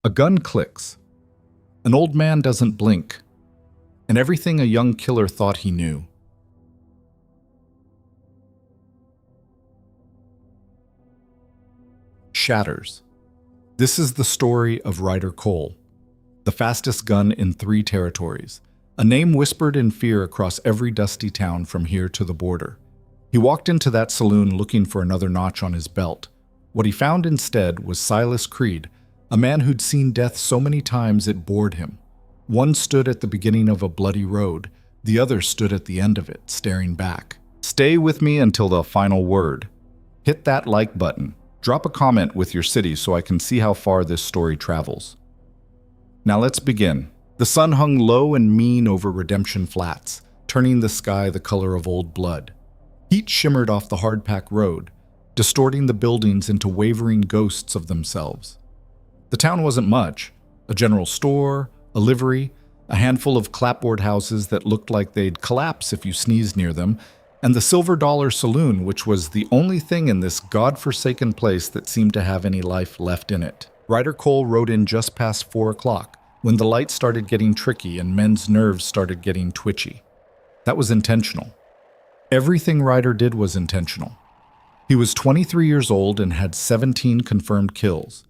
A gun clicks. An old man doesn't blink. And everything a young killer thought he knew. Shatters. This is the story of Ryder Cole, the fastest gun in 3 territories, a name whispered in fear across every dusty town from here to the border. He walked into that saloon looking for another notch on his belt. What he found instead was Silas Creed, a man who'd seen death so many times it bored him. One stood at the beginning of a bloody road, the other stood at the end of it, staring back. Stay with me until the final word. Hit that like button. Drop a comment with your city so I can see how far this story travels. Now let's begin. The sun hung low and mean over Redemption Flats, turning the sky the color of old blood. Heat shimmered off the hardpack road, distorting the buildings into wavering ghosts of themselves. The town wasn't much. A general store, a livery, a handful of clapboard houses that looked like they'd collapse if you sneezed near them, and the Silver Dollar Saloon, which was the only thing in this godforsaken place that seemed to have any life left in it. Ryder Cole rode in just past 4 o'clock, when the lights started getting tricky and men's nerves started getting twitchy. That was intentional. Everything Ryder did was intentional. He was 23 years old and had 17 confirmed kills.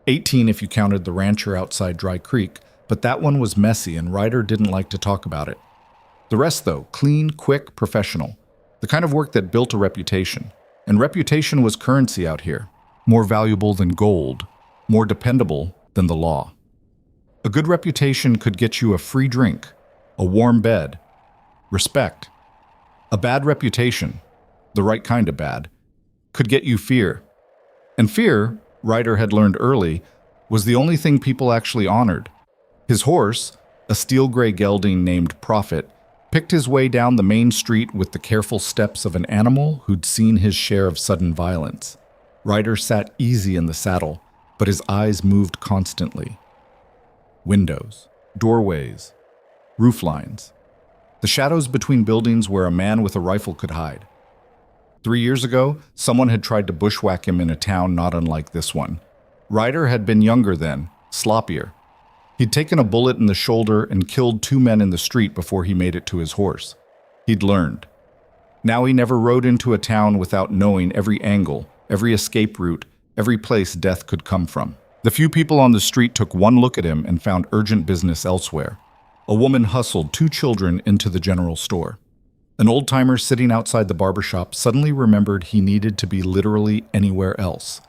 18 if you counted the rancher outside Dry Creek, but that one was messy and Ryder didn't like to talk about it. The rest, though, clean, quick, professional. The kind of work that built a reputation. And reputation was currency out here. More valuable than gold. More dependable than the law. A good reputation could get you a free drink, a warm bed, respect. A bad reputation, the right kind of bad, could get you fear. And fear, Ryder had learned early, was the only thing people actually honored. His horse, a steel gray gelding named Prophet, picked his way down the main street with the careful steps of an animal who'd seen his share of sudden violence. Ryder sat easy in the saddle, but his eyes moved constantly. Windows, doorways, roof lines, the shadows between buildings where a man with a rifle could hide. 3 years ago, someone had tried to bushwhack him in a town not unlike this one. Ryder had been younger then, sloppier. He'd taken a bullet in the shoulder and killed 2 men in the street before he made it to his horse. He'd learned. Now he never rode into a town without knowing every angle, every escape route, every place death could come from. The few people on the street took one look at him and found urgent business elsewhere. A woman hustled 2 children into the general store. An old-timer sitting outside the barbershop suddenly remembered he needed to be literally anywhere else.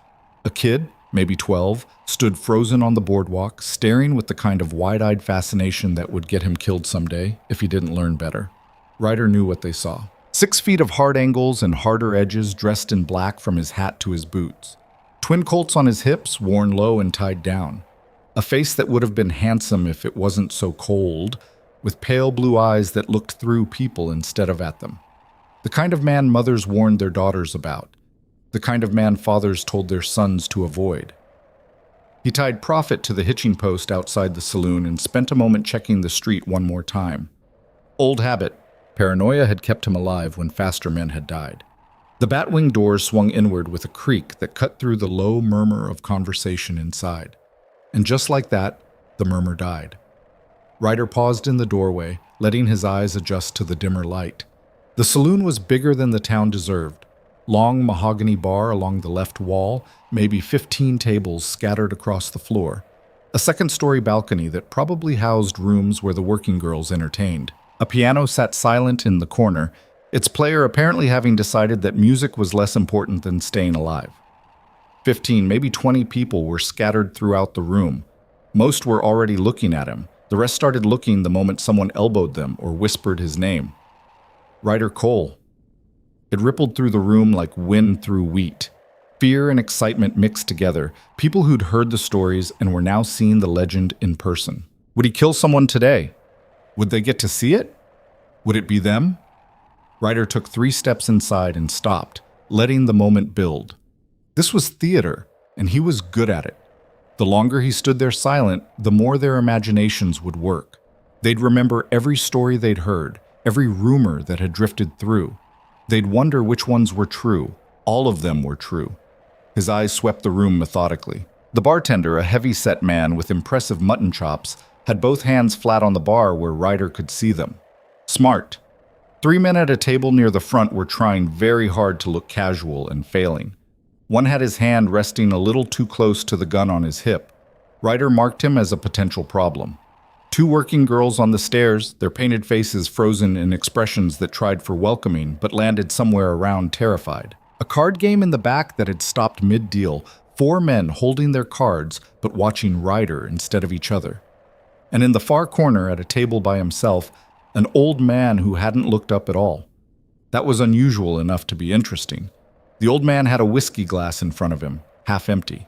A kid, maybe 12, stood frozen on the boardwalk, staring with the kind of wide-eyed fascination that would get him killed someday if he didn't learn better. Ryder knew what they saw. 6 feet of hard angles and harder edges dressed in black from his hat to his boots. Twin Colts on his hips, worn low and tied down. A face that would have been handsome if it wasn't so cold, with pale blue eyes that looked through people instead of at them. The kind of man mothers warned their daughters about. The kind of man fathers told their sons to avoid. He tied Prophet to the hitching post outside the saloon and spent a moment checking the street one more time. Old habit. Paranoia had kept him alive when faster men had died. The batwing doors swung inward with a creak that cut through the low murmur of conversation inside. And just like that, the murmur died. Ryder paused in the doorway, letting his eyes adjust to the dimmer light. The saloon was bigger than the town deserved. Long mahogany bar along the left wall, maybe 15 tables scattered across the floor. A second-story balcony that probably housed rooms where the working girls entertained. A piano sat silent in the corner, its player apparently having decided that music was less important than staying alive. 15, maybe 20 people were scattered throughout the room. Most were already looking at him. The rest started looking the moment someone elbowed them or whispered his name. Ryder Cole. It rippled through the room like wind through wheat. Fear and excitement mixed together, people who'd heard the stories and were now seeing the legend in person. Would he kill someone today? Would they get to see it? Would it be them? Ryder took 3 steps inside and stopped, letting the moment build. This was theater, and he was good at it. The longer he stood there silent, the more their imaginations would work. They'd remember every story they'd heard, every rumor that had drifted through. They'd wonder which ones were true. All of them were true. His eyes swept the room methodically. The bartender, a heavy-set man with impressive mutton chops, had both hands flat on the bar where Ryder could see them. Smart. 3 men at a table near the front were trying very hard to look casual and failing. One had his hand resting a little too close to the gun on his hip. Ryder marked him as a potential problem. 2 working girls on the stairs, their painted faces frozen in expressions that tried for welcoming but landed somewhere around terrified. A card game in the back that had stopped mid-deal, 4 men holding their cards but watching Ryder instead of each other. And in the far corner at a table by himself, an old man who hadn't looked up at all. That was unusual enough to be interesting. The old man had a whiskey glass in front of him, half empty.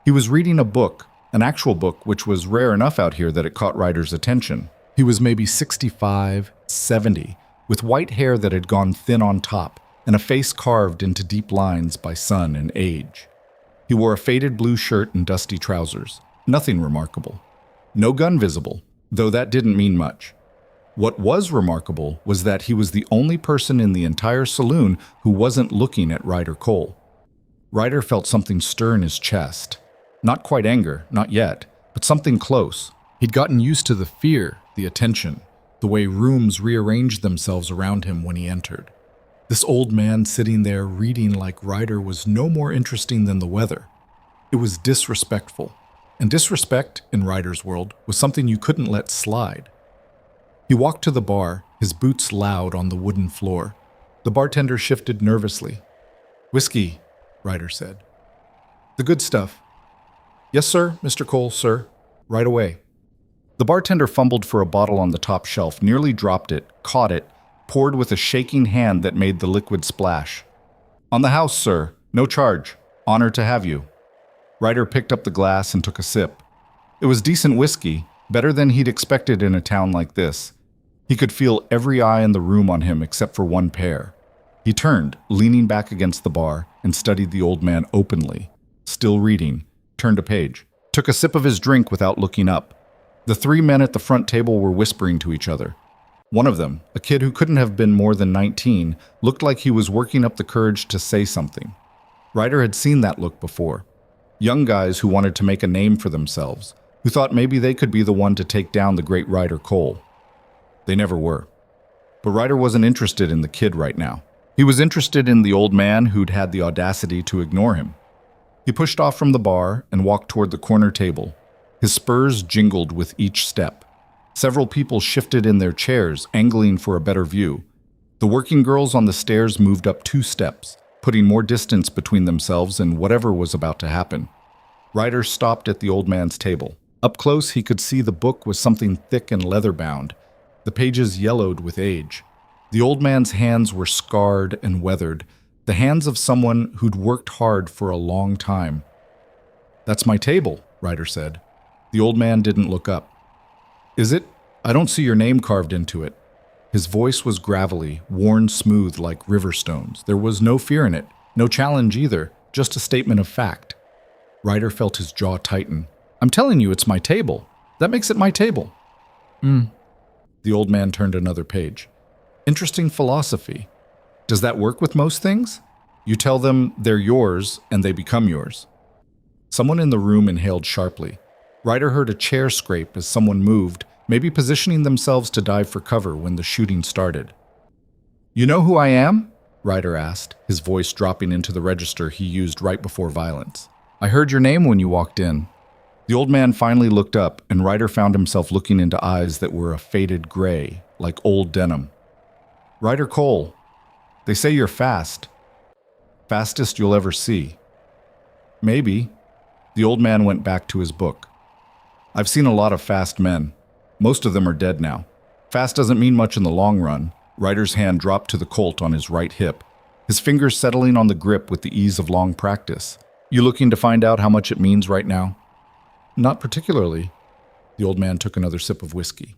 He was reading a book, an actual book which was rare enough out here that it caught Ryder's attention. He was maybe 65, 70, with white hair that had gone thin on top, and a face carved into deep lines by sun and age. He wore a faded blue shirt and dusty trousers. Nothing remarkable. No gun visible, though that didn't mean much. What was remarkable was that he was the only person in the entire saloon who wasn't looking at Ryder Cole. Ryder felt something stir in his chest. Not quite anger, not yet, but something close. He'd gotten used to the fear, the attention, the way rooms rearranged themselves around him when he entered. This old man sitting there reading like Ryder was no more interesting than the weather. It was disrespectful. And disrespect, in Ryder's world, was something you couldn't let slide. He walked to the bar, his boots loud on the wooden floor. The bartender shifted nervously. "Whiskey," Ryder said. "The good stuff." "Yes, sir, Mr. Cole, sir. Right away." The bartender fumbled for a bottle on the top shelf, nearly dropped it, caught it, poured with a shaking hand that made the liquid splash. "On the house, sir. No charge. Honor to have you." Ryder picked up the glass and took a sip. It was decent whiskey, better than he'd expected in a town like this. He could feel every eye in the room on him except for one pair. He turned, leaning back against the bar, and studied the old man openly. Still reading, turned a page, took a sip of his drink without looking up. The 3 men at the front table were whispering to each other. One of them, a kid who couldn't have been more than 19, looked like he was working up the courage to say something. Ryder had seen that look before. Young guys who wanted to make a name for themselves, who thought maybe they could be the one to take down the great Ryder Cole. They never were. But Ryder wasn't interested in the kid right now. He was interested in the old man who'd had the audacity to ignore him. He pushed off from the bar and walked toward the corner table. His spurs jingled with each step. Several people shifted in their chairs, angling for a better view. The working girls on the stairs moved up 2 steps, putting more distance between themselves and whatever was about to happen. Ryder stopped at the old man's table. Up close, he could see the book was something thick and leather-bound. The pages yellowed with age. The old man's hands were scarred and weathered, the hands of someone who'd worked hard for a long time. "That's my table," Ryder said. The old man didn't look up. "Is it? I don't see your name carved into it." His voice was gravelly, worn smooth like river stones. There was no fear in it, no challenge either, just a statement of fact. Ryder felt his jaw tighten. "I'm telling you, it's my table. That makes it my table." The old man turned another page. "Interesting philosophy. Does that work with most things? You tell them they're yours, and they become yours." Someone in the room inhaled sharply. Ryder heard a chair scrape as someone moved, maybe positioning themselves to dive for cover when the shooting started. "You know who I am?" Ryder asked, his voice dropping into the register he used right before violence. "I heard your name when you walked in." The old man finally looked up, and Ryder found himself looking into eyes that were a faded gray, like old denim. "Ryder Cole. They say you're fast. Fastest you'll ever see." "Maybe." The old man went back to his book. "I've seen a lot of fast men. Most of them are dead now. Fast doesn't mean much in the long run." Ryder's hand dropped to the Colt on his right hip, his fingers settling on the grip with the ease of long practice. "You looking to find out how much it means right now?" "Not particularly." The old man took another sip of whiskey.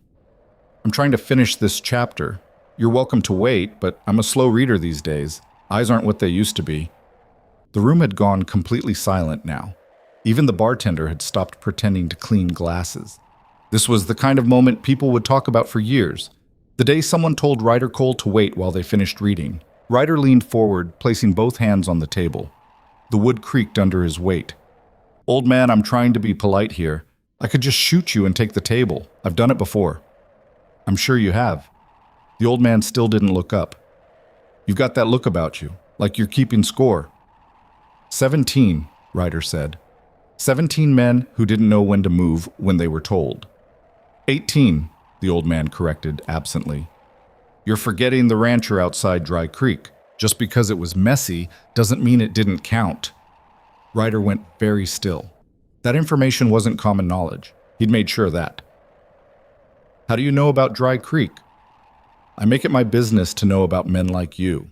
"I'm trying to finish this chapter. You're welcome to wait, but I'm a slow reader these days. Eyes aren't what they used to be." The room had gone completely silent now. Even the bartender had stopped pretending to clean glasses. This was the kind of moment people would talk about for years. The day someone told Ryder Cole to wait while they finished reading. Ryder leaned forward, placing both hands on the table. The wood creaked under his weight. Old man, I'm trying to be polite here. I could just shoot you and take the table. I've done it before. I'm sure you have. The old man still didn't look up. You've got that look about you, like you're keeping score. 17, Ryder said. 17 men who didn't know when to move when they were told. 18, the old man corrected absently. You're forgetting the rancher outside Dry Creek. Just because it was messy doesn't mean it didn't count. Ryder went very still. That information wasn't common knowledge. He'd made sure of that. How do you know about Dry Creek? I make it my business to know about men like you.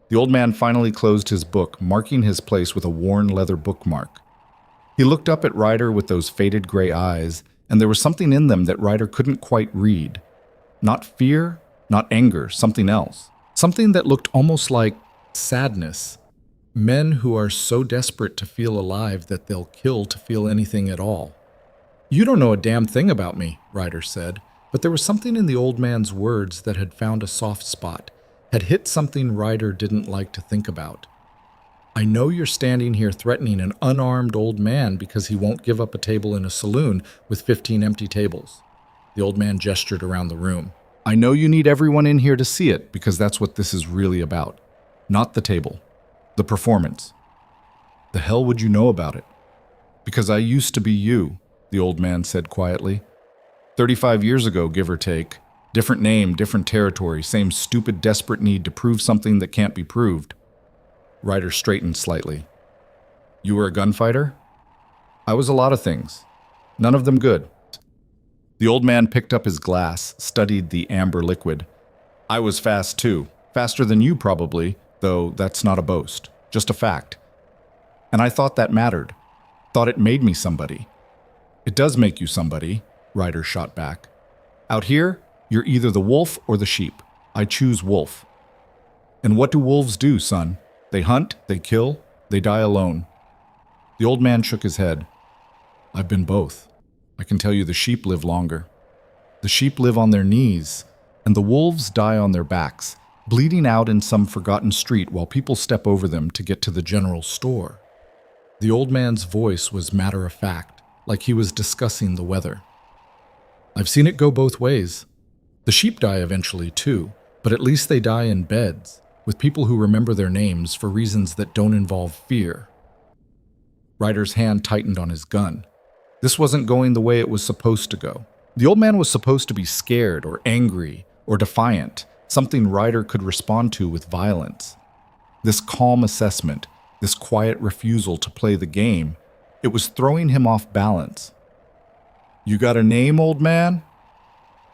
The old man finally closed his book, marking his place with a worn leather bookmark. He looked up at Ryder with those faded gray eyes, and there was something in them that Ryder couldn't quite read. Not fear, not anger, something else. Something that looked almost like sadness. Men who are so desperate to feel alive that they'll kill to feel anything at all. You don't know a damn thing about me, Ryder said, but there was something in the old man's words that had found a soft spot, had hit something Ryder didn't like to think about. I know you're standing here threatening an unarmed old man because he won't give up a table in a saloon with 15 empty tables. The old man gestured around the room. I know you need everyone in here to see it because that's what this is really about. Not the table. The performance. The hell would you know about it? Because I used to be you, the old man said quietly. 35 years ago, give or take. Different name, different territory, same stupid, desperate need to prove something that can't be proved. Ryder straightened slightly. You were a gunfighter? I was a lot of things. None of them good. The old man picked up his glass, studied the amber liquid. I was fast too. Faster than you probably, though that's not a boast. Just a fact. And I thought that mattered. Thought it made me somebody. It does make you somebody, Ryder shot back. Out here, you're either the wolf or the sheep. I choose wolf. And what do wolves do, son? They hunt, they kill, they die alone. The old man shook his head. I've been both. I can tell you the sheep live longer. The sheep live on their knees, and the wolves die on their backs, bleeding out in some forgotten street while people step over them to get to the general store. The old man's voice was matter-of-fact, like he was discussing the weather. I've seen it go both ways. The sheep die eventually too, but at least they die in beds, with people who remember their names for reasons that don't involve fear. Ryder's hand tightened on his gun. This wasn't going the way it was supposed to go. The old man was supposed to be scared or angry or defiant, something Ryder could respond to with violence. This calm assessment, this quiet refusal to play the game, it was throwing him off balance. You got a name, old man?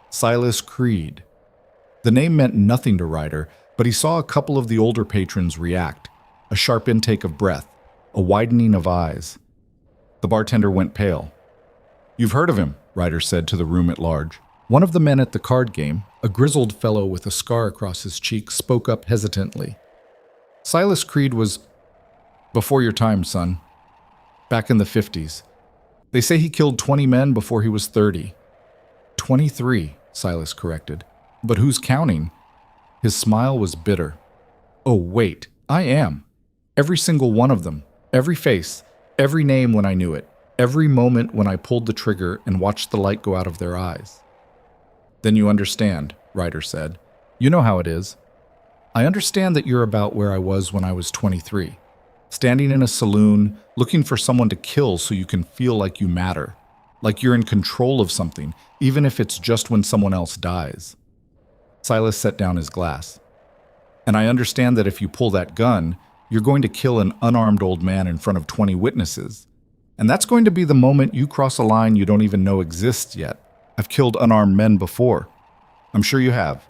Silas Creed. The name meant nothing to Ryder, but he saw a couple of the older patrons react, a sharp intake of breath, a widening of eyes. The bartender went pale. You've heard of him, Ryder said to the room at large. One of the men at the card game, a grizzled fellow with a scar across his cheek, spoke up hesitantly. Silas Creed was before your time, son. Back in the 50s. They say he killed 20 men before he was 30. 23, Silas corrected. But who's counting? His smile was bitter. Oh, wait, I am. Every single one of them. Every face. Every name when I knew it. Every moment when I pulled the trigger and watched the light go out of their eyes. Then you understand, Ryder said. You know how it is. I understand that you're about where I was when I was 23. Standing in a saloon, looking for someone to kill so you can feel like you matter. Like you're in control of something, even if it's just when someone else dies. Silas set down his glass. And I understand that if you pull that gun, you're going to kill an unarmed old man in front of 20 witnesses. And that's going to be the moment you cross a line you don't even know exists yet. I've killed unarmed men before. I'm sure you have.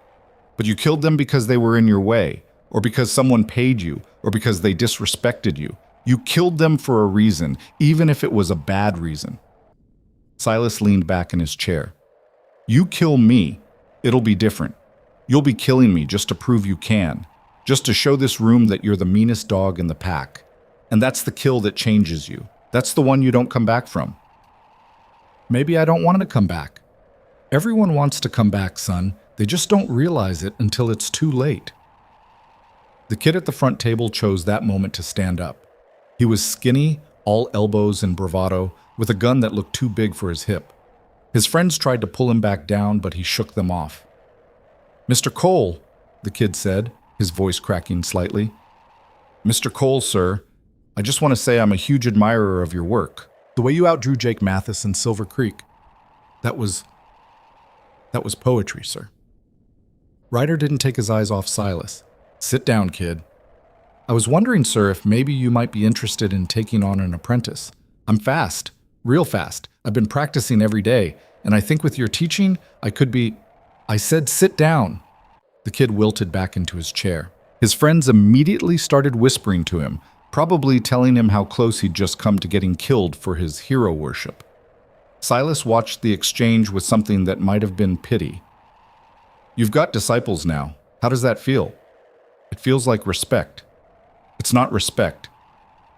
But you killed them because they were in your way, or because someone paid you, or because they disrespected you. You killed them for a reason, even if it was a bad reason. Silas leaned back in his chair. You kill me, it'll be different. You'll be killing me just to prove you can, just to show this room that you're the meanest dog in the pack. And that's the kill that changes you. That's the one you don't come back from. Maybe I don't want to come back. Everyone wants to come back, son. They just don't realize it until it's too late. The kid at the front table chose that moment to stand up. He was skinny, all elbows and bravado, with a gun that looked too big for his hip. His friends tried to pull him back down, but he shook them off. "Mr. Cole," the kid said, his voice cracking slightly. "Mr. Cole, sir, I just want to say I'm a huge admirer of your work. The way you outdrew Jake Mathis in Silver Creek, that was poetry, sir." Ryder didn't take his eyes off Silas. "Sit down, kid. I was wondering, sir, if maybe you might be interested in taking on an apprentice. I'm fast, real fast. I've been practicing every day, and I think with your teaching, I could be—" "I said sit down." The kid wilted back into his chair. His friends immediately started whispering to him, probably telling him how close he'd just come to getting killed for his hero worship. Silas watched the exchange with something that might have been pity. "You've got disciples now. How does that feel?" "It feels like respect." "It's not respect.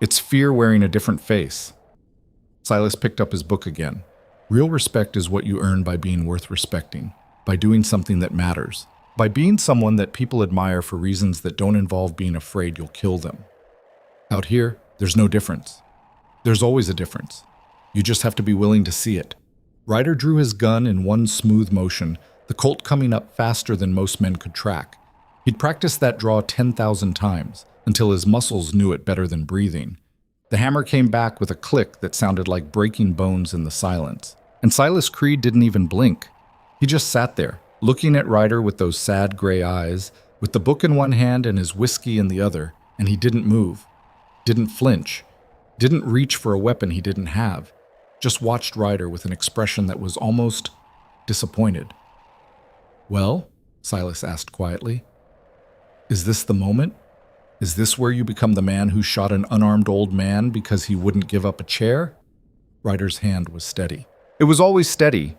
It's fear wearing a different face." Silas picked up his book again. "Real respect is what you earn by being worth respecting, by doing something that matters, by being someone that people admire for reasons that don't involve being afraid you'll kill them. Out here, there's no difference. There's always a difference. You just have to be willing to see it." Ryder drew his gun in one smooth motion, the Colt coming up faster than most men could track. He'd practiced that draw 10,000 times, until his muscles knew it better than breathing. The hammer came back with a click that sounded like breaking bones in the silence. And Silas Creed didn't even blink. He just sat there, looking at Ryder with those sad gray eyes, with the book in one hand and his whiskey in the other, and he didn't move, didn't flinch, didn't reach for a weapon he didn't have, just watched Ryder with an expression that was almost disappointed. "Well?" Silas asked quietly. "Is this the moment? Is this where you become the man who shot an unarmed old man because he wouldn't give up a chair?" Ryder's hand was steady. It was always steady.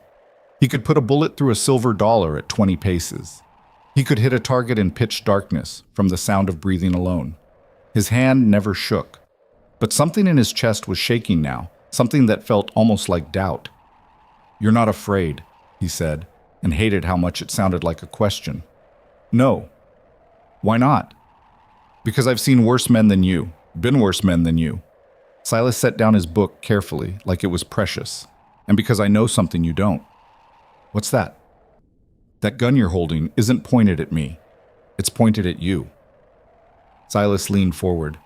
He could put a bullet through a silver dollar at 20 paces. He could hit a target in pitch darkness from the sound of breathing alone. His hand never shook. But something in his chest was shaking now, something that felt almost like doubt. "You're not afraid," he said, and hated how much it sounded like a question. "No." "Why not?" "Because I've seen worse men than you, been worse men than you." Silas set down his book carefully, like it was precious. "And because I know something you don't." "What's that?" "That gun you're holding isn't pointed at me. It's pointed at you." Silas leaned forward.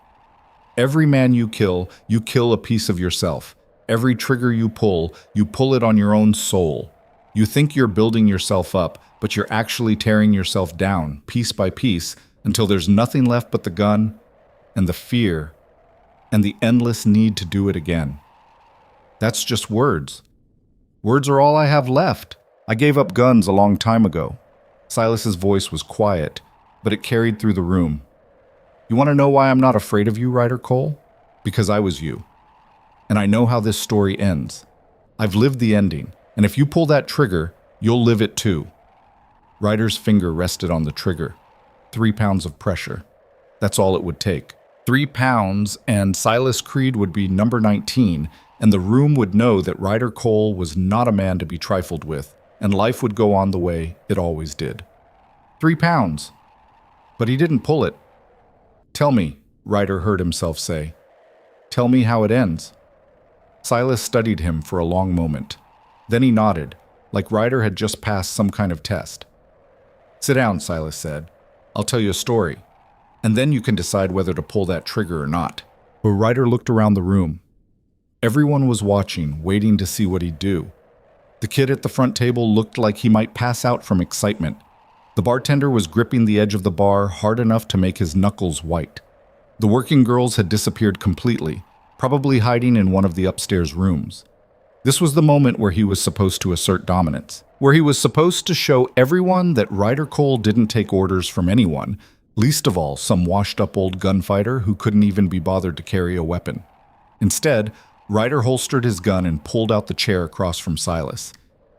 "Every man you kill a piece of yourself. Every trigger you pull it on your own soul. You think you're building yourself up, but you're actually tearing yourself down, piece by piece, until there's nothing left but the gun, and the fear, and the endless need to do it again. That's just words. Words are all I have left. I gave up guns a long time ago." Silas's voice was quiet, but it carried through the room. "You want to know why I'm not afraid of you, Ryder Cole? Because I was you. And I know how this story ends. I've lived the ending, and if you pull that trigger, you'll live it too." Ryder's finger rested on the trigger. 3 pounds of pressure. That's all it would take. 3 pounds, and Silas Creed would be number 19, and the room would know that Ryder Cole was not a man to be trifled with, and life would go on the way it always did. 3 pounds. But he didn't pull it. "Tell me," Ryder heard himself say. "Tell me how it ends." Silas studied him for a long moment. Then he nodded, like Ryder had just passed some kind of test. "Sit down," Silas said. "I'll tell you a story, and then you can decide whether to pull that trigger or not." But Ryder looked around the room. Everyone was watching, waiting to see what he'd do. The kid at the front table looked like he might pass out from excitement. The bartender was gripping the edge of the bar hard enough to make his knuckles white. The working girls had disappeared completely, probably hiding in one of the upstairs rooms. This was the moment where he was supposed to assert dominance, where he was supposed to show everyone that Ryder Cole didn't take orders from anyone, least of all some washed-up old gunfighter who couldn't even be bothered to carry a weapon. Instead, Ryder holstered his gun and pulled out the chair across from Silas.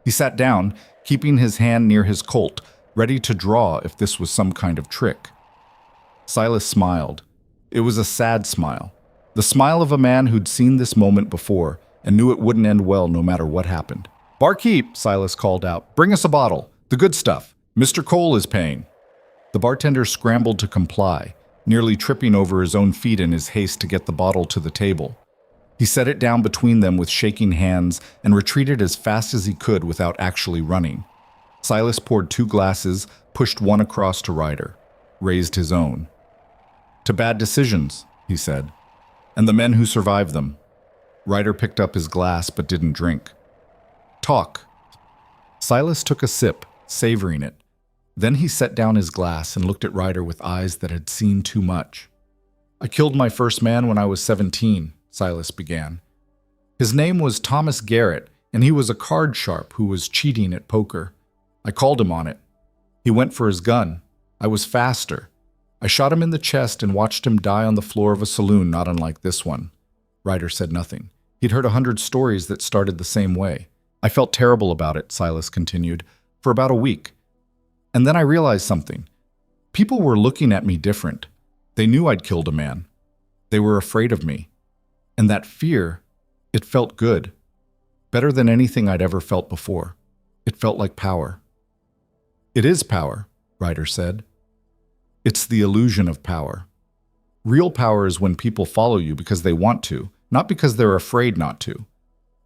He sat down, keeping his hand near his Colt, ready to draw if this was some kind of trick. Silas smiled. It was a sad smile. The smile of a man who'd seen this moment before and knew it wouldn't end well no matter what happened. "Barkeep," Silas called out. "Bring us a bottle. The good stuff. Mr. Cole is paying." The bartender scrambled to comply, nearly tripping over his own feet in his haste to get the bottle to the table. He set it down between them with shaking hands and retreated as fast as he could without actually running. Silas poured 2 glasses, pushed one across to Ryder, raised his own. "To bad decisions," he said, "and the men who survived them." Ryder picked up his glass but didn't drink. "Talk." Silas took a sip, savoring it. Then he set down his glass and looked at Ryder with eyes that had seen too much. "I killed my first man when I was 17, Silas began. "His name was Thomas Garrett, and he was a card sharp who was cheating at poker. I called him on it. He went for his gun. I was faster. I shot him in the chest and watched him die on the floor of a saloon not unlike this one." Ryder said nothing. He'd heard 100 stories that started the same way. "I felt terrible about it," Silas continued, "for about a week. And then I realized something. People were looking at me different. They knew I'd killed a man. They were afraid of me. And that fear, it felt good. Better than anything I'd ever felt before. It felt like power." "It is power," Ryder said. "It's the illusion of power. Real power is when people follow you because they want to, not because they're afraid not to.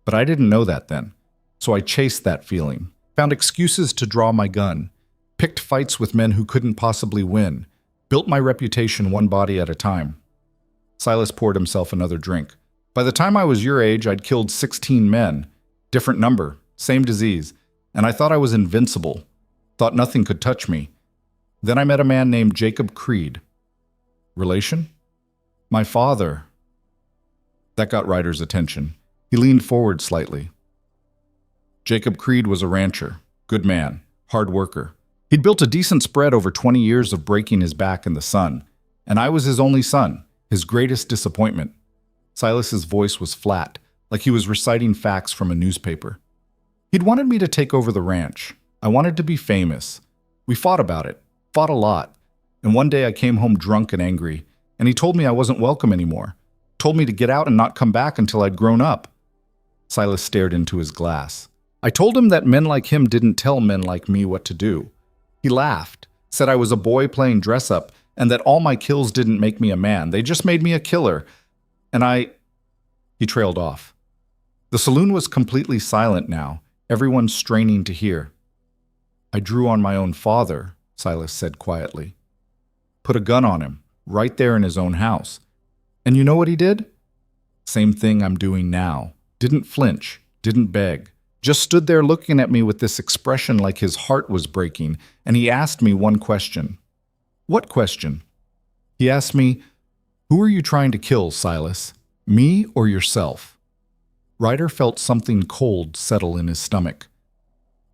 But I didn't know that then, so I chased that feeling, found excuses to draw my gun, picked fights with men who couldn't possibly win, built my reputation one body at a time." Silas poured himself another drink. "By the time I was your age, I'd killed 16 men. Different number, same disease, and I thought I was invincible, thought nothing could touch me. Then I met a man named Jacob Creed." "Relation?" "My father." That got Ryder's attention. He leaned forward slightly. "Jacob Creed was a rancher, good man, hard worker. He'd built a decent spread over 20 years of breaking his back in the sun, and I was his only son, his greatest disappointment." Silas's voice was flat, like he was reciting facts from a newspaper. "He'd wanted me to take over the ranch. I wanted to be famous. We fought about it, fought a lot, and one day I came home drunk and angry, and he told me I wasn't welcome anymore, told me to get out and not come back until I'd grown up." Silas stared into his glass. "I told him that men like him didn't tell men like me what to do. He laughed, said I was a boy playing dress-up, and that all my kills didn't make me a man. They just made me a killer. And He trailed off. The saloon was completely silent now, everyone straining to hear. "I drew on my own father," Silas said quietly. "Put a gun on him, right there in his own house. And you know what he did? Same thing I'm doing now. Didn't flinch, didn't beg. Just stood there looking at me with this expression like his heart was breaking, and he asked me one question." "What question?" "He asked me, 'Who are you trying to kill, Silas? Me or yourself?'" Ryder felt something cold settle in his stomach.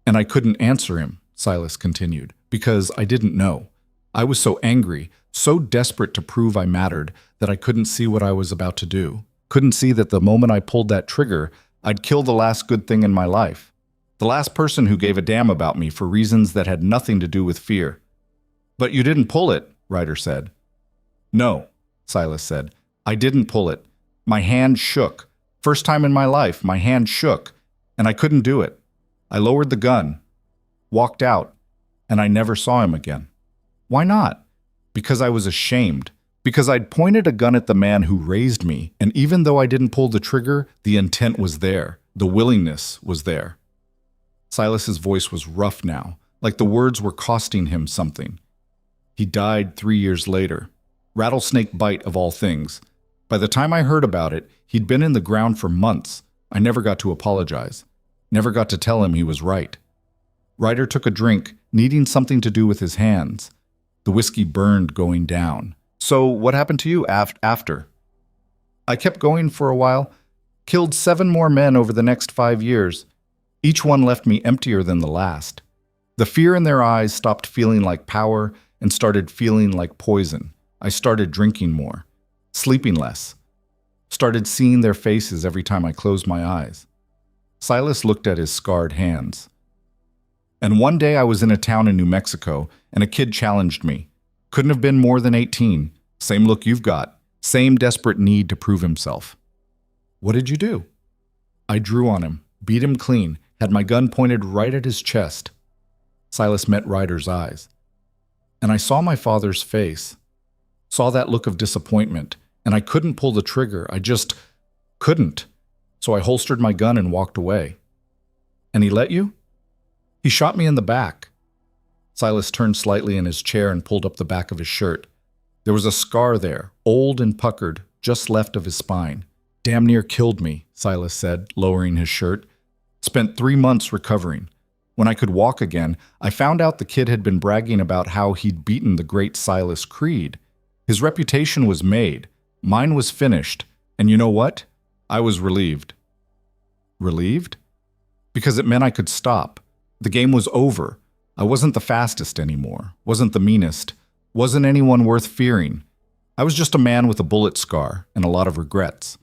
"And I couldn't answer him," Silas continued, "because I didn't know. I was so angry, so desperate to prove I mattered, that I couldn't see what I was about to do. Couldn't see that the moment I pulled that trigger, I'd kill the last good thing in my life. The last person who gave a damn about me for reasons that had nothing to do with fear." "But you didn't pull it," Ryder said. "No," Silas said. "I didn't pull it. My hand shook. First time in my life, my hand shook, and I couldn't do it. I lowered the gun, walked out, and I never saw him again." "Why not?" "Because I was ashamed. Because I'd pointed a gun at the man who raised me, and even though I didn't pull the trigger, the intent was there. The willingness was there." Silas's voice was rough now, like the words were costing him something. "He died 3 years later. Rattlesnake bite of all things. By the time I heard about it, he'd been in the ground for months. I never got to apologize. Never got to tell him he was right." Ryder took a drink, needing something to do with his hands. The whiskey burned going down. "So what happened to you after?" "I kept going for a while. Killed 7 more men over the next 5 years. Each one left me emptier than the last. The fear in their eyes stopped feeling like power and started feeling like poison. I started drinking more, sleeping less. Started seeing their faces every time I closed my eyes." Silas looked at his scarred hands. "And one day I was in a town in New Mexico, and a kid challenged me. Couldn't have been more than 18. Same look you've got. Same desperate need to prove himself." "What did you do?" "I drew on him, beat him clean, had my gun pointed right at his chest." Silas met Ryder's eyes. "And I saw my father's face. Saw that look of disappointment, and I couldn't pull the trigger. Couldn't. So I holstered my gun and walked away. And he let you? He shot me in the back. Silas turned slightly in his chair and pulled up the back of his shirt. There was a scar there, old and puckered, just left of his spine. Damn near killed me, Silas said, lowering his shirt. Spent 3 months recovering. When I could walk again, I found out the kid had been bragging about how he'd beaten the great Silas Creed. His reputation was made. Mine was finished. And you know what? I was relieved. Relieved? Because it meant I could stop. The game was over. I wasn't the fastest anymore, wasn't the meanest, wasn't anyone worth fearing. I was just a man with a bullet scar and a lot of regrets.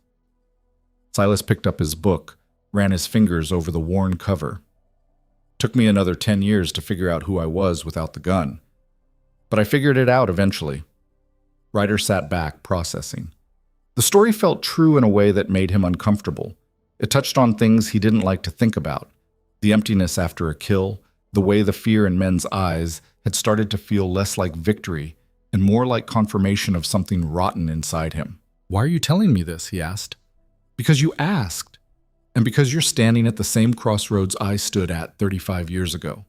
Silas picked up his book, ran his fingers over the worn cover. Took me another 10 years to figure out who I was without the gun. But I figured it out eventually. Ryder sat back, processing. The story felt true in a way that made him uncomfortable. It touched on things he didn't like to think about. The emptiness after a kill, the way the fear in men's eyes had started to feel less like victory and more like confirmation of something rotten inside him. "Why are you telling me this?" he asked. "Because you asked, and because you're standing at the same crossroads I stood at 35 years ago."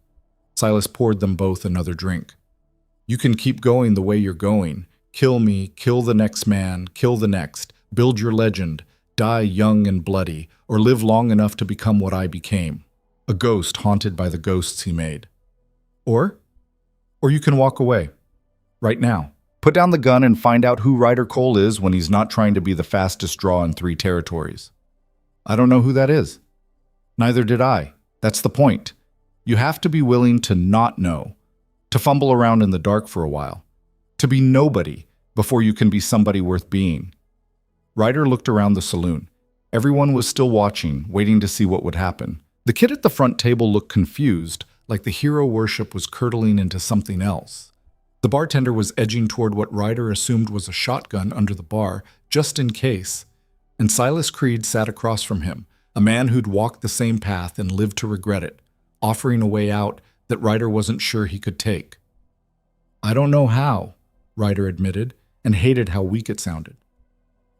Silas poured them both another drink. "You can keep going the way you're going. Kill me, kill the next man, kill the next, build your legend, die young and bloody, or live long enough to become what I became. A ghost haunted by the ghosts he made. Or you can walk away. Right now. Put down the gun and find out who Ryder Cole is when he's not trying to be the fastest draw in 3 territories." "I don't know who that is." "Neither did I. That's the point. You have to be willing to not know, to fumble around in the dark for a while, to be nobody before you can be somebody worth being." Ryder looked around the saloon. Everyone was still watching, waiting to see what would happen. The kid at the front table looked confused, like the hero worship was curdling into something else. The bartender was edging toward what Ryder assumed was a shotgun under the bar, just in case. And Silas Creed sat across from him, a man who'd walked the same path and lived to regret it, offering a way out that Ryder wasn't sure he could take. "I don't know how," Ryder admitted, and hated how weak it sounded.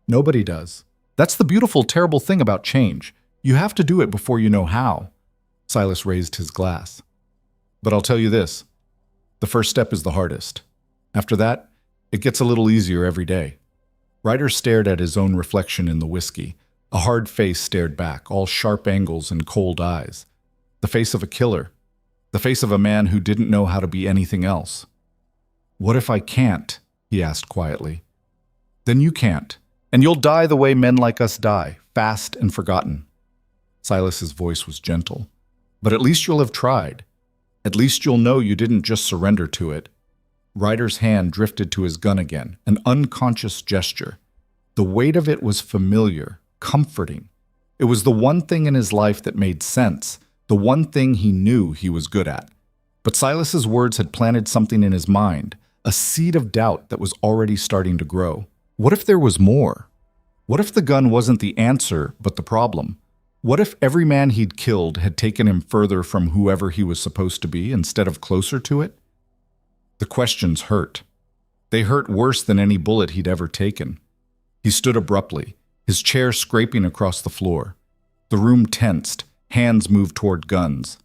"Nobody does. That's the beautiful, terrible thing about change. You have to do it before you know how." Silas raised his glass. "But I'll tell you this. The first step is the hardest. After that, it gets a little easier every day." Ryder stared at his own reflection in the whiskey. A hard face stared back, all sharp angles and cold eyes. The face of a killer. The face of a man who didn't know how to be anything else. "What if I can't?" he asked quietly. "Then you can't. And you'll die the way men like us die, fast and forgotten." Silas's voice was gentle. "But at least you'll have tried. At least you'll know you didn't just surrender to it." Ryder's hand drifted to his gun again, an unconscious gesture. The weight of it was familiar, comforting. It was the one thing in his life that made sense, the one thing he knew he was good at. But Silas's words had planted something in his mind, a seed of doubt that was already starting to grow. What if there was more? What if the gun wasn't the answer, but the problem? What if every man he'd killed had taken him further from whoever he was supposed to be instead of closer to it? The questions hurt. They hurt worse than any bullet he'd ever taken. He stood abruptly, his chair scraping across the floor. The room tensed, hands moved toward guns.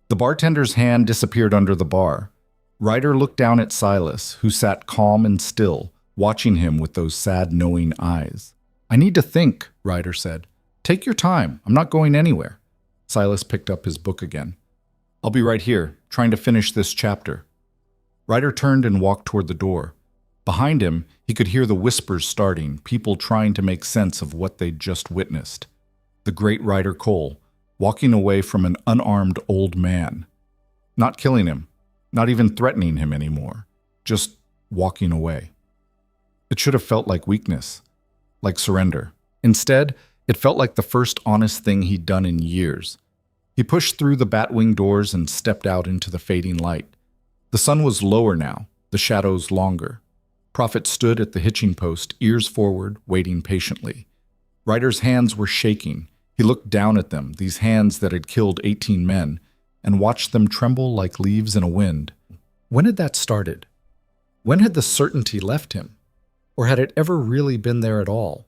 The bartender's hand disappeared under the bar. Ryder looked down at Silas, who sat calm and still, watching him with those sad, knowing eyes. "I need to think," Ryder said. "Take your time. I'm not going anywhere." Silas picked up his book again. "I'll be right here, trying to finish this chapter." Ryder turned and walked toward the door. Behind him, he could hear the whispers starting, people trying to make sense of what they'd just witnessed. The great Ryder Cole, walking away from an unarmed old man. Not killing him, not even threatening him anymore, just walking away. It should have felt like weakness, like surrender. Instead, it felt like the first honest thing he'd done in years. He pushed through the batwing doors and stepped out into the fading light. The sun was lower now, the shadows longer. Prophet stood at the hitching post, ears forward, waiting patiently. Ryder's hands were shaking. He looked down at them, these hands that had killed 18 men, and watched them tremble like leaves in a wind. When had that started? When had the certainty left him? Or had it ever really been there at all?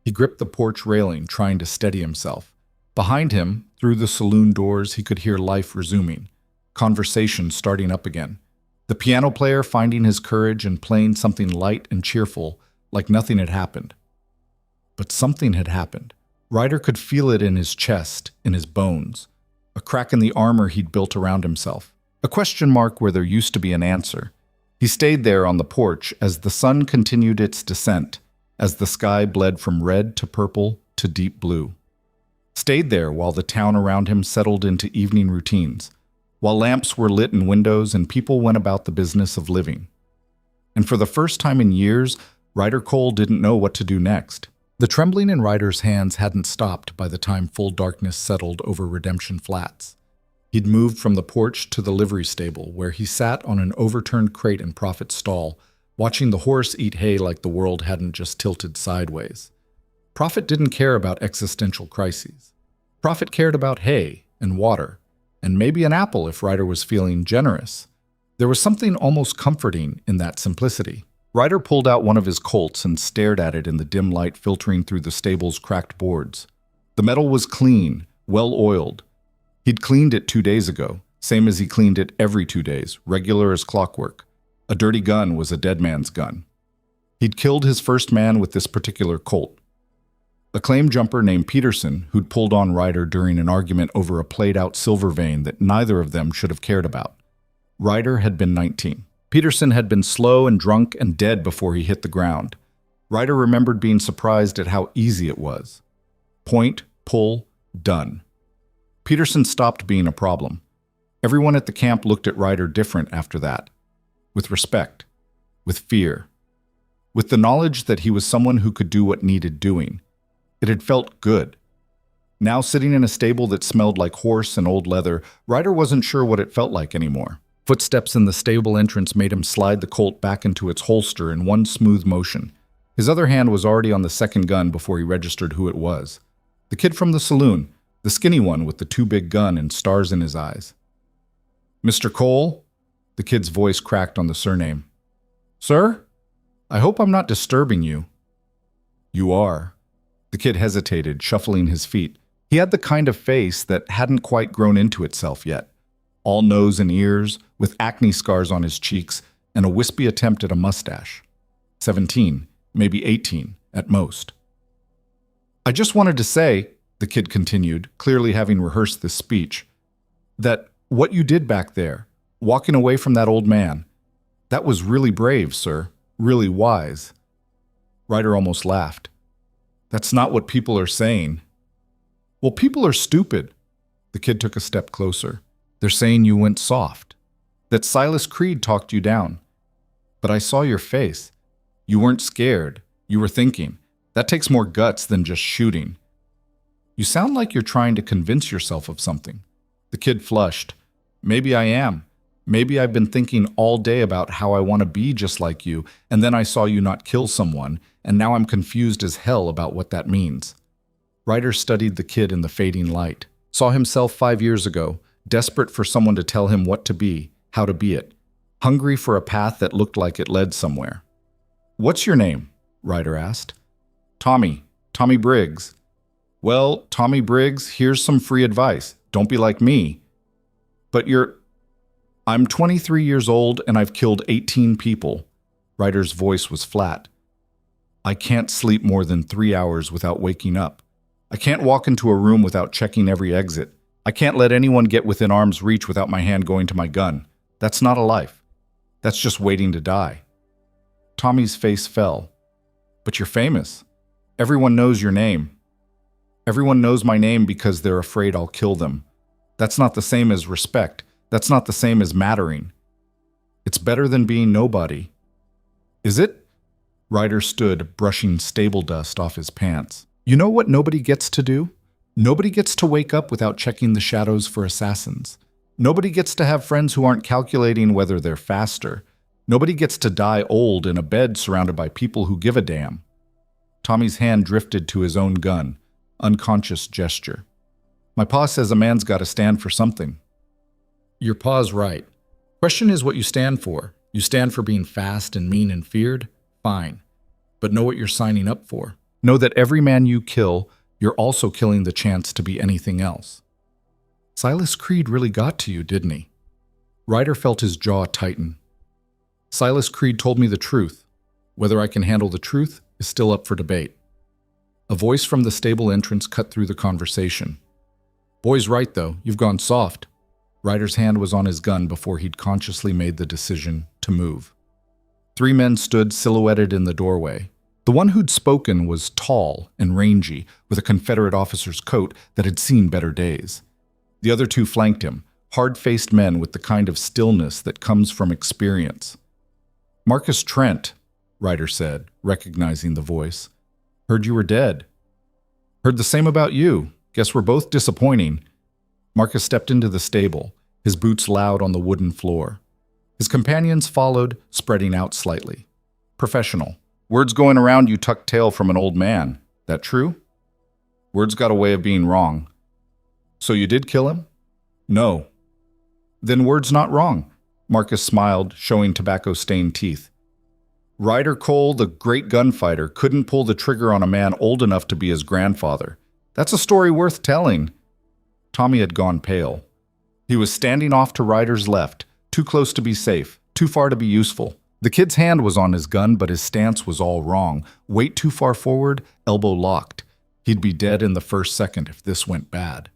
He gripped the porch railing, trying to steady himself. Behind him, through the saloon doors, he could hear life resuming, conversation starting up again. The piano player finding his courage and playing something light and cheerful, like nothing had happened. But something had happened. Ryder could feel it in his chest, in his bones. A crack in the armor he'd built around himself. A question mark where there used to be an answer. He stayed there on the porch as the sun continued its descent, as the sky bled from red to purple to deep blue. Stayed there while the town around him settled into evening routines, while lamps were lit in windows and people went about the business of living. And for the first time in years, Ryder Cole didn't know what to do next. The trembling in Ryder's hands hadn't stopped by the time full darkness settled over Redemption Flats. He'd moved from the porch to the livery stable, where he sat on an overturned crate in Prophet's stall, watching the horse eat hay like the world hadn't just tilted sideways. Prophet didn't care about existential crises. Prophet cared about hay and water, and maybe an apple if Ryder was feeling generous. There was something almost comforting in that simplicity. Ryder pulled out one of his Colts and stared at it in the dim light filtering through the stable's cracked boards. The metal was clean, well-oiled. He'd cleaned it 2 days ago, same as he cleaned it every 2 days, regular as clockwork. A dirty gun was a dead man's gun. He'd killed his first man with this particular Colt. A claim jumper named Peterson, who'd pulled on Ryder during an argument over a played-out silver vein that neither of them should have cared about. Ryder had been 19. Peterson had been slow and drunk and dead before he hit the ground. Ryder remembered being surprised at how easy it was. Point, pull, done. Peterson stopped being a problem. Everyone at the camp looked at Ryder different after that. With respect. With fear. With the knowledge that he was someone who could do what needed doing. It had felt good. Now sitting in a stable that smelled like horse and old leather, Ryder wasn't sure what it felt like anymore. Footsteps in the stable entrance made him slide the Colt back into its holster in one smooth motion. His other hand was already on the second gun before he registered who it was. The kid from the saloon, the skinny one with the too big gun and stars in his eyes. "Mr. Cole?" The kid's voice cracked on the surname. "Sir? I hope I'm not disturbing you." "You are." The kid hesitated, shuffling his feet. He had the kind of face that hadn't quite grown into itself yet. All nose and ears, with acne scars on his cheeks, and a wispy attempt at a mustache. 17, maybe 18, at most. "I just wanted to say," the kid continued, clearly having rehearsed this speech, "that what you did back there, walking away from that old man, that was really brave, sir, really wise." Ryder almost laughed. "That's not what people are saying." "Well, people are stupid." The kid took a step closer. "They're saying you went soft, that Silas Creed talked you down. But I saw your face. You weren't scared. You were thinking. That takes more guts than just shooting. You sound like you're trying to convince yourself of something." The kid flushed. "Maybe I am. Maybe I've been thinking all day about how I want to be just like you, and then I saw you not kill someone, and now I'm confused as hell about what that means." Ryder studied the kid in the fading light. Saw himself 5 years ago, desperate for someone to tell him what to be, how to be it. Hungry for a path that looked like it led somewhere. "What's your name?" Ryder asked. Tommy Briggs." "Well, Tommy Briggs, here's some free advice. Don't be like me." "But I'm 23 years old and I've killed 18 people." Ryder's voice was flat. "I can't sleep more than 3 hours without waking up. I can't walk into a room without checking every exit. I can't let anyone get within arm's reach without my hand going to my gun. That's not a life. That's just waiting to die." Tommy's face fell. "But you're famous. Everyone knows your name. Everyone knows my name because they're afraid I'll kill them. That's not the same as respect. That's not the same as mattering. It's better than being nobody." "Is it?" Ryder stood, brushing stable dust off his pants. "You know what nobody gets to do? Nobody gets to wake up without checking the shadows for assassins. Nobody gets to have friends who aren't calculating whether they're faster. Nobody gets to die old in a bed surrounded by people who give a damn." Tommy's hand drifted to his own gun, unconscious gesture. "My pa says a man's got to stand for something." "Your pa's right. Question is what you stand for. You stand for being fast and mean and feared? Fine. But know what you're signing up for. Know that every man you kill, you're also killing the chance to be anything else. Silas Creed really got to you, didn't he? Ryder felt his jaw tighten. Silas Creed told me the truth. Whether I can handle the truth is still up for debate. A voice from the stable entrance cut through the conversation. Boy's right, though. You've gone soft. Ryder's hand was on his gun before he'd consciously made the decision to move. 3 men stood silhouetted in the doorway. The one who'd spoken was tall and rangy, with a Confederate officer's coat that had seen better days. The other 2 flanked him, hard-faced men with the kind of stillness that comes from experience. Marcus Trent, Ryder said, recognizing the voice. Heard you were dead. Heard the same about you. Guess we're both disappointing. Marcus stepped into the stable, his boots loud on the wooden floor. His companions followed, spreading out slightly. Professional. Word's going around you tucked tail from an old man. That true? Word's got a way of being wrong. So you did kill him? No. Then word's not wrong. Marcus smiled, showing tobacco-stained teeth. Ryder Cole, the great gunfighter, couldn't pull the trigger on a man old enough to be his grandfather. That's a story worth telling. Tommy had gone pale. He was standing off to Ryder's left, too close to be safe, too far to be useful. The kid's hand was on his gun, but his stance was all wrong. Weight too far forward, elbow locked. He'd be dead in the first second if this went bad.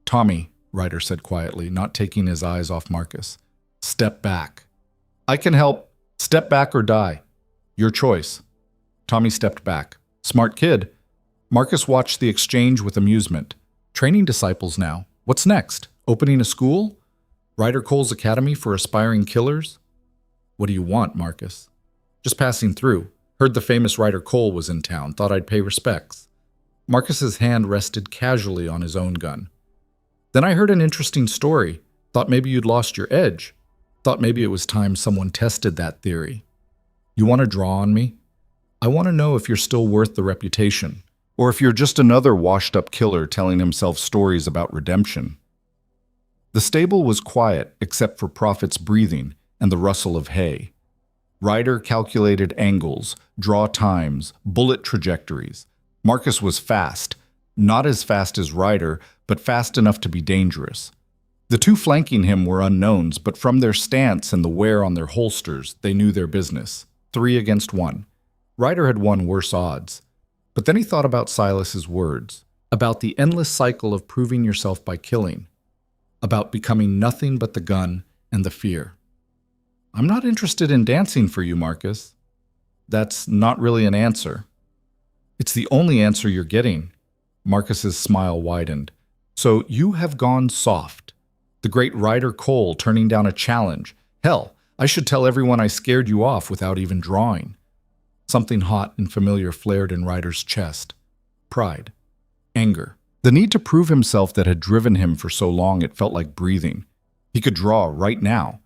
Tommy, Ryder said quietly, not taking his eyes off Marcus. Step back. I can help. Step back or die. Your choice. Tommy stepped back. Smart kid. Marcus watched the exchange with amusement. Training disciples now. What's next? Opening a school? Ryder Cole's Academy for aspiring killers? What do you want, Marcus? Just passing through. Heard the famous Ryder Cole was in town. Thought I'd pay respects. Marcus's hand rested casually on his own gun. Then I heard an interesting story. Thought maybe you'd lost your edge. Thought maybe it was time someone tested that theory. You want to draw on me? I want to know if you're still worth the reputation, or if you're just another washed-up killer telling himself stories about redemption. The stable was quiet except for Prophet's breathing and the rustle of hay. Ryder calculated angles, draw times, bullet trajectories. Marcus was fast, not as fast as Ryder, but fast enough to be dangerous. The 2 flanking him were unknowns, but from their stance and the wear on their holsters, they knew their business. 3 against 1. Ryder had won worse odds. But then he thought about Silas's words, about the endless cycle of proving yourself by killing, about becoming nothing but the gun and the fear. I'm not interested in dancing for you, Marcus. That's not really an answer. It's the only answer you're getting. Marcus's smile widened. So you have gone soft. The great Ryder Cole turning down a challenge. Hell, I should tell everyone I scared you off without even drawing. Something hot and familiar flared in Ryder's chest. Pride. Anger. The need to prove himself that had driven him for so long it felt like breathing. He could draw right now.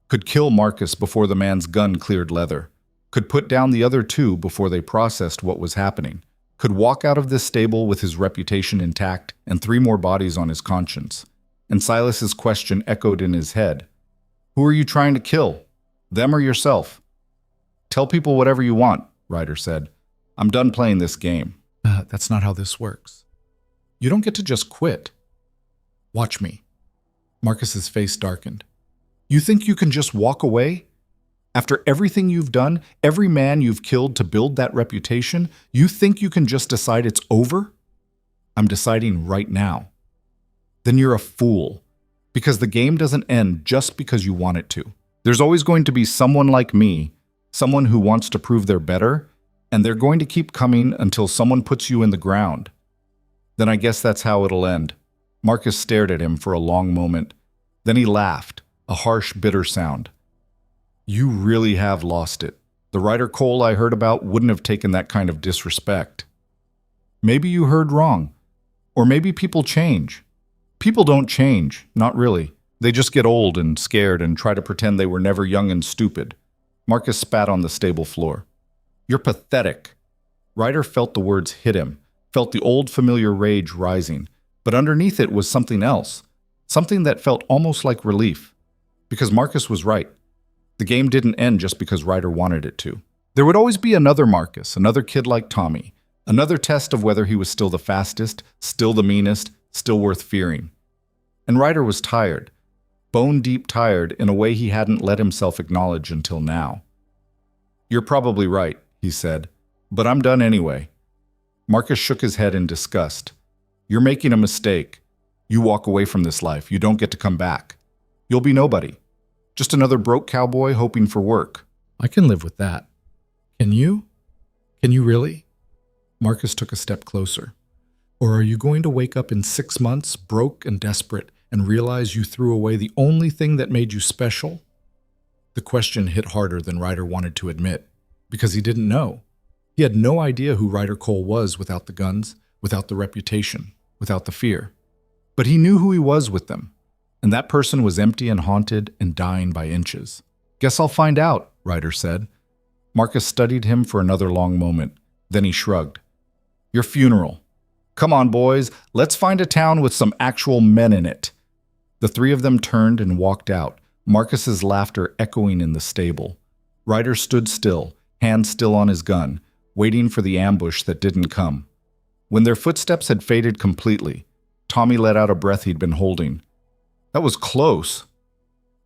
Could kill Marcus before the man's gun cleared leather. Could put down the other 2 before they processed what was happening. Could walk out of this stable with his reputation intact and 3 more bodies on his conscience. And Silas's question echoed in his head. Who are you trying to kill? Them or yourself? Tell people whatever you want, Ryder said. I'm done playing this game. That's not how this works. You don't get to just quit. Watch me. Marcus's face darkened. You think you can just walk away? After everything you've done, every man you've killed to build that reputation, you think you can just decide it's over? I'm deciding right now. Then you're a fool, because the game doesn't end just because you want it to. There's always going to be someone like me, someone who wants to prove they're better, and they're going to keep coming until someone puts you in the ground. Then I guess that's how it'll end. Marcus stared at him for a long moment. Then he laughed, a harsh, bitter sound. You really have lost it. The Ryder Cole I heard about wouldn't have taken that kind of disrespect. Maybe you heard wrong. Or maybe people change. People don't change, not really. They just get old and scared and try to pretend they were never young and stupid. Marcus spat on the stable floor. You're pathetic. Ryder felt the words hit him, felt the old familiar rage rising, but underneath it was something else, something that felt almost like relief. Because Marcus was right. The game didn't end just because Ryder wanted it to. There would always be another Marcus, another kid like Tommy, Another test of whether he was still the fastest, still the meanest, still worth fearing. And Ryder was tired, bone-deep tired in a way he hadn't let himself acknowledge until now. "You're probably right," he said, "but I'm done anyway." Marcus shook his head in disgust. "You're making a mistake. You walk away from this life. You don't get to come back. You'll be nobody. Just another broke cowboy hoping for work." "I can live with that. Can you? Can you really?" Marcus took a step closer. "Or are you going to wake up in 6 months, broke and desperate, and realize you threw away the only thing that made you special?" The question hit harder than Ryder wanted to admit, because he didn't know. He had no idea who Ryder Cole was without the guns, without the reputation, without the fear. But he knew who he was with them, and that person was empty and haunted and dying by inches. "Guess I'll find out," Ryder said. Marcus studied him for another long moment. Then he shrugged. "Your funeral. Come on, boys, let's find a town with some actual men in it." The three of them turned and walked out, Marcus's laughter echoing in the stable. Ryder stood still, hand still on his gun, waiting for the ambush that didn't come. When their footsteps had faded completely, Tommy let out a breath he'd been holding. "That was close.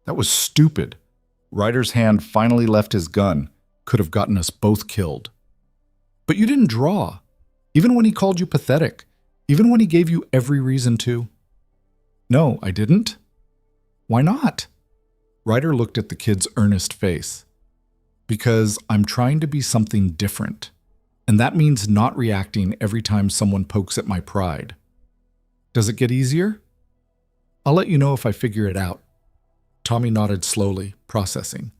That was stupid." Ryder's hand finally left his gun. "Could have gotten us both killed." "But you didn't draw. Even when he called you pathetic. Even when he gave you every reason to." "No, I didn't." "Why not?" Ryder looked at the kid's earnest face. "Because I'm trying to be something different. And that means not reacting every time someone pokes at my pride. Does it get easier?" "I'll let you know if I figure it out." Tommy nodded slowly, processing.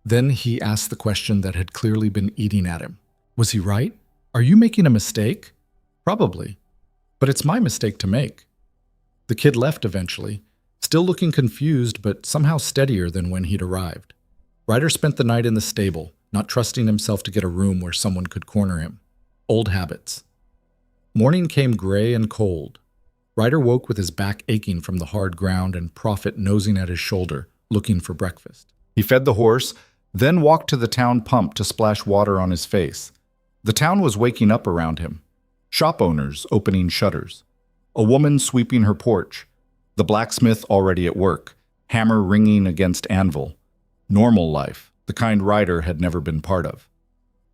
Then he asked the question that had clearly been eating at him. "Was he right? Are you making a mistake?" "Probably. But it's my mistake to make." The kid left eventually, still looking confused but somehow steadier than when he'd arrived. Ryder spent the night in the stable, not trusting himself to get a room where someone could corner him. Old habits. Morning came gray and cold. Ryder woke with his back aching from the hard ground and Prophet nosing at his shoulder, looking for breakfast. He fed the horse, then walked to the town pump to splash water on his face. The town was waking up around him. Shop owners opening shutters. A woman sweeping her porch. The blacksmith already at work, hammer ringing against anvil. Normal life, the kind Ryder had never been part of.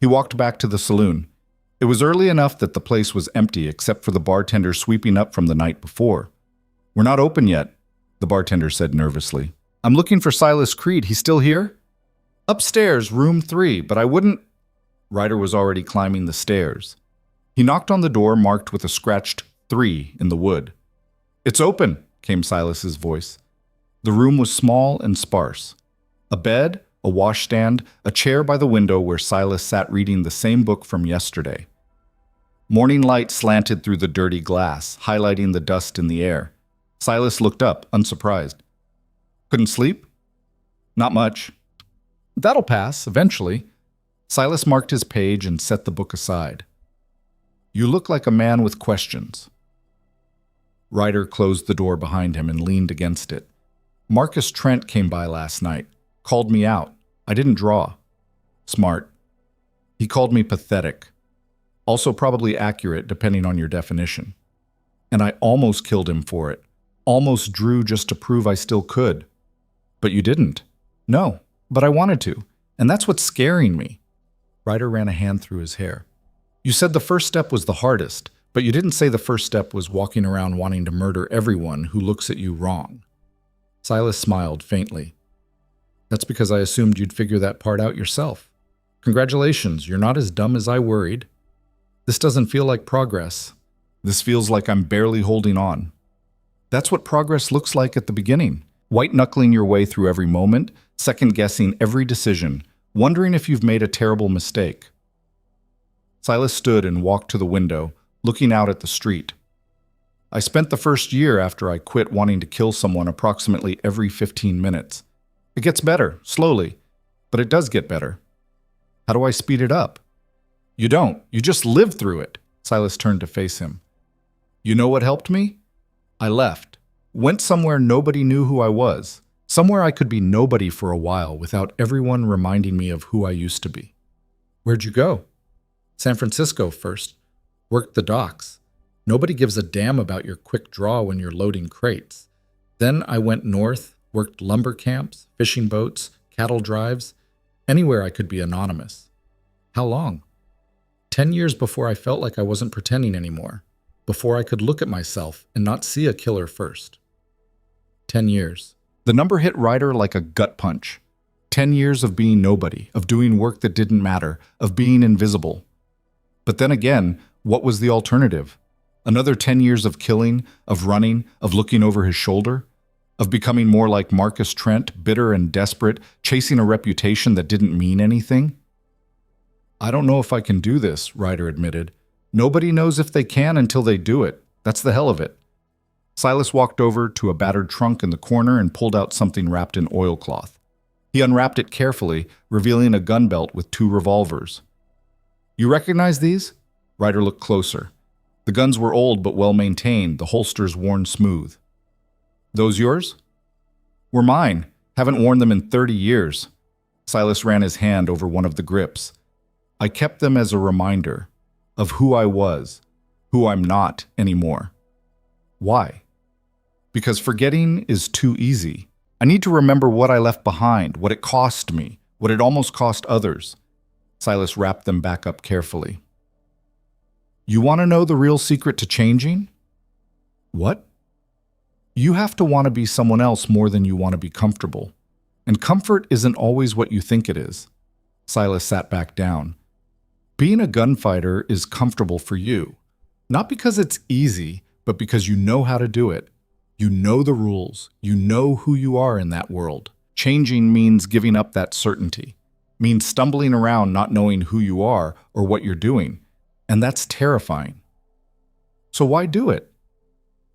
He walked back to the saloon. It was early enough that the place was empty except for the bartender sweeping up from the night before. "We're not open yet," the bartender said nervously. "I'm looking for Silas Creed. He's still here?" "Upstairs, room 3, but I wouldn't—" Ryder was already climbing the stairs. He knocked on the door marked with a scratched 3 in the wood. "It's open," came Silas's voice. The room was small and sparse. A bed, a washstand, a chair by the window where Silas sat reading the same book from yesterday. Morning light slanted through the dirty glass, highlighting the dust in the air. Silas looked up, unsurprised. "Couldn't sleep?" "Not much." "That'll pass, eventually." Silas marked his page and set the book aside. "You look like a man with questions." Ryder closed the door behind him and leaned against it. "Marcus Trent came by last night. Called me out. I didn't draw." "Smart." "He called me pathetic. Also probably accurate, depending on your definition. And I almost killed him for it. Almost drew just to prove I still could." "But you didn't." "No, but I wanted to. And that's what's scaring me." Ryder ran a hand through his hair. "You said the first step was the hardest, but you didn't say the first step was walking around wanting to murder everyone who looks at you wrong." Silas smiled faintly. "That's because I assumed you'd figure that part out yourself. Congratulations, you're not as dumb as I worried. This doesn't feel like progress. This feels like I'm barely holding on." That's what progress looks like at the beginning. White-knuckling your way through every moment, second-guessing every decision, wondering if you've made a terrible mistake. Silas stood and walked to the window, looking out at the street. "I spent the first year after I quit wanting to kill someone approximately every 15 minutes. It gets better, slowly, but it does get better. How do I speed it up?" "You don't. You just live through it." Silas turned to face him. "You know what helped me? I left. Went somewhere nobody knew who I was. Somewhere I could be nobody for a while without everyone reminding me of who I used to be." "Where'd you go?" "San Francisco first. Worked the docks. Nobody gives a damn about your quick draw when you're loading crates. Then I went north, worked lumber camps, fishing boats, cattle drives, anywhere I could be anonymous. How long? 10 years before I felt like I wasn't pretending anymore, before I could look at myself and not see a killer first. 10 years. The number hit Ryder like a gut punch. 10 years of being nobody, of doing work that didn't matter, of being invisible. But then again, what was the alternative? Another 10 years of killing, of running, of looking over his shoulder, of becoming more like Marcus Trent, bitter and desperate, chasing a reputation that didn't mean anything? I don't know if I can do this, Ryder admitted. Nobody knows if they can until they do it. That's the hell of it. Silas walked over to a battered trunk in the corner and pulled out something wrapped in oilcloth. He unwrapped it carefully, revealing a gun belt with 2 revolvers. You recognize these? Ryder looked closer. The guns were old but well-maintained, the holsters worn smooth. Those yours? Were mine. Haven't worn them in 30 years. Silas ran his hand over one of the grips. I kept them as a reminder of who I was, who I'm not anymore. Why? Because forgetting is too easy. I need to remember what I left behind, what it cost me, what it almost cost others. Silas wrapped them back up carefully. You want to know the real secret to changing? What? You have to want to be someone else more than you want to be comfortable. And comfort isn't always what you think it is. Silas sat back down. Being a gunfighter is comfortable for you. Not because it's easy, but because you know how to do it. You know the rules. You know who you are in that world. Changing means giving up that certainty. Means stumbling around not knowing who you are or what you're doing. And that's terrifying. So why do it?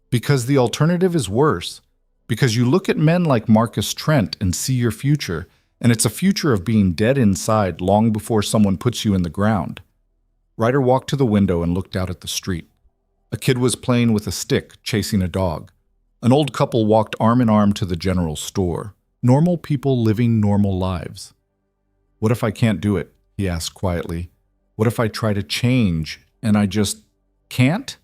Because the alternative is worse. Because you look at men like Marcus Trent and see your future, and it's a future of being dead inside long before someone puts you in the ground. Ryder walked to the window and looked out at the street. A kid was playing with a stick, chasing a dog. An old couple walked arm in arm to the general store. Normal people living normal lives. What if I can't do it? He asked quietly. What if I try to change and I just can't?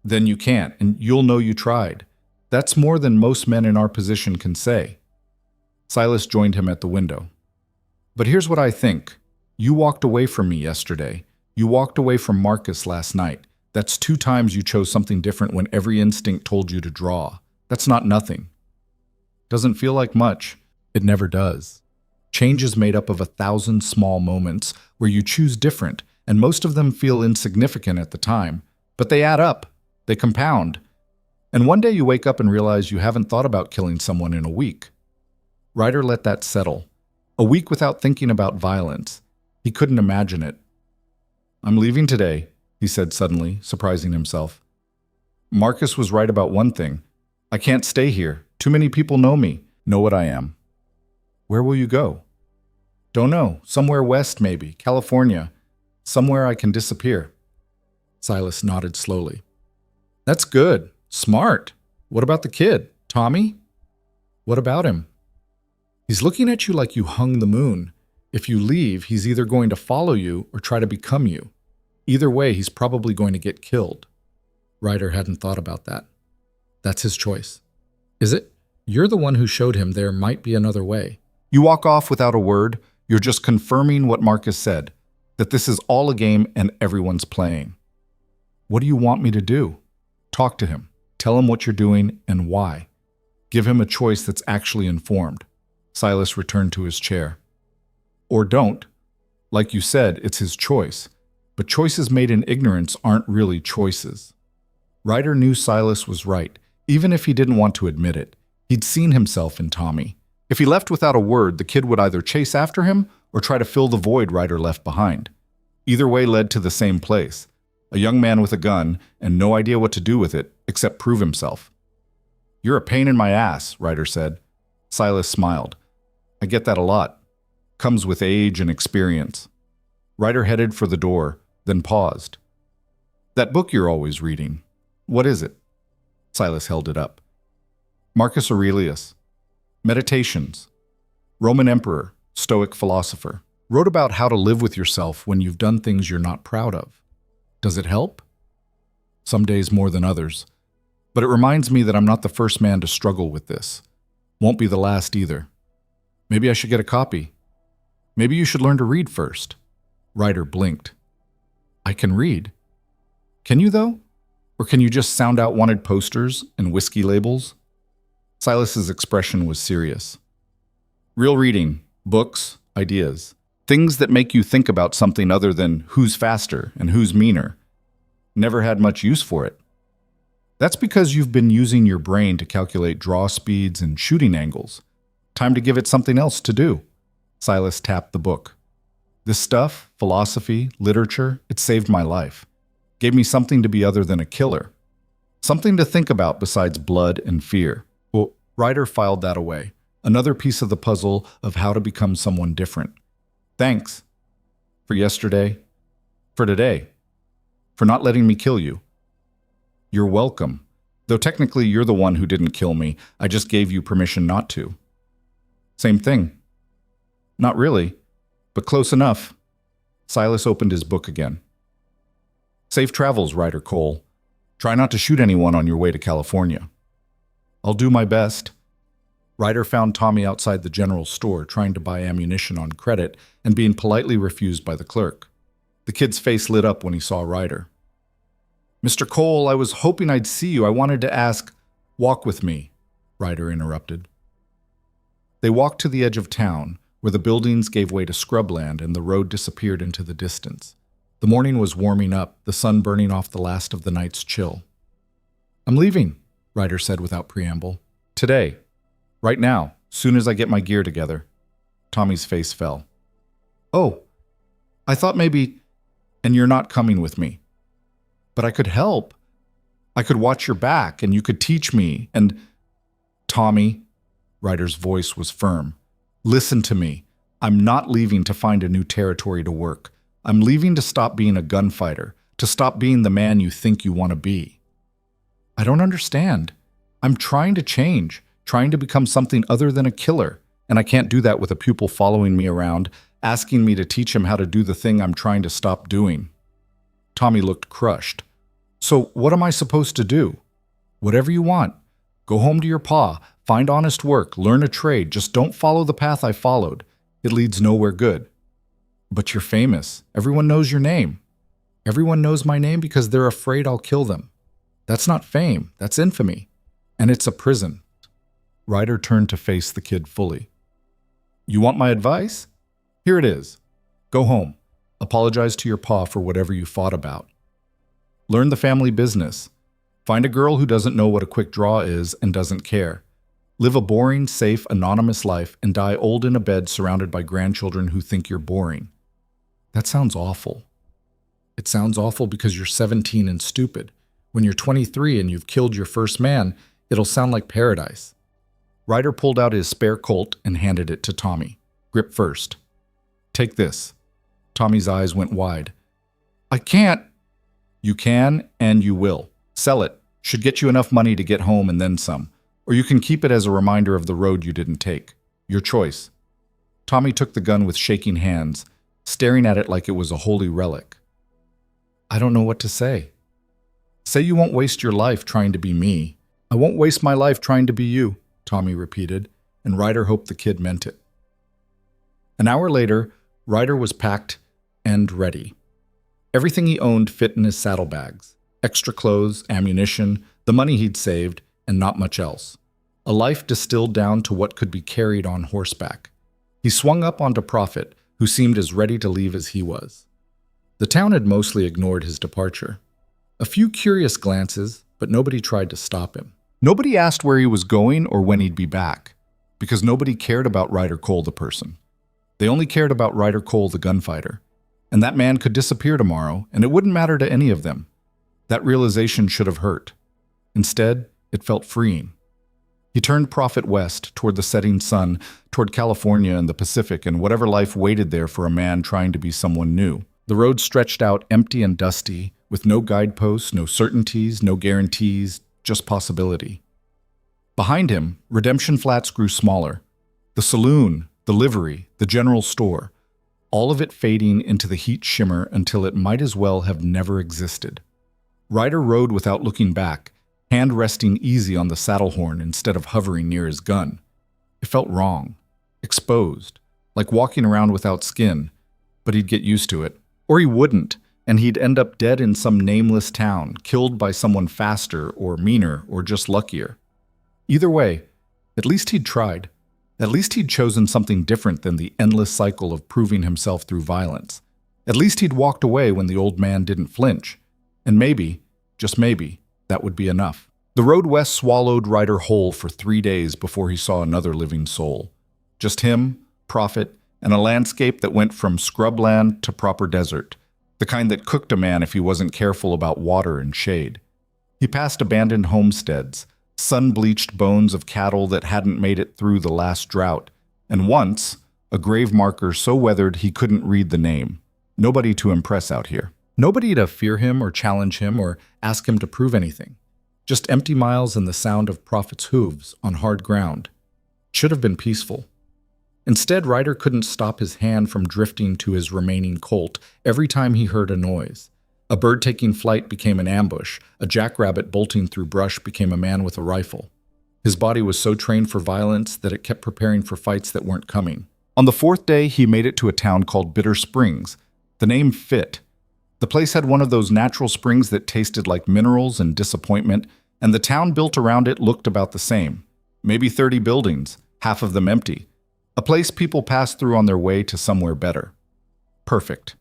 Then you can't, and you'll know you tried. That's more than most men in our position can say. Silas joined him at the window. But here's what I think. You walked away from me yesterday. You walked away from Marcus last night. That's 2 times you chose something different when every instinct told you to draw. That's not nothing. Doesn't feel like much. It never does. Change is made up of 1,000 small moments where you choose different, and most of them feel insignificant at the time. But they add up. They compound. And one day you wake up and realize you haven't thought about killing someone in a week. Ryder let that settle. A week without thinking about violence. He couldn't imagine it. I'm leaving today, he said suddenly, surprising himself. Marcus was right about one thing. I can't stay here. Too many people know me, know what I am. Where will you go? Don't know. Somewhere west, maybe. California. Somewhere I can disappear. Silas nodded slowly. That's good. Smart. What about the kid? Tommy? What about him? He's looking at you like you hung the moon. If you leave, he's either going to follow you or try to become you. Either way, he's probably going to get killed. Ryder hadn't thought about that. That's his choice. Is it? You're the one who showed him there might be another way. You walk off without a word. You're just confirming what Marcus said, that this is all a game and everyone's playing. What do you want me to do? Talk to him. Tell him what you're doing and why. Give him a choice that's actually informed. Silas returned to his chair. Or don't. Like you said, it's his choice. But choices made in ignorance aren't really choices. Ryder knew Silas was right, even if he didn't want to admit it. He'd seen himself in Tommy. If he left without a word, the kid would either chase after him or try to fill the void Ryder left behind. Either way led to the same place. A young man with a gun and no idea what to do with it except prove himself. You're a pain in my ass, Ryder said. Silas smiled. I get that a lot. Comes with age and experience. Ryder headed for the door, then paused. That book you're always reading, what is it? Silas held it up. Marcus Aurelius. Meditations. Roman emperor, Stoic philosopher. Wrote about how to live with yourself when you've done things you're not proud of. Does it help? some days more than others. But it reminds me that I'm not the first man to struggle with this. Won't be the last either. Maybe I should get a copy. Maybe you should learn to read first. Ryder blinked. I can read. Can you, though? Or can you just sound out wanted posters and whiskey labels? Silas's expression was serious. Real reading, books, ideas, things that make you think about something other than who's faster and who's meaner. Never had much use for it. That's because you've been using your brain to calculate draw speeds and shooting angles. Time to give it something else to do. Silas tapped the book. This stuff, philosophy, literature, it saved my life. Gave me something to be other than a killer. Something to think about besides blood and fear. Well, Ryder filed that away. Another piece of the puzzle of how to become someone different. Thanks. For yesterday. For today. For not letting me kill you. You're welcome. Though technically you're the one who didn't kill me. I just gave you permission not to. Same thing. Not really, but close enough. Silas opened his book again. Safe travels, Ryder Cole. Try not to shoot anyone on your way to California. I'll do my best. Ryder found Tommy outside the general store trying to buy ammunition on credit and being politely refused by the clerk. The kid's face lit up when he saw Ryder. Mr. Cole, I was hoping I'd see you. I wanted to ask. Walk with me, Ryder interrupted. They walked to the edge of town, where the buildings gave way to scrubland and the road disappeared into the distance. The morning was warming up, the sun burning off the last of the night's chill. I'm leaving, Ryder said without preamble. Today. Right now, soon as I get my gear together. Tommy's face fell. Oh, I thought maybe... And you're not coming with me. But I could help. I could watch your back, and you could teach me, and... Tommy, Ryder's voice was firm. Listen to me. I'm not leaving to find a new territory to work. I'm leaving to stop being a gunfighter, to stop being the man you think you want to be. I don't understand. I'm trying to change, trying to become something other than a killer, and I can't do that with a pupil following me around, asking me to teach him how to do the thing I'm trying to stop doing. Tommy looked crushed. So what am I supposed to do? Whatever you want. Go home to your pa, find honest work, learn a trade, just don't follow the path I followed. It leads nowhere good. But you're famous. Everyone knows your name. Everyone knows my name because they're afraid I'll kill them. That's not fame, that's infamy. And it's a prison. Ryder turned to face the kid fully. You want my advice? Here it is. Go home. Apologize to your pa for whatever you fought about. Learn the family business. Find a girl who doesn't know what a quick draw is and doesn't care. Live a boring, safe, anonymous life and die old in a bed surrounded by grandchildren who think you're boring. That sounds awful. It sounds awful because you're 17 and stupid. When you're 23 and you've killed your first man, it'll sound like paradise. Ryder pulled out his spare Colt and handed it to Tommy. Grip first. Take this. Tommy's eyes went wide. I can't. You can and you will. Sell it. Should get you enough money to get home and then some. Or you can keep it as a reminder of the road you didn't take. Your choice. Tommy took the gun with shaking hands, staring at it like it was a holy relic. I don't know what to say. Say you won't waste your life trying to be me. I won't waste my life trying to be you, Tommy repeated, and Ryder hoped the kid meant it. An hour later, Ryder was packed and ready. Everything he owned fit in his saddlebags. Extra clothes, ammunition, the money he'd saved, and not much else. A life distilled down to what could be carried on horseback. He swung up onto Prophet, who seemed as ready to leave as he was. The town had mostly ignored his departure. A few curious glances, but nobody tried to stop him. Nobody asked where he was going or when he'd be back, because nobody cared about Ryder Cole the person. They only cared about Ryder Cole the gunfighter. And that man could disappear tomorrow, and it wouldn't matter to any of them. That realization should have hurt. Instead, it felt freeing. He turned Prophet west, toward the setting sun, toward California and the Pacific, and whatever life waited there for a man trying to be someone new. The road stretched out empty and dusty, with no guideposts, no certainties, no guarantees, just possibility. Behind him, Redemption Flats grew smaller. The saloon, the livery, the general store, all of it fading into the heat shimmer until it might as well have never existed. Ryder rode without looking back, hand resting easy on the saddle horn instead of hovering near his gun. It felt wrong, exposed, like walking around without skin, but he'd get used to it. Or he wouldn't, and he'd end up dead in some nameless town, killed by someone faster or meaner or just luckier. Either way, at least he'd tried. At least he'd chosen something different than the endless cycle of proving himself through violence. At least he'd walked away when the old man didn't flinch. And maybe, just maybe, that would be enough. The road west swallowed Ryder whole for 3 days before he saw another living soul. Just him, Prophet, and a landscape that went from scrubland to proper desert, the kind that cooked a man if he wasn't careful about water and shade. He passed abandoned homesteads, sun-bleached bones of cattle that hadn't made it through the last drought, and once, a grave marker so weathered he couldn't read the name. Nobody to impress out here. Nobody to fear him or challenge him or ask him to prove anything. Just empty miles and the sound of Prophet's hooves on hard ground. It should have been peaceful. Instead, Ryder couldn't stop his hand from drifting to his remaining Colt every time he heard a noise. A bird taking flight became an ambush. A jackrabbit bolting through brush became a man with a rifle. His body was so trained for violence that it kept preparing for fights that weren't coming. On the 4th day, he made it to a town called Bitter Springs. The name fit. The place had one of those natural springs that tasted like minerals and disappointment, and the town built around it looked about the same. Maybe 30 buildings, half of them empty. A place people passed through on their way to somewhere better. Perfect.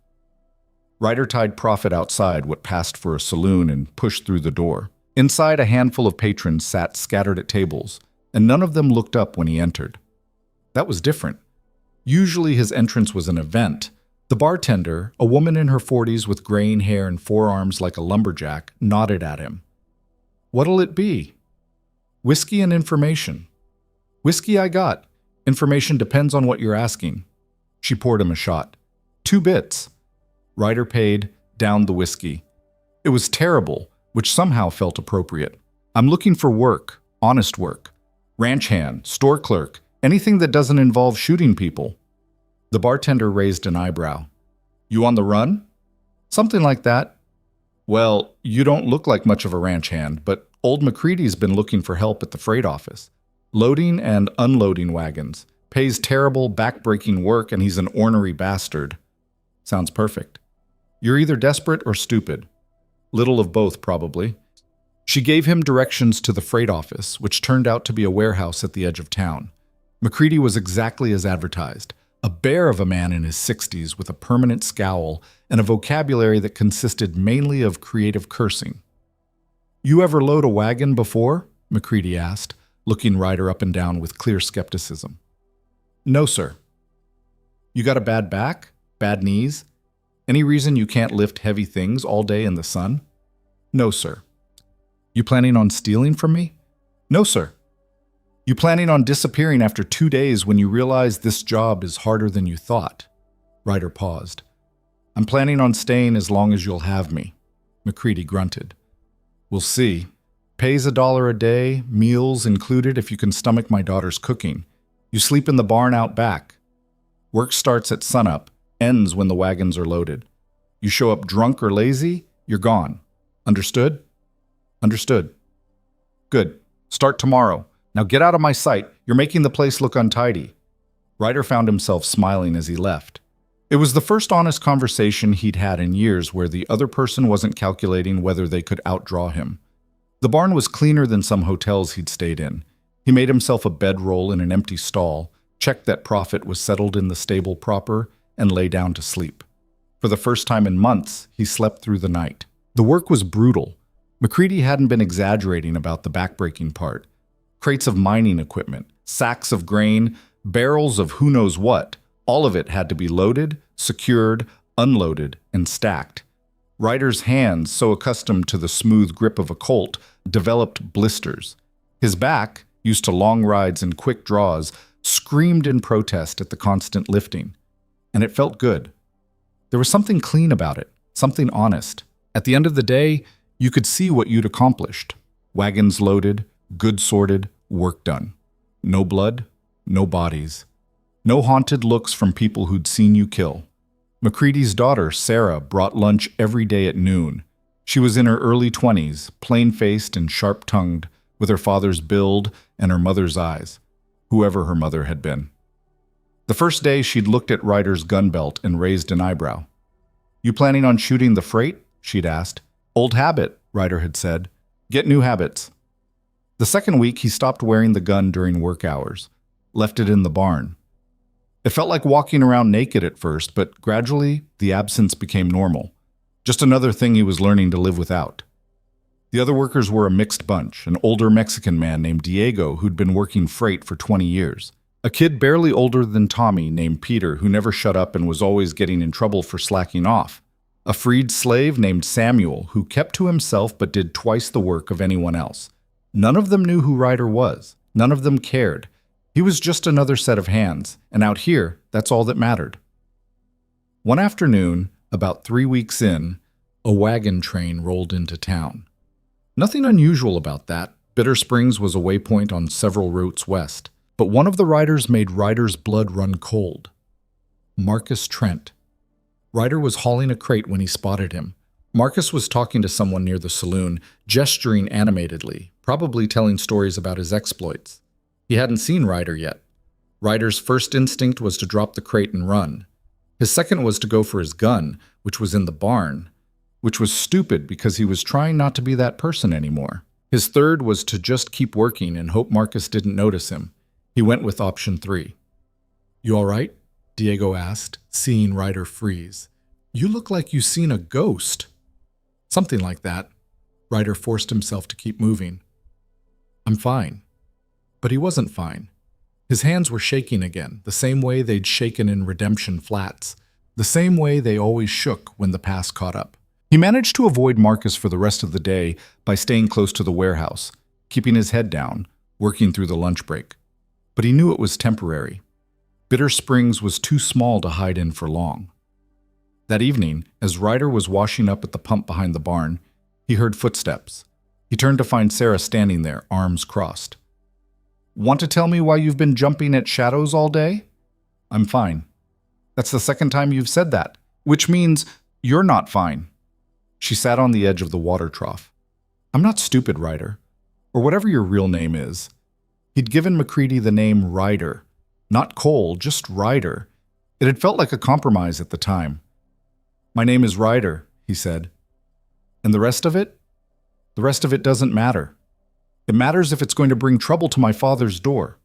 Ryder tied Prophet outside what passed for a saloon and pushed through the door. Inside, a handful of patrons sat scattered at tables, and none of them looked up when he entered. That was different. Usually his entrance was an event. The bartender, a woman in her 40s with graying hair and forearms like a lumberjack, nodded at him. What'll it be? Whiskey and information. Whiskey I got. Information depends on what you're asking. She poured him a shot. 2 bits. Ryder paid, downed the whiskey. It was terrible, which somehow felt appropriate. I'm looking for work, honest work. Ranch hand, store clerk, anything that doesn't involve shooting people. The bartender raised an eyebrow. You on the run? Something like that. Well, you don't look like much of a ranch hand, but old McCready's been looking for help at the freight office. Loading and unloading wagons. Pays terrible, back-breaking work, and he's an ornery bastard. Sounds perfect. You're either desperate or stupid. Little of both, probably. She gave him directions to the freight office, which turned out to be a warehouse at the edge of town. McCready was exactly as advertised. A bear of a man in his 60s with a permanent scowl and a vocabulary that consisted mainly of creative cursing. You ever load a wagon before? McCready asked, looking Ryder up and down with clear skepticism. No, sir. You got a bad back? Bad knees? Any reason you can't lift heavy things all day in the sun? No, sir. You planning on stealing from me? No, sir. You planning on disappearing after 2 days when you realize this job is harder than you thought? Ryder paused. I'm planning on staying as long as you'll have me, McCready grunted. We'll see. Pays $1 a day, meals included if you can stomach my daughter's cooking. You sleep in the barn out back. Work starts at sunup, ends when the wagons are loaded. You show up drunk or lazy, you're gone. Understood? Understood. Good. Start tomorrow. Now get out of my sight. You're making the place look untidy. Ryder found himself smiling as he left. It was the first honest conversation he'd had in years where the other person wasn't calculating whether they could outdraw him. The barn was cleaner than some hotels he'd stayed in. He made himself a bedroll in an empty stall, checked that Prophet was settled in the stable proper, and lay down to sleep. For the first time in months, he slept through the night. The work was brutal. McCready hadn't been exaggerating about the backbreaking part. Crates of mining equipment, sacks of grain, barrels of who knows what, all of it had to be loaded, secured, unloaded, and stacked. Ryder's hands, so accustomed to the smooth grip of a Colt, developed blisters. His back, used to long rides and quick draws, screamed in protest at the constant lifting. And it felt good. There was something clean about it, something honest. At the end of the day, you could see what you'd accomplished. Wagons loaded, goods sorted, work done. No blood, no bodies. No haunted looks from people who'd seen you kill. McCready's daughter, Sarah, brought lunch every day at noon. She was in her early 20s, plain-faced and sharp-tongued, with her father's build and her mother's eyes, whoever her mother had been. The first day she'd looked at Ryder's gun belt and raised an eyebrow. "You planning on shooting the freight?" she'd asked. "Old habit," Ryder had said. "Get new habits." The second week, he stopped wearing the gun during work hours, left it in the barn. It felt like walking around naked at first, but gradually the absence became normal. Just another thing he was learning to live without. The other workers were a mixed bunch, an older Mexican man named Diego who'd been working freight for 20 years. A kid barely older than Tommy named Peter who never shut up and was always getting in trouble for slacking off. A freed slave named Samuel who kept to himself but did twice the work of anyone else. None of them knew who Ryder was. None of them cared. He was just another set of hands, and out here, that's all that mattered. One afternoon, about 3 weeks in, a wagon train rolled into town. Nothing unusual about that. Bitter Springs was a waypoint on several routes west, but one of the riders made Ryder's blood run cold. Marcus Trent. Ryder was hauling a crate when he spotted him. Marcus was talking to someone near the saloon, gesturing animatedly, probably telling stories about his exploits. He hadn't seen Ryder yet. Ryder's first instinct was to drop the crate and run. His second was to go for his gun, which was in the barn, which was stupid because he was trying not to be that person anymore. His third was to just keep working and hope Marcus didn't notice him. He went with option 3. "You all right?" Diego asked, seeing Ryder freeze. "You look like you seen a ghost." Something like that. Ryder forced himself to keep moving. "I'm fine." But he wasn't fine. His hands were shaking again, the same way they'd shaken in Redemption Flats, the same way they always shook when the past caught up. He managed to avoid Marcus for the rest of the day by staying close to the warehouse, keeping his head down, working through the lunch break. But he knew it was temporary. Bitter Springs was too small to hide in for long. That evening, as Ryder was washing up at the pump behind the barn, he heard footsteps. He turned to find Sarah standing there, arms crossed. "Want to tell me why you've been jumping at shadows all day?" "I'm fine." "That's the second time you've said that, which means you're not fine." She sat on the edge of the water trough. "I'm not stupid, Ryder, or whatever your real name is." He'd given McCready the name Ryder, not Cole, just Ryder. It had felt like a compromise at the time. "My name is Ryder," he said. "And the rest of it? The rest of it doesn't matter. It matters if it's going to bring trouble to my father's door."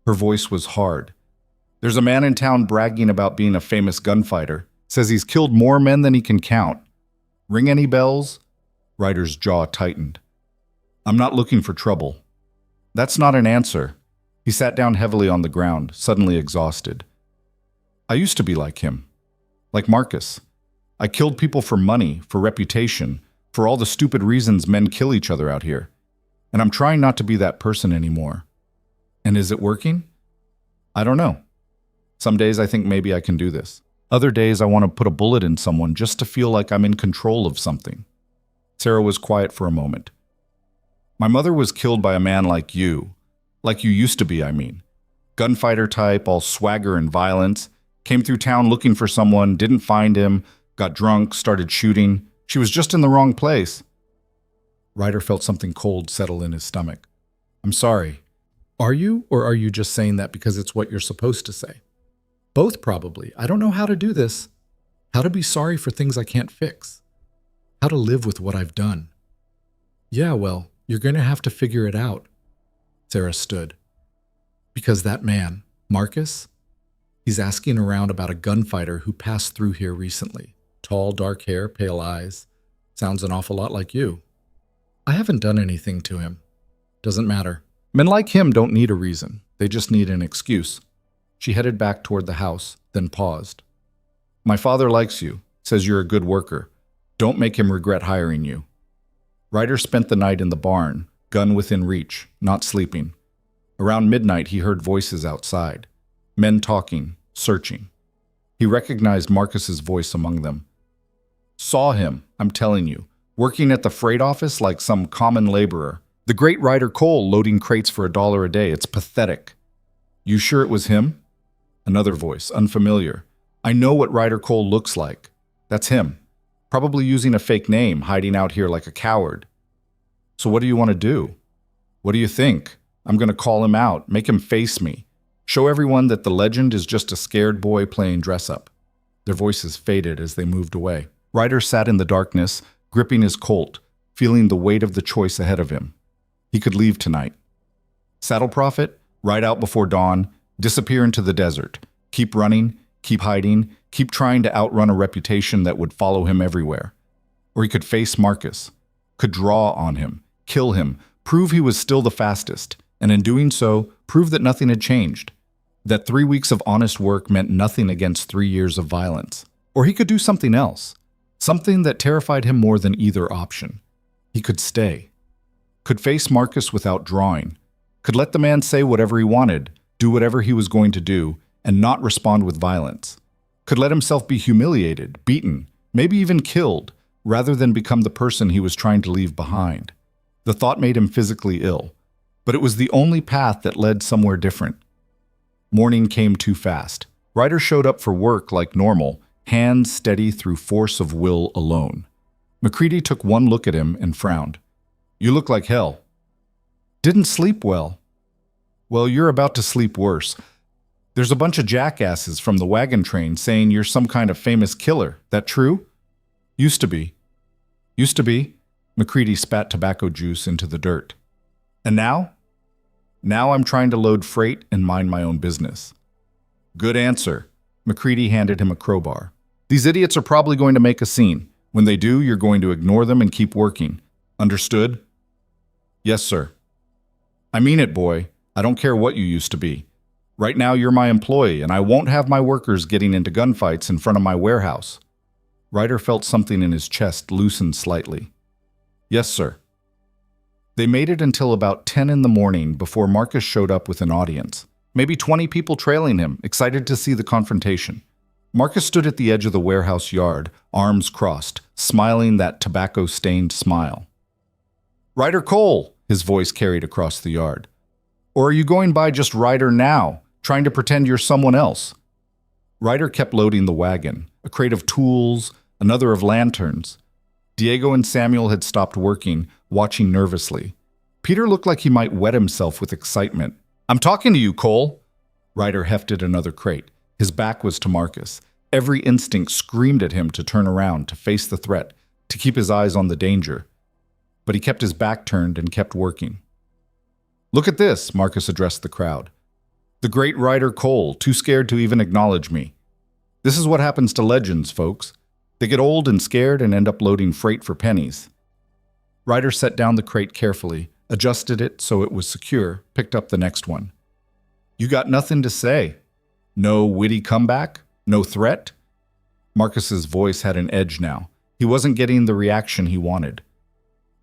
Her voice was hard. "There's a man in town bragging about being a famous gunfighter. Says he's killed more men than he can count. Ring any bells?" Ryder's jaw tightened. "I'm not looking for trouble." "That's not an answer." He sat down heavily on the ground, suddenly exhausted. "I used to be like him. Like Marcus. I killed people for money, for reputation, for all the stupid reasons men kill each other out here. And I'm trying not to be that person anymore. And is it working? I don't know. Some days I think maybe I can do this. Other days I want to put a bullet in someone just to feel like I'm in control of something." Sarah was quiet for a moment. "My mother was killed by a man like you used to be, I mean. Gunfighter type, all swagger and violence. Came through town looking for someone, didn't find him, got drunk, started shooting. She was just in the wrong place." Ryder felt something cold settle in his stomach. "I'm sorry. Are you, or are you just saying that because it's what you're supposed to say?" "Both, probably. I don't know how to do this. How to be sorry for things I can't fix. How to live with what I've done." "Yeah, well, you're going to have to figure it out." Sarah stood. "Because that man, Marcus, he's asking around about a gunfighter who passed through here recently. Tall, dark hair, pale eyes. Sounds an awful lot like you." "I haven't done anything to him." "Doesn't matter. Men like him don't need a reason. They just need an excuse." She headed back toward the house, then paused. "My father likes you, says you're a good worker. Don't make him regret hiring you." Ryder spent the night in the barn, gun within reach, not sleeping. Around midnight, he heard voices outside. Men talking, searching. He recognized Marcus's voice among them. "Saw him, I'm telling you, working at the freight office like some common laborer. The great Ryder Cole loading crates for $1 a day. It's pathetic." "You sure it was him?" Another voice, unfamiliar. "I know what Ryder Cole looks like. That's him. Probably using a fake name, hiding out here like a coward. So what do you want to do? What do you think? I'm going to call him out, make him face me. Show everyone that the legend is just a scared boy playing dress-up. Their voices faded as they moved away. Ryder sat in the darkness, gripping his Colt, feeling the weight of the choice ahead of him. He could leave tonight. Saddle Prophet, ride out before dawn, disappear into the desert. Keep running, keep hiding, keep trying to outrun a reputation that would follow him everywhere. Or he could face Marcus, could draw on him, kill him, prove he was still the fastest, and in doing so, prove that nothing had changed. That 3 weeks of honest work meant nothing against 3 years of violence. Or he could do something else, something that terrified him more than either option. He could stay. Could face Marcus without drawing. Could let the man say whatever he wanted, do whatever he was going to do, and not respond with violence. Could let himself be humiliated, beaten, maybe even killed, rather than become the person he was trying to leave behind. The thought made him physically ill, but it was the only path that led somewhere different. Morning came too fast. Ryder showed up for work like normal, hands steady through force of will alone. McCready took one look at him and frowned. "You look like hell." "Didn't sleep well." "Well, you're about to sleep worse. There's a bunch of jackasses from the wagon train saying you're some kind of famous killer. That true?" "Used to be." "Used to be?" McCready spat tobacco juice into the dirt. "And now?" "Now I'm trying to load freight and mind my own business." "Good answer." McCready handed him a crowbar. "These idiots are probably going to make a scene. When they do, you're going to ignore them and keep working. Understood?" "Yes, sir." "I mean it, boy. I don't care what you used to be. Right now you're my employee, and I won't have my workers getting into gunfights in front of my warehouse." Ryder felt something in his chest loosen slightly. "Yes, sir." They made it until about 10 in the morning before Marcus showed up with an audience. Maybe 20 people trailing him, excited to see the confrontation. Marcus stood at the edge of the warehouse yard, arms crossed, smiling that tobacco-stained smile. "Ryder Cole," his voice carried across the yard. "Or are you going by just Ryder now, trying to pretend you're someone else?" Ryder kept loading the wagon, a crate of tools, another of lanterns. Diego and Samuel had stopped working, watching nervously. Peter looked like he might wet himself with excitement. "I'm talking to you, Cole." Ryder hefted another crate. His back was to Marcus. Every instinct screamed at him to turn around, to face the threat, to keep his eyes on the danger. But he kept his back turned and kept working. "Look at this," Marcus addressed the crowd. "The great Ryder Cole, too scared to even acknowledge me. This is what happens to legends, folks. They get old and scared and end up loading freight for pennies." Ryder set down the crate carefully, adjusted it so it was secure, picked up the next one. "You got nothing to say? No witty comeback? No threat?" Marcus's voice had an edge now. He wasn't getting the reaction he wanted.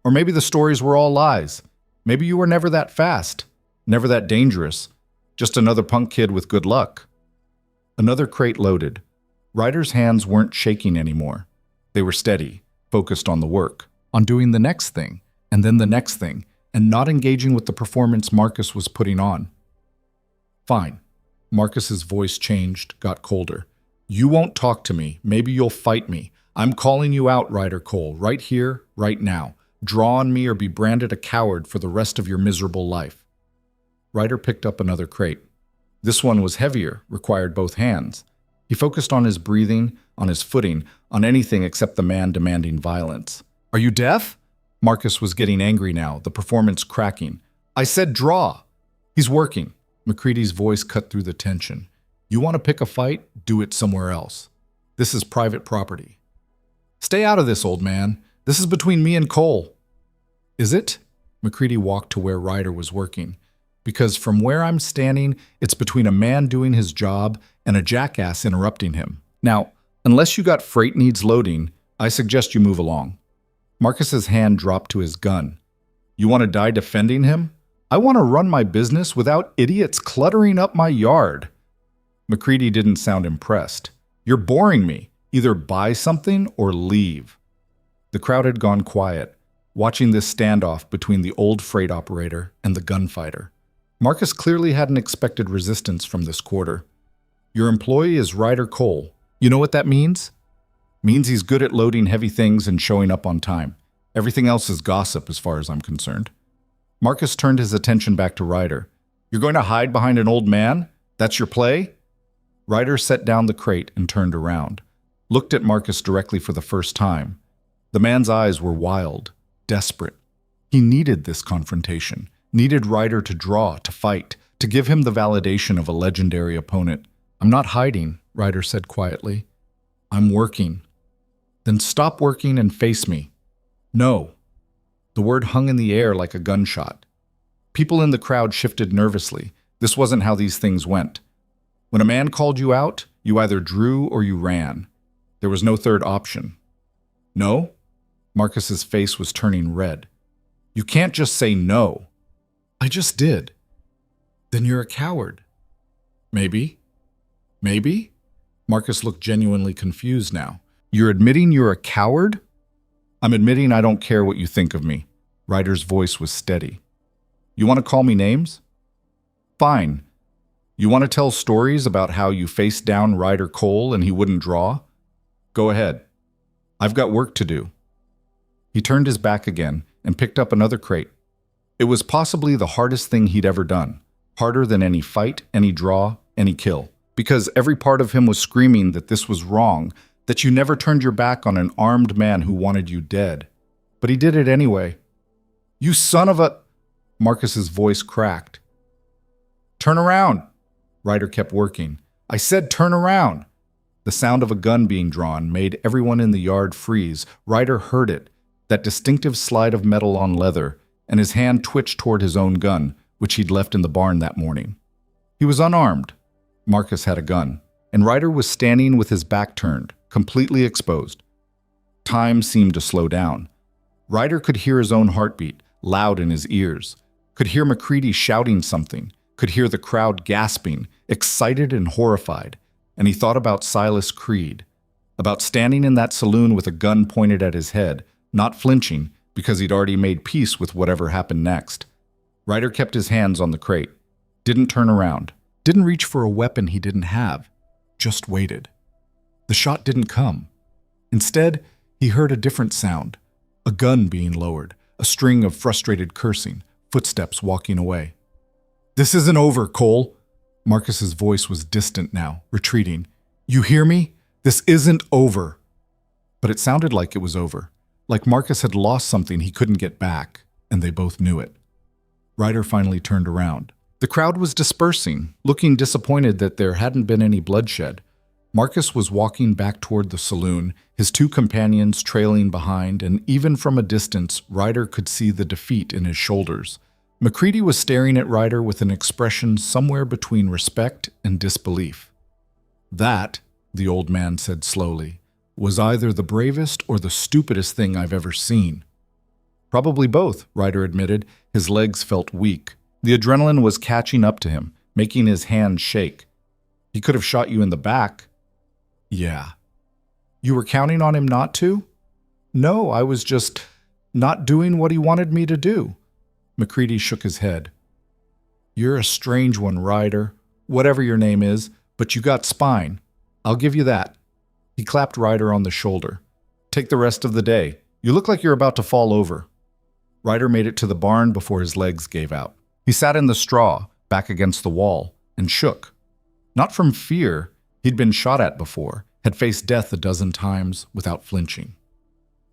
"Or maybe the stories were all lies. Maybe you were never that fast, never that dangerous, just another punk kid with good luck." Another crate loaded. Ryder's hands weren't shaking anymore. They were steady, focused on the work, on doing the next thing, and then the next thing, and not engaging with the performance Marcus was putting on. "Fine." Marcus's voice changed, got colder. "You won't talk to me. Maybe you'll fight me. I'm calling you out, Ryder Cole, right here, right now. Draw on me or be branded a coward for the rest of your miserable life." Ryder picked up another crate. This one was heavier, required both hands. He focused on his breathing, on his footing, on anything except the man demanding violence. "Are you deaf?" Marcus was getting angry now, the performance cracking. "I said draw." "He's working." McCready's voice cut through the tension. "You want to pick a fight? Do it somewhere else. This is private property." "Stay out of this, old man. This is between me and Cole." "Is it?" McCready walked to where Ryder was working. "Because from where I'm standing, it's between a man doing his job and a jackass interrupting him. Now, unless you got freight needs loading, I suggest you move along." Marcus's hand dropped to his gun. "You want to die defending him? I want to run my business without idiots cluttering up my yard." McCready didn't sound impressed. "You're boring me. Either buy something or leave." The crowd had gone quiet, watching this standoff between the old freight operator and the gunfighter. Marcus clearly hadn't expected resistance from this quarter. "Your employee is Ryder Cole. You know what that means?" Means he's good at loading heavy things and showing up on time. Everything else is gossip as far as I'm concerned. Marcus turned his attention back to Ryder. You're going to hide behind an old man? That's your play? Ryder set down the crate and turned around, looked at Marcus directly for the first time. The man's eyes were wild, desperate. He needed this confrontation, needed Ryder to draw, to fight, to give him the validation of a legendary opponent. I'm not hiding, Ryder said quietly. I'm working. Then stop working and face me. No. The word hung in the air like a gunshot. People in the crowd shifted nervously. This wasn't how these things went. When a man called you out, you either drew or you ran. There was no third option. No? Marcus's face was turning red. You can't just say no. I just did. Then you're a coward. Maybe. Maybe? Marcus looked genuinely confused now. You're admitting you're a coward? I'm admitting I don't care what you think of me. Ryder's voice was steady. You want to call me names? Fine. You want to tell stories about how you faced down Ryder Cole and he wouldn't draw? Go ahead. I've got work to do. He turned his back again and picked up another crate. It was possibly the hardest thing he'd ever done, harder than any fight, any draw, any kill, because every part of him was screaming that this was wrong, that you never turned your back on an armed man who wanted you dead. But he did it anyway. You son of a... Marcus's voice cracked. Turn around. Ryder kept working. I said turn around. The sound of a gun being drawn made everyone in the yard freeze. Ryder heard it, that distinctive slide of metal on leather, and his hand twitched toward his own gun, which he'd left in the barn that morning. He was unarmed. Marcus had a gun, and Ryder was standing with his back turned, completely exposed. Time seemed to slow down. Ryder could hear his own heartbeat, loud in his ears, could hear McCready shouting something, could hear the crowd gasping, excited and horrified, and he thought about Silas Creed, about standing in that saloon with a gun pointed at his head, not flinching because he'd already made peace with whatever happened next. Ryder kept his hands on the crate, didn't turn around, didn't reach for a weapon he didn't have, just waited. The shot didn't come. Instead, he heard a different sound, a gun being lowered, a string of frustrated cursing, footsteps walking away. This isn't over, Cole. Marcus's voice was distant now, retreating. You hear me? This isn't over. But it sounded like it was over, like Marcus had lost something he couldn't get back, and they both knew it. Ryder finally turned around. The crowd was dispersing, looking disappointed that there hadn't been any bloodshed. Marcus was walking back toward the saloon, his two companions trailing behind, and even from a distance, Ryder could see the defeat in his shoulders. McCready was staring at Ryder with an expression somewhere between respect and disbelief. That, the old man said slowly, was either the bravest or the stupidest thing I've ever seen. Probably both, Ryder admitted. His legs felt weak. The adrenaline was catching up to him, making his hands shake. He could have shot you in the back. Yeah. You were counting on him not to? No, I was just not doing what he wanted me to do. McCready shook his head. You're a strange one, Ryder, whatever your name is, but you got spine. I'll give you that. He clapped Ryder on the shoulder. Take the rest of the day. You look like you're about to fall over. Ryder made it to the barn before his legs gave out. He sat in the straw, back against the wall, and shook. Not from fear. He'd been shot at before, had faced death a dozen times without flinching.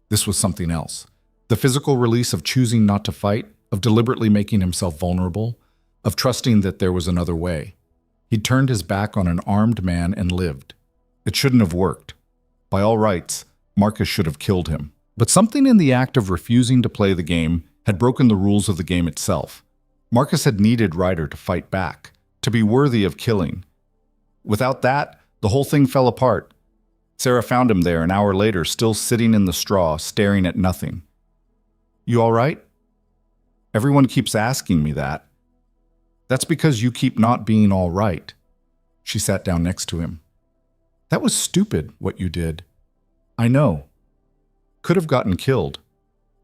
This was something else. The physical release of choosing not to fight, of deliberately making himself vulnerable, of trusting that there was another way. He'd turned his back on an armed man and lived. It shouldn't have worked. By all rights, Marcus should have killed him. But something in the act of refusing to play the game had broken the rules of the game itself. Marcus had needed Ryder to fight back, to be worthy of killing. Without that, the whole thing fell apart. Sarah found him there an hour later, still sitting in the straw, staring at nothing. You all right? Everyone keeps asking me that. That's because you keep not being all right. She sat down next to him. That was stupid, what you did. I know. Could have gotten killed.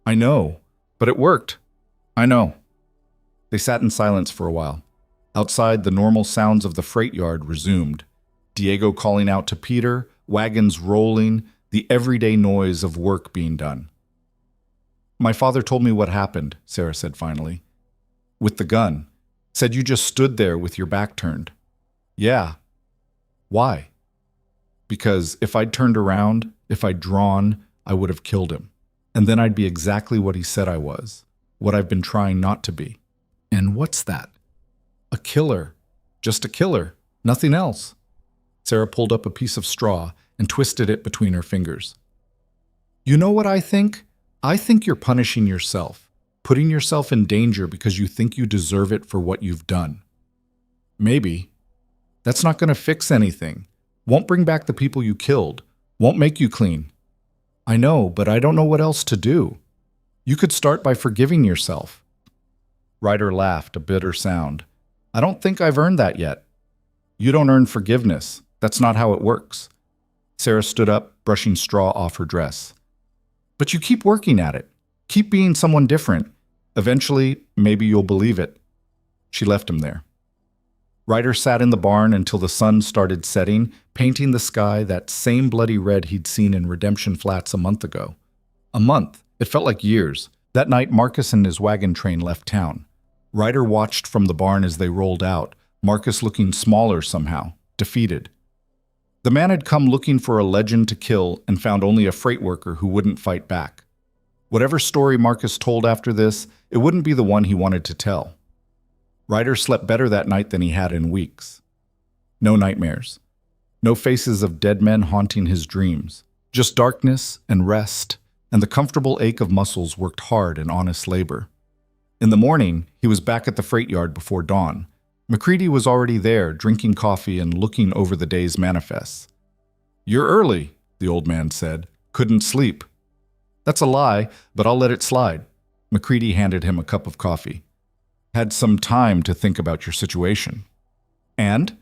I know. But it worked. I know. They sat in silence for a while. Outside, the normal sounds of the freight yard resumed. Diego calling out to Peter, wagons rolling, the everyday noise of work being done. "My father told me what happened," Sarah said finally. "With the gun. Said you just stood there with your back turned." "Yeah." "Why?" "Because if I'd turned around, if I'd drawn, I would have killed him. And then I'd be exactly what he said I was, what I've been trying not to be." "And what's that?" "A killer. Just a killer. Nothing else." Sarah pulled up a piece of straw and twisted it between her fingers. "You know what I think? I think you're punishing yourself, putting yourself in danger because you think you deserve it for what you've done." "Maybe. That's not going to fix anything. Won't bring back the people you killed. Won't make you clean." "I know, but I don't know what else to do. You could start by forgiving yourself." Ryder laughed, a bitter sound. "I don't think I've earned that yet." "You don't earn forgiveness. That's not how it works." Sarah stood up, brushing straw off her dress. "But you keep working at it. Keep being someone different. Eventually, maybe you'll believe it." She left him there. Ryder sat in the barn until the sun started setting, painting the sky that same bloody red he'd seen in Redemption Flats a month ago. A month. It felt like years. That night, Marcus and his wagon train left town. Ryder watched from the barn as they rolled out, Marcus looking smaller somehow, defeated. The man had come looking for a legend to kill and found only a freight worker who wouldn't fight back. Whatever story Marcus told after this, it wouldn't be the one he wanted to tell. Ryder slept better that night than he had in weeks. No nightmares. No faces of dead men haunting his dreams. Just darkness and rest, and the comfortable ache of muscles worked hard in honest labor. In the morning, he was back at the freight yard before dawn. McCready was already there, drinking coffee and looking over the day's manifests. "You're early," the old man said. "Couldn't sleep." "That's a lie, but I'll let it slide." McCready handed him a cup of coffee. "Had some time to think about your situation." And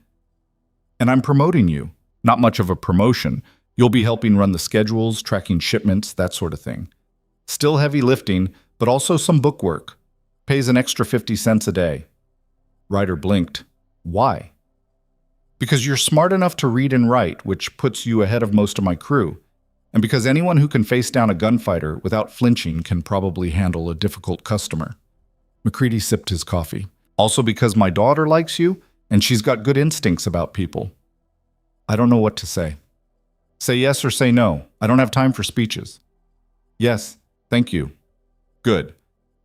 I'm promoting you. Not much of a promotion. You'll be helping run the schedules, tracking shipments, that sort of thing. Still heavy lifting, but also some book work. Pays an extra 50 cents a day. Ryder blinked. "Why?" "Because you're smart enough to read and write, which puts you ahead of most of my crew. And because anyone who can face down a gunfighter without flinching can probably handle a difficult customer." McCready sipped his coffee. "Also because my daughter likes you, and she's got good instincts about people." "I don't know what to say." "Say yes or say no. I don't have time for speeches." "Yes, thank you." "Good.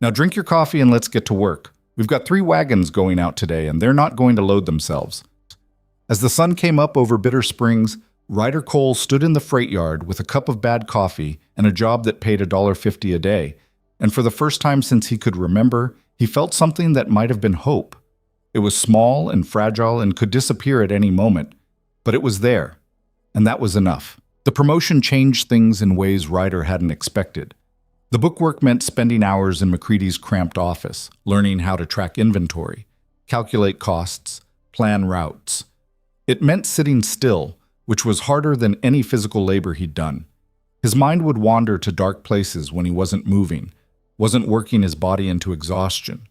Now drink your coffee and let's get to work. We've got 3 wagons going out today, and they're not going to load themselves." As the sun came up over Bitter Springs, Ryder Cole stood in the freight yard with a cup of bad coffee and a job that paid $1.50 a day, and for the first time since he could remember, he felt something that might have been hope. It was small and fragile and could disappear at any moment, but it was there, and that was enough. The promotion changed things in ways Ryder hadn't expected. The bookwork meant spending hours in McCready's cramped office, learning how to track inventory, calculate costs, plan routes. It meant sitting still, which was harder than any physical labor he'd done. His mind would wander to dark places when he wasn't moving, wasn't working his body into exhaustion.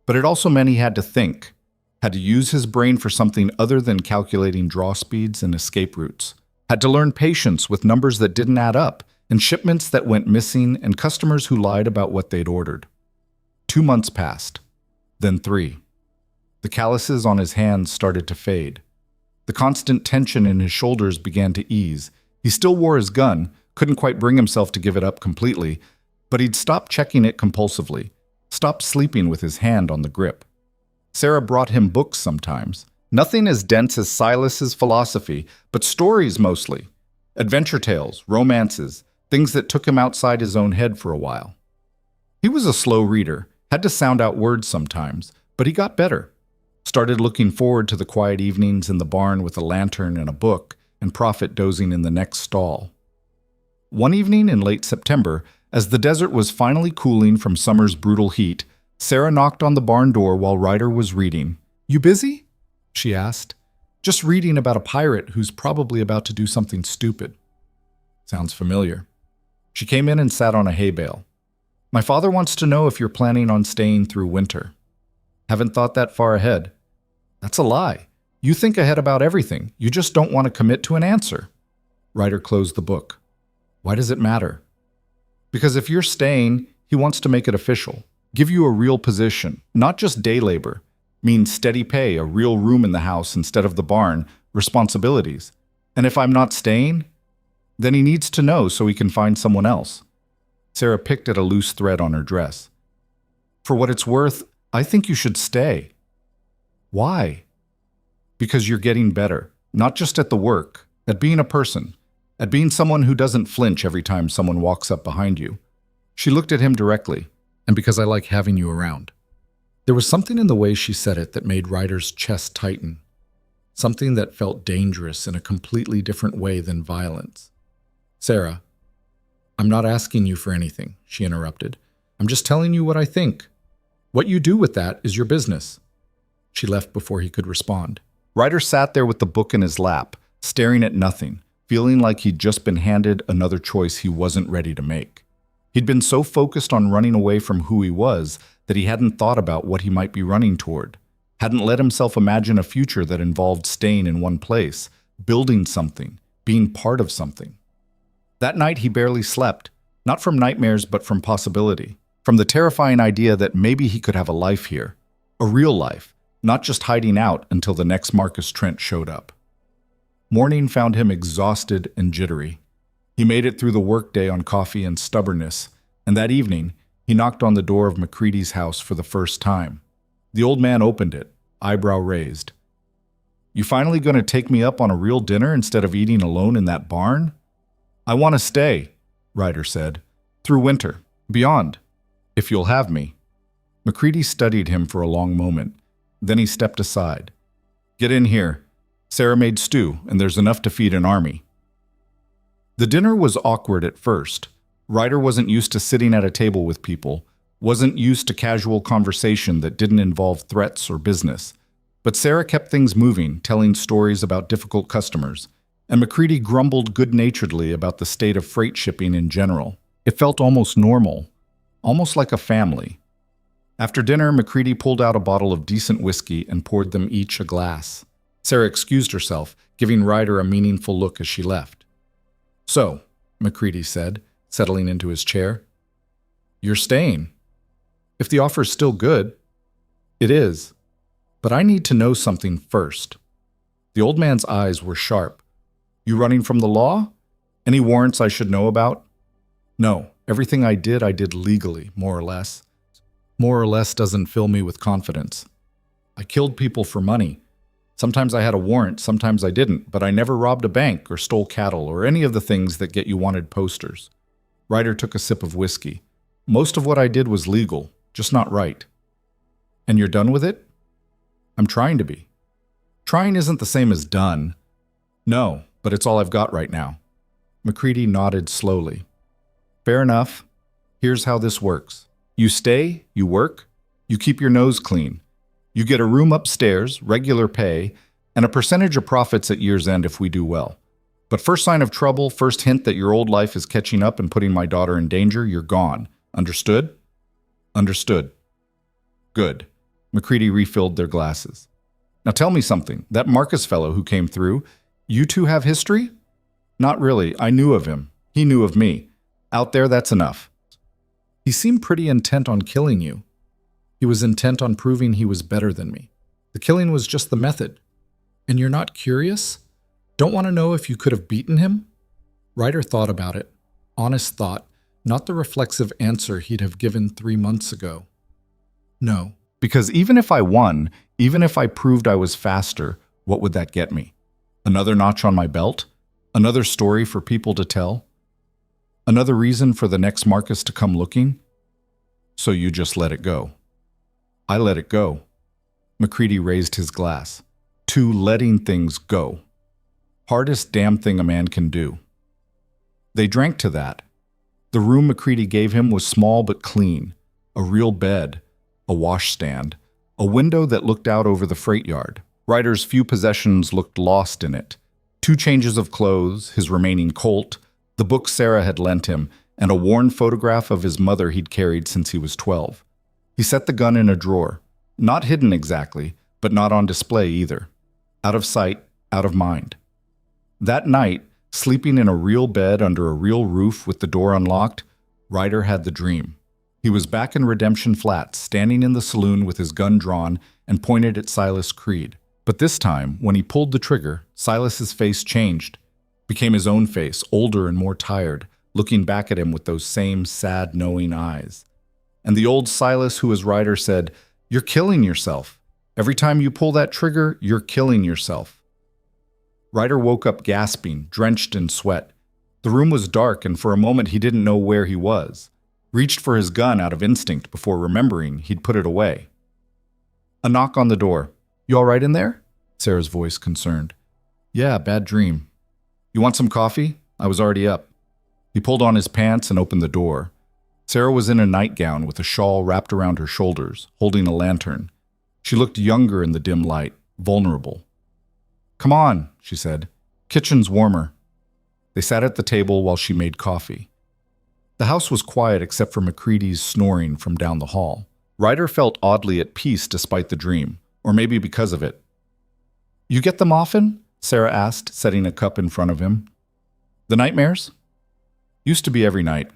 But it also meant he had to think, had to use his brain for something other than calculating draw speeds and escape routes, had to learn patience with numbers that didn't add up, and shipments that went missing, and customers who lied about what they'd ordered. 2 months passed, then 3. The calluses on his hands started to fade. The constant tension in his shoulders began to ease. He still wore his gun, couldn't quite bring himself to give it up completely, but he'd stopped checking it compulsively, stopped sleeping with his hand on the grip. Sarah brought him books sometimes. Nothing as dense as Silas's philosophy, but stories mostly. Adventure tales, romances, things that took him outside his own head for a while. He was a slow reader, had to sound out words sometimes, but he got better. Started looking forward to the quiet evenings in the barn with a lantern and a book, and Prophet dozing in the next stall. One evening in late September, as the desert was finally cooling from summer's brutal heat, Sarah knocked on the barn door while Ryder was reading. "You busy?" she asked. "Just reading about a pirate who's probably about to do something stupid." "Sounds familiar." She came in and sat on a hay bale. "My father wants to know if you're planning on staying through winter." "Haven't thought that far ahead." "That's a lie. You think ahead about everything. You just don't want to commit to an answer." Ryder closed the book. Why does it matter? Because if you're staying, he wants to make it official. Give you a real position, not just day labor. Means steady pay, a real room in the house instead of the barn, responsibilities. And if I'm not staying, then he needs to know so he can find someone else. Sarah picked at a loose thread on her dress. For what it's worth, I think you should stay. Why? Because you're getting better, not just at the work, at being a person, at being someone who doesn't flinch every time someone walks up behind you. She looked at him directly, and because I like having you around. There was something in the way she said it that made Ryder's chest tighten, something that felt dangerous in a completely different way than violence. Sarah, I'm not asking you for anything, she interrupted. I'm just telling you what I think. What you do with that is your business. She left before he could respond. Ryder sat there with the book in his lap, staring at nothing, feeling like he'd just been handed another choice he wasn't ready to make. He'd been so focused on running away from who he was that he hadn't thought about what he might be running toward, hadn't let himself imagine a future that involved staying in one place, building something, being part of something. That night he barely slept, not from nightmares but from possibility, from the terrifying idea that maybe he could have a life here, a real life, not just hiding out until the next Marcus Trent showed up. Morning found him exhausted and jittery. He made it through the workday on coffee and stubbornness, and that evening he knocked on the door of McCready's house for the first time. The old man opened it, eyebrow raised. You finally going to take me up on a real dinner instead of eating alone in that barn? I want to stay, Ryder said, through winter, beyond, if you'll have me. McCready studied him for a long moment. Then he stepped aside. Get in here. Sarah made stew, and there's enough to feed an army. The dinner was awkward at first. Ryder wasn't used to sitting at a table with people, wasn't used to casual conversation that didn't involve threats or business. But Sarah kept things moving, telling stories about difficult customers, and McCready grumbled good-naturedly about the state of freight shipping in general. It felt almost normal, almost like a family. After dinner, McCready pulled out a bottle of decent whiskey and poured them each a glass. Sarah excused herself, giving Ryder a meaningful look as she left. So, McCready said, settling into his chair, you're staying. If the offer's still good, it is. But I need to know something first. The old man's eyes were sharp. You running from the law? Any warrants I should know about? No, everything I did legally, more or less. More or less doesn't fill me with confidence. I killed people for money. Sometimes I had a warrant, sometimes I didn't, but I never robbed a bank or stole cattle or any of the things that get you wanted posters. Ryder took a sip of whiskey. Most of what I did was legal, just not right. And you're done with it? I'm trying to be. Trying isn't the same as done. No, but it's all I've got right now. McCready nodded slowly. Fair enough. Here's how this works. You stay, you work, you keep your nose clean. You get a room upstairs, regular pay, and a percentage of profits at year's end if we do well. But first sign of trouble, first hint that your old life is catching up and putting my daughter in danger, you're gone. Understood? Understood. Good. McCready refilled their glasses. Now tell me something. That Marcus fellow who came through, you two have history? Not really. I knew of him. He knew of me. Out there, that's enough. He seemed pretty intent on killing you. He was intent on proving he was better than me. The killing was just the method. And you're not curious? Don't want to know if you could have beaten him? Ryder thought about it. Honest thought, not the reflexive answer he'd have given 3 months ago. No. Because even if I won, even if I proved I was faster, what would that get me? Another notch on my belt? Another story for people to tell? Another reason for the next Marcus to come looking? So you just let it go. I let it go. McCready raised his glass. To letting things go. Hardest damn thing a man can do. They drank to that. The room McCready gave him was small but clean. A real bed, a washstand, a window that looked out over the freight yard. Ryder's few possessions looked lost in it. 2 changes of clothes, his remaining Colt, the book Sarah had lent him, and a worn photograph of his mother he'd carried since he was 12. He set the gun in a drawer, not hidden exactly, but not on display either. Out of sight, out of mind. That night, Sleeping in a real bed under a real roof with the door unlocked, Ryder had the dream. He was back in Redemption Flats, standing in the saloon with his gun drawn and pointed at Silas Creed. But this time, when he pulled the trigger, Silas's face changed, became his own face, older and more tired, looking back at him with those same sad, knowing eyes. And the old Silas who was Ryder said, "You're killing yourself. Every time you pull that trigger, you're killing yourself." Ryder woke up gasping, drenched in sweat. The room was dark, and for a moment he didn't know where he was. Reached for his gun out of instinct before remembering he'd put it away. A knock on the door. "You all right in there?" Sarah's voice concerned. "Yeah, bad dream. You want some coffee? I was already up." He pulled on his pants and opened the door. Sarah was in a nightgown with a shawl wrapped around her shoulders, holding a lantern. She looked younger in the dim light, vulnerable. "Come on," she said. "Kitchen's warmer." They sat at the table while she made coffee. The house was quiet except for McCready's snoring from down the hall. Ryder felt oddly at peace despite the dream, or maybe because of it. "You get them often?" Sarah asked, setting a cup in front of him. "The nightmares?" "Used to be every night.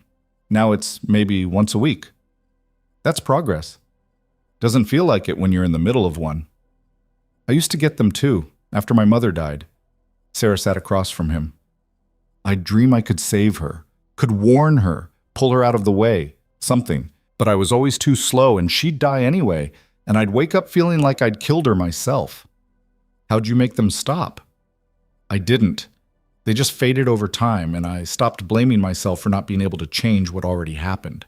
Now it's maybe once a week." "That's progress." "Doesn't feel like it when you're in the middle of one." "I used to get them too, after my mother died." Sarah sat across from him. "I'd dream I could save her, could warn her, pull her out of the way, something. But I was always too slow and she'd die anyway, and I'd wake up feeling like I'd killed her myself." "How'd you make them stop?" "I didn't. They just faded over time, and I stopped blaming myself for not being able to change what already happened."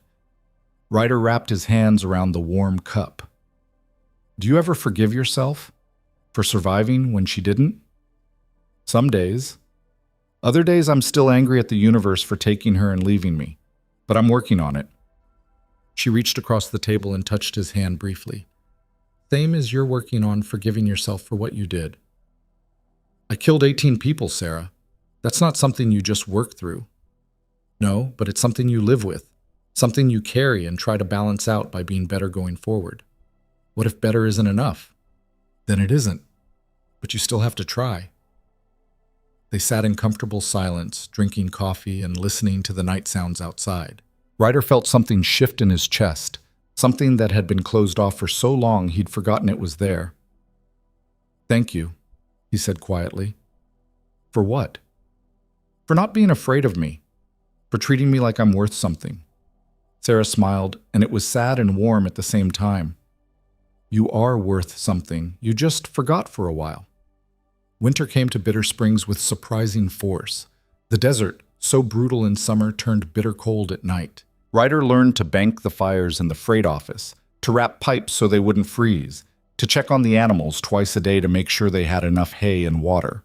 Ryder wrapped his hands around the warm cup. "Do you ever forgive yourself for surviving when she didn't?" "Some days. Other days I'm still angry at the universe for taking her and leaving me, but I'm working on it." She reached across the table and touched his hand briefly. "Same as you're working on forgiving yourself for what you did." "I killed 18 people, Sarah. That's not something you just work through." "No, but it's something you live with, something you carry and try to balance out by being better going forward. What if better isn't enough?" "Then it isn't, but you still have to try." They sat in comfortable silence, drinking coffee and listening to the night sounds outside. Ryder felt something shift in his chest, something that had been closed off for so long he'd forgotten it was there. "Thank you," he said quietly. "For what?" "For not being afraid of me, for treating me like I'm worth something." Sarah smiled, and it was sad and warm at the same time. "You are worth something. You just forgot for a while." Winter came to Bitter Springs with surprising force. The desert, so brutal in summer, turned bitter cold at night. Ryder learned to bank the fires in the freight office, to wrap pipes so they wouldn't freeze, to check on the animals twice a day to make sure they had enough hay and water.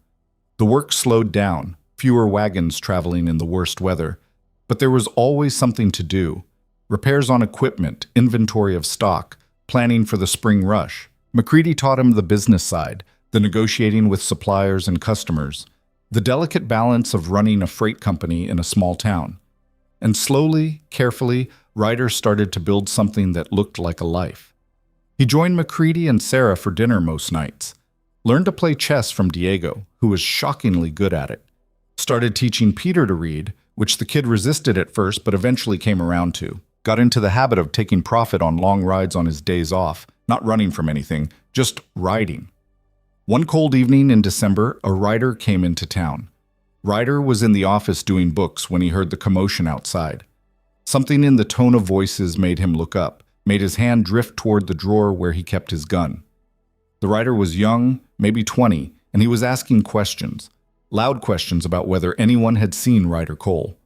The work slowed down, fewer wagons traveling in the worst weather, but there was always something to do. Repairs on equipment, inventory of stock, planning for the spring rush. McCready taught him the business side, the negotiating with suppliers and customers, the delicate balance of running a freight company in a small town. And slowly, carefully, Ryder started to build something that looked like a life. He joined McCready and Sarah for dinner most nights, learned to play chess from Diego, who was shockingly good at it, started teaching Peter to read, which the kid resisted at first but eventually came around to, got into the habit of taking profit on long rides on his days off, not running from anything, just riding. One cold evening in December, a Ryder came into town. Ryder was in the office doing books when he heard the commotion outside. Something in the tone of voices made him look up, made his hand drift toward the drawer where he kept his gun. The Ryder was young, maybe 20, and he was asking questions, loud questions about whether anyone had seen Ryder Cole.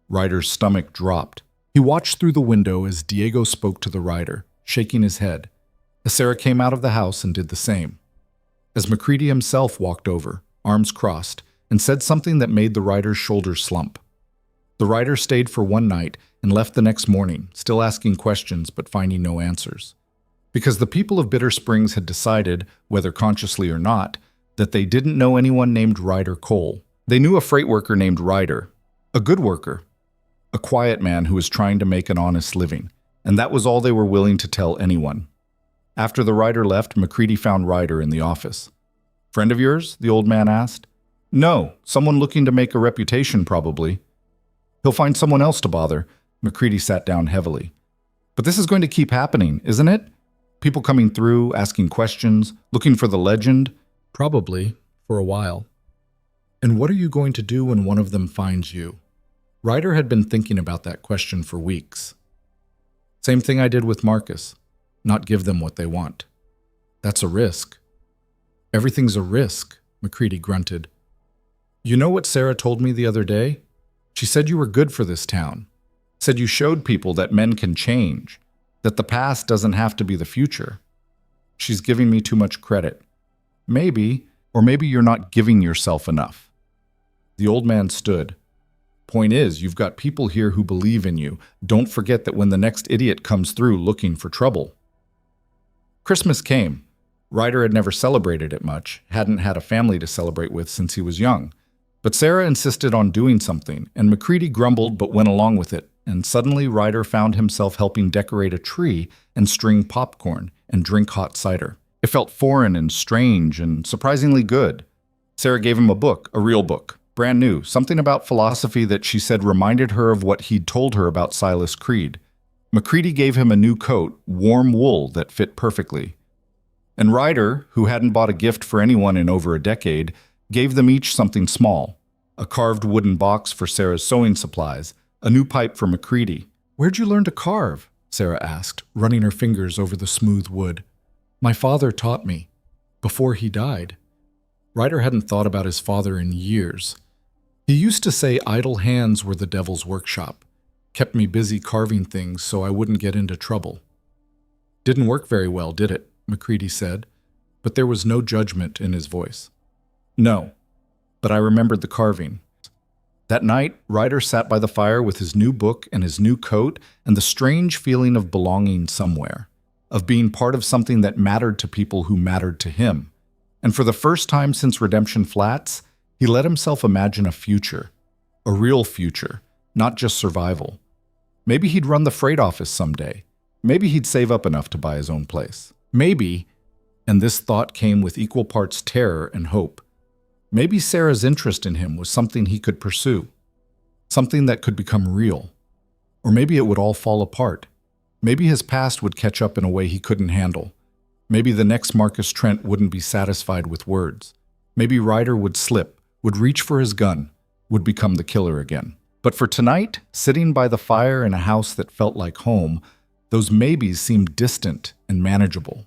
Ryder's stomach dropped. He watched through the window as Diego spoke to the Ryder, shaking his head. As Sarah came out of the house and did the same. As McCready himself walked over, arms crossed, and said something that made the Ryder's shoulders slump. The Ryder stayed for one night and left the next morning, still asking questions but finding no answers. Because the people of Bitter Springs had decided, whether consciously or not, that they didn't know anyone named Ryder Cole. They knew a freight worker named Ryder, a good worker, a quiet man who was trying to make an honest living, and that was all they were willing to tell anyone. After the Ryder left, McCready found Ryder in the office. "Friend of yours?" the old man asked. No, someone looking to make a reputation, probably. He'll find someone else to bother. McCready sat down heavily. But this is going to keep happening, isn't it? People coming through, asking questions, looking for the legend. Probably, for a while. And what are you going to do when one of them finds you? Ryder had been thinking about that question for weeks. Same thing I did with Marcus. Not give them what they want. That's a risk. Everything's a risk, McCready grunted. You know what Sarah told me the other day? She said you were good for this town. Said you showed people that men can change, that the past doesn't have to be the future. She's giving me too much credit. Maybe, or maybe you're not giving yourself enough. The old man stood. Point is, you've got people here who believe in you. Don't forget that when the next idiot comes through looking for trouble. Christmas came. Ryder had never celebrated it much, hadn't had a family to celebrate with since he was young. But Sarah insisted on doing something, and McCready grumbled but went along with it, and suddenly Ryder found himself helping decorate a tree and string popcorn and drink hot cider. It felt foreign and strange and surprisingly good. Sarah gave him a book, a real book, brand new, something about philosophy that she said reminded her of what he'd told her about Silas Creed. McCready gave him a new coat, warm wool that fit perfectly. And Ryder, who hadn't bought a gift for anyone in over a decade, gave them each something small. A carved wooden box for Sarah's sewing supplies, a new pipe for McCready. Where'd you learn to carve? Sarah asked, running her fingers over the smooth wood. My father taught me, before he died. Ryder hadn't thought about his father in years. He used to say idle hands were the devil's workshop, kept me busy carving things so I wouldn't get into trouble. Didn't work very well, did it? McCready said, but there was no judgment in his voice. No, but I remembered the carving. That night, Ryder sat by the fire with his new book and his new coat and the strange feeling of belonging somewhere, of being part of something that mattered to people who mattered to him. And for the first time since Redemption Flats, he let himself imagine a future, a real future, not just survival. Maybe he'd run the freight office someday. Maybe he'd save up enough to buy his own place. Maybe, and this thought came with equal parts terror and hope, maybe Sarah's interest in him was something he could pursue, something that could become real. Or maybe it would all fall apart. Maybe his past would catch up in a way he couldn't handle. Maybe the next Marcus Trent wouldn't be satisfied with words. Maybe Ryder would slip, would reach for his gun, would become the killer again. But for tonight, sitting by the fire in a house that felt like home, those maybes seemed distant and manageable.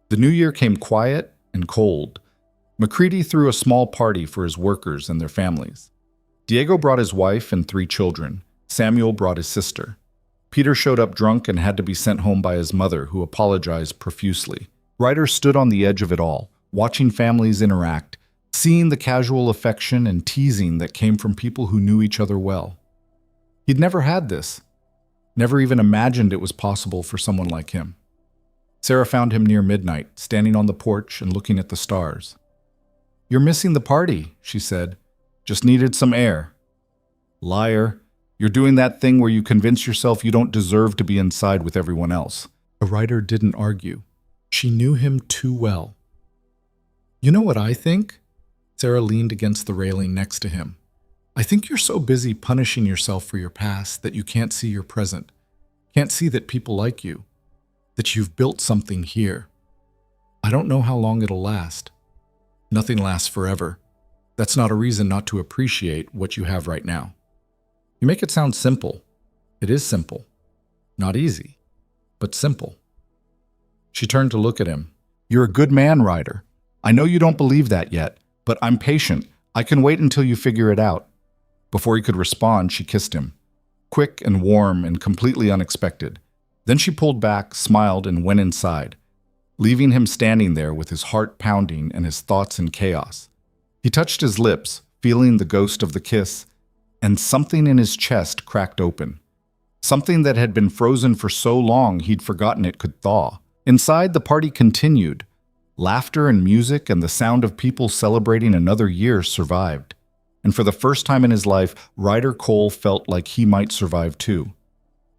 The new year came quiet and cold. McCready threw a small party for his workers and their families. Diego brought his wife and 3 children. Samuel brought his sister. Peter showed up drunk and had to be sent home by his mother, who apologized profusely. Ryder stood on the edge of it all, watching families interact, seeing the casual affection and teasing that came from people who knew each other well. He'd never had this, never even imagined it was possible for someone like him. Sarah found him near midnight, standing on the porch and looking at the stars. You're missing the party, she said. Just needed some air. Liar. You're doing that thing where you convince yourself you don't deserve to be inside with everyone else. The Ryder didn't argue. She knew him too well. You know what I think? Sarah leaned against the railing next to him. I think you're so busy punishing yourself for your past that you can't see your present, can't see that people like you, that you've built something here. I don't know how long it'll last. Nothing lasts forever. That's not a reason not to appreciate what you have right now. You make it sound simple. It is simple. Not easy, but simple. She turned to look at him. You're a good man, Ryder. I know you don't believe that yet, but I'm patient. I can wait until you figure it out. Before he could respond, she kissed him. Quick and warm and completely unexpected. Then she pulled back, smiled, and went inside, leaving him standing there with his heart pounding and his thoughts in chaos. He touched his lips, feeling the ghost of the kiss, and something in his chest cracked open. Something that had been frozen for so long he'd forgotten it could thaw. Inside, the party continued. Laughter and music and the sound of people celebrating another year survived. And for the first time in his life, Ryder Cole felt like he might survive too.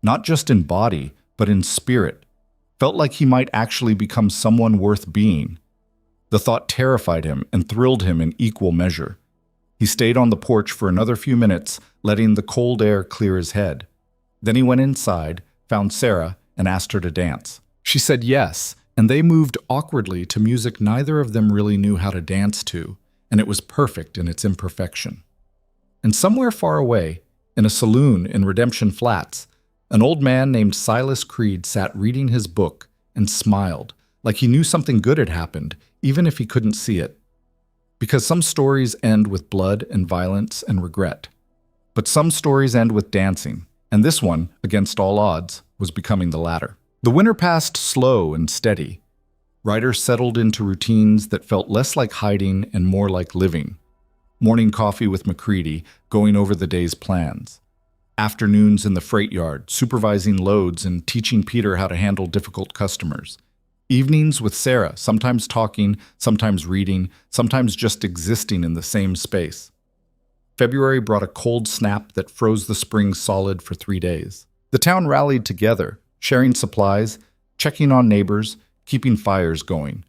Not just in body, but in spirit. Felt like he might actually become someone worth being. The thought terrified him and thrilled him in equal measure. He stayed on the porch for another few minutes, letting the cold air clear his head. Then he went inside, found Sarah, and asked her to dance. She said yes, and they moved awkwardly to music neither of them really knew how to dance to, and it was perfect in its imperfection. And somewhere far away, in a saloon in Redemption Flats, an old man named Silas Creed sat reading his book and smiled, like he knew something good had happened, even if he couldn't see it. Because some stories end with blood and violence and regret. But some stories end with dancing, and this one, against all odds, was becoming the latter. The winter passed slow and steady. Ryder settled into routines that felt less like hiding and more like living. Morning coffee with McCready, going over the day's plans. Afternoons in the freight yard, supervising loads and teaching Peter how to handle difficult customers. Evenings with Sarah, sometimes talking, sometimes reading, sometimes just existing in the same space. February brought a cold snap that froze the spring solid for 3 days. The town rallied together, sharing supplies, checking on neighbors, keeping fires going.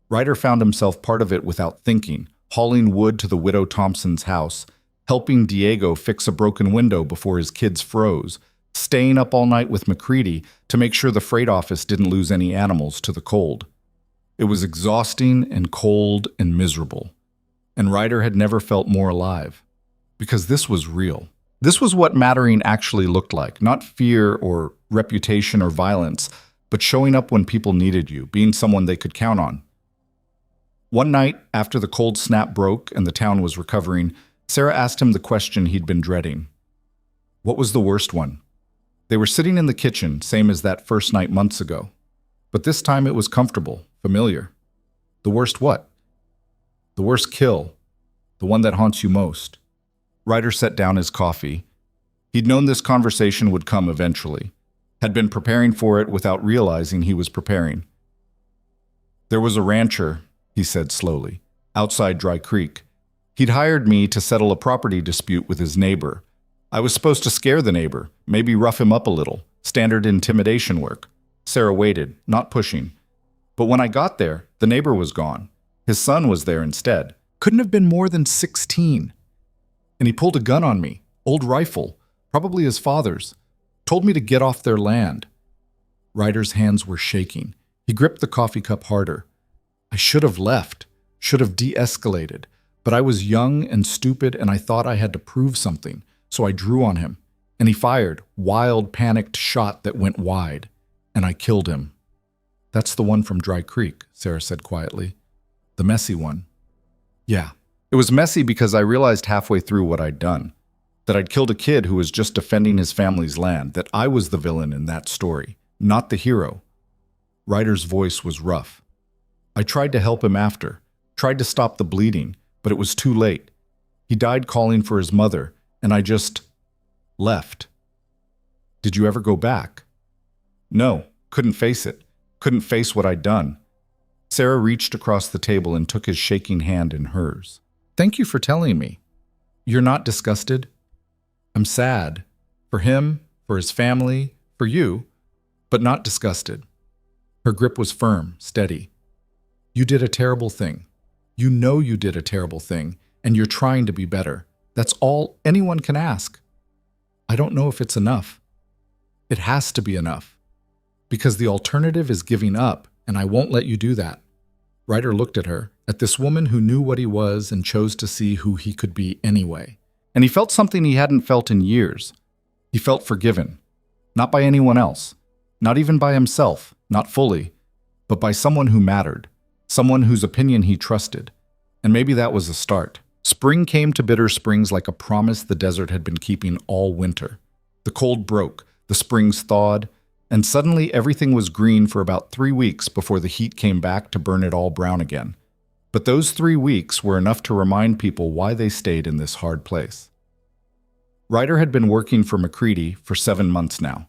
Ryder found himself part of it without thinking, hauling wood to the widow Thompson's house, helping Diego fix a broken window before his kids froze, staying up all night with McCready to make sure the freight office didn't lose any animals to the cold. It was exhausting and cold and miserable. And Ryder had never felt more alive. Because this was real. This was what mattering actually looked like, not fear or reputation or violence, but showing up when people needed you, being someone they could count on. One night, after the cold snap broke and the town was recovering, Sarah asked him the question he'd been dreading. What was the worst one? They were sitting in the kitchen, same as that first night months ago. But this time it was comfortable, familiar. The worst what? The worst kill. The one that haunts you most. Ryder set down his coffee. He'd known this conversation would come eventually. Had been preparing for it without realizing he was preparing. There was a rancher, he said slowly, outside Dry Creek. He'd hired me to settle a property dispute with his neighbor. I was supposed to scare the neighbor, maybe rough him up a little, standard intimidation work. Sarah waited, not pushing. But when I got there, the neighbor was gone. His son was there instead. Couldn't have been more than 16. And he pulled a gun on me, old rifle, probably his father's. Told me to get off their land. Ryder's hands were shaking. He gripped the coffee cup harder. I should have left, should have de-escalated, but I was young and stupid and I thought I had to prove something, so I drew on him. And he fired, wild, panicked shot that went wide, and I killed him. That's the one from Dry Creek, Sarah said quietly. The messy one. Yeah. It was messy because I realized halfway through what I'd done. That I'd killed a kid who was just defending his family's land, that I was the villain in that story, not the hero. Ryder's voice was rough. I tried to help him after, tried to stop the bleeding, but it was too late. He died calling for his mother, and I just left. Did you ever go back? No, couldn't face it. Couldn't face what I'd done. Sarah reached across the table and took his shaking hand in hers. Thank you for telling me. You're not disgusted? I'm sad. For him, for his family, for you, but not disgusted. Her grip was firm, steady. You did a terrible thing. You know you did a terrible thing, and you're trying to be better. That's all anyone can ask. I don't know if it's enough. It has to be enough. Because the alternative is giving up, and I won't let you do that. Ryder looked at her, at this woman who knew what he was and chose to see who he could be anyway. And he felt something he hadn't felt in years. He felt forgiven. Not by anyone else. Not even by himself, not fully, but by someone who mattered. Someone whose opinion he trusted. And maybe that was a start. Spring came to Bitter Springs like a promise the desert had been keeping all winter. The cold broke, the springs thawed, and suddenly everything was green for about 3 weeks before the heat came back to burn it all brown again. But those 3 weeks were enough to remind people why they stayed in this hard place. Ryder had been working for McCready for 7 months now.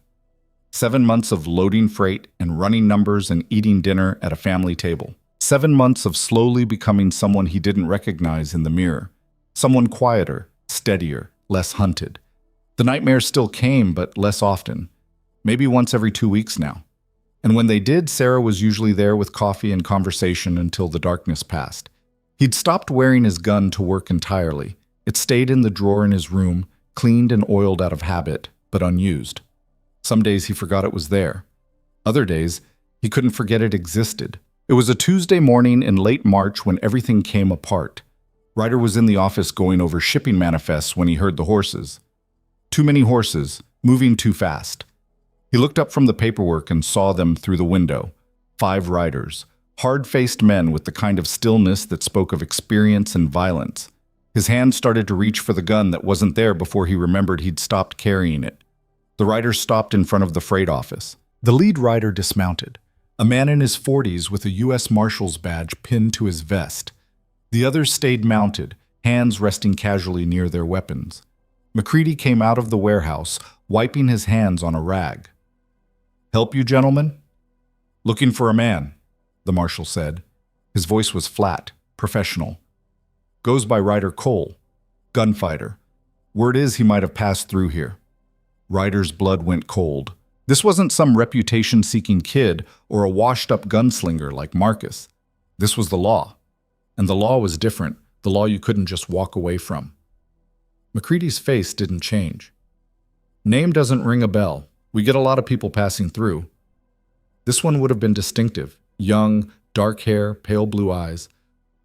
7 months of loading freight and running numbers and eating dinner at a family table. 7 months of slowly becoming someone he didn't recognize in the mirror. Someone quieter, steadier, less hunted. The nightmares still came, but less often. Maybe once every 2 weeks now. And when they did, Sarah was usually there with coffee and conversation until the darkness passed. He'd stopped wearing his gun to work entirely. It stayed in the drawer in his room, cleaned and oiled out of habit, but unused. Some days he forgot it was there. Other days, he couldn't forget it existed. It was a Tuesday morning in late March when everything came apart. Ryder was in the office going over shipping manifests when he heard the horses. Too many horses, moving too fast. He looked up from the paperwork and saw them through the window. 5 riders, hard-faced men with the kind of stillness that spoke of experience and violence. His hand started to reach for the gun that wasn't there before he remembered he'd stopped carrying it. The riders stopped in front of the freight office. The lead rider dismounted, a man in his 40s with a U.S. Marshal's badge pinned to his vest. The others stayed mounted, hands resting casually near their weapons. McCready came out of the warehouse, wiping his hands on a rag. "Help you, gentlemen?" "Looking for a man," the marshal said. His voice was flat, professional. "Goes by Ryder Cole, gunfighter. Word is he might have passed through here." Ryder's blood went cold. This wasn't some reputation-seeking kid or a washed-up gunslinger like Marcus. This was the law. And the law was different, the law you couldn't just walk away from. McCready's face didn't change. "Name doesn't ring a bell. We get a lot of people passing through." This one would have been distinctive. Young, dark hair, pale blue eyes.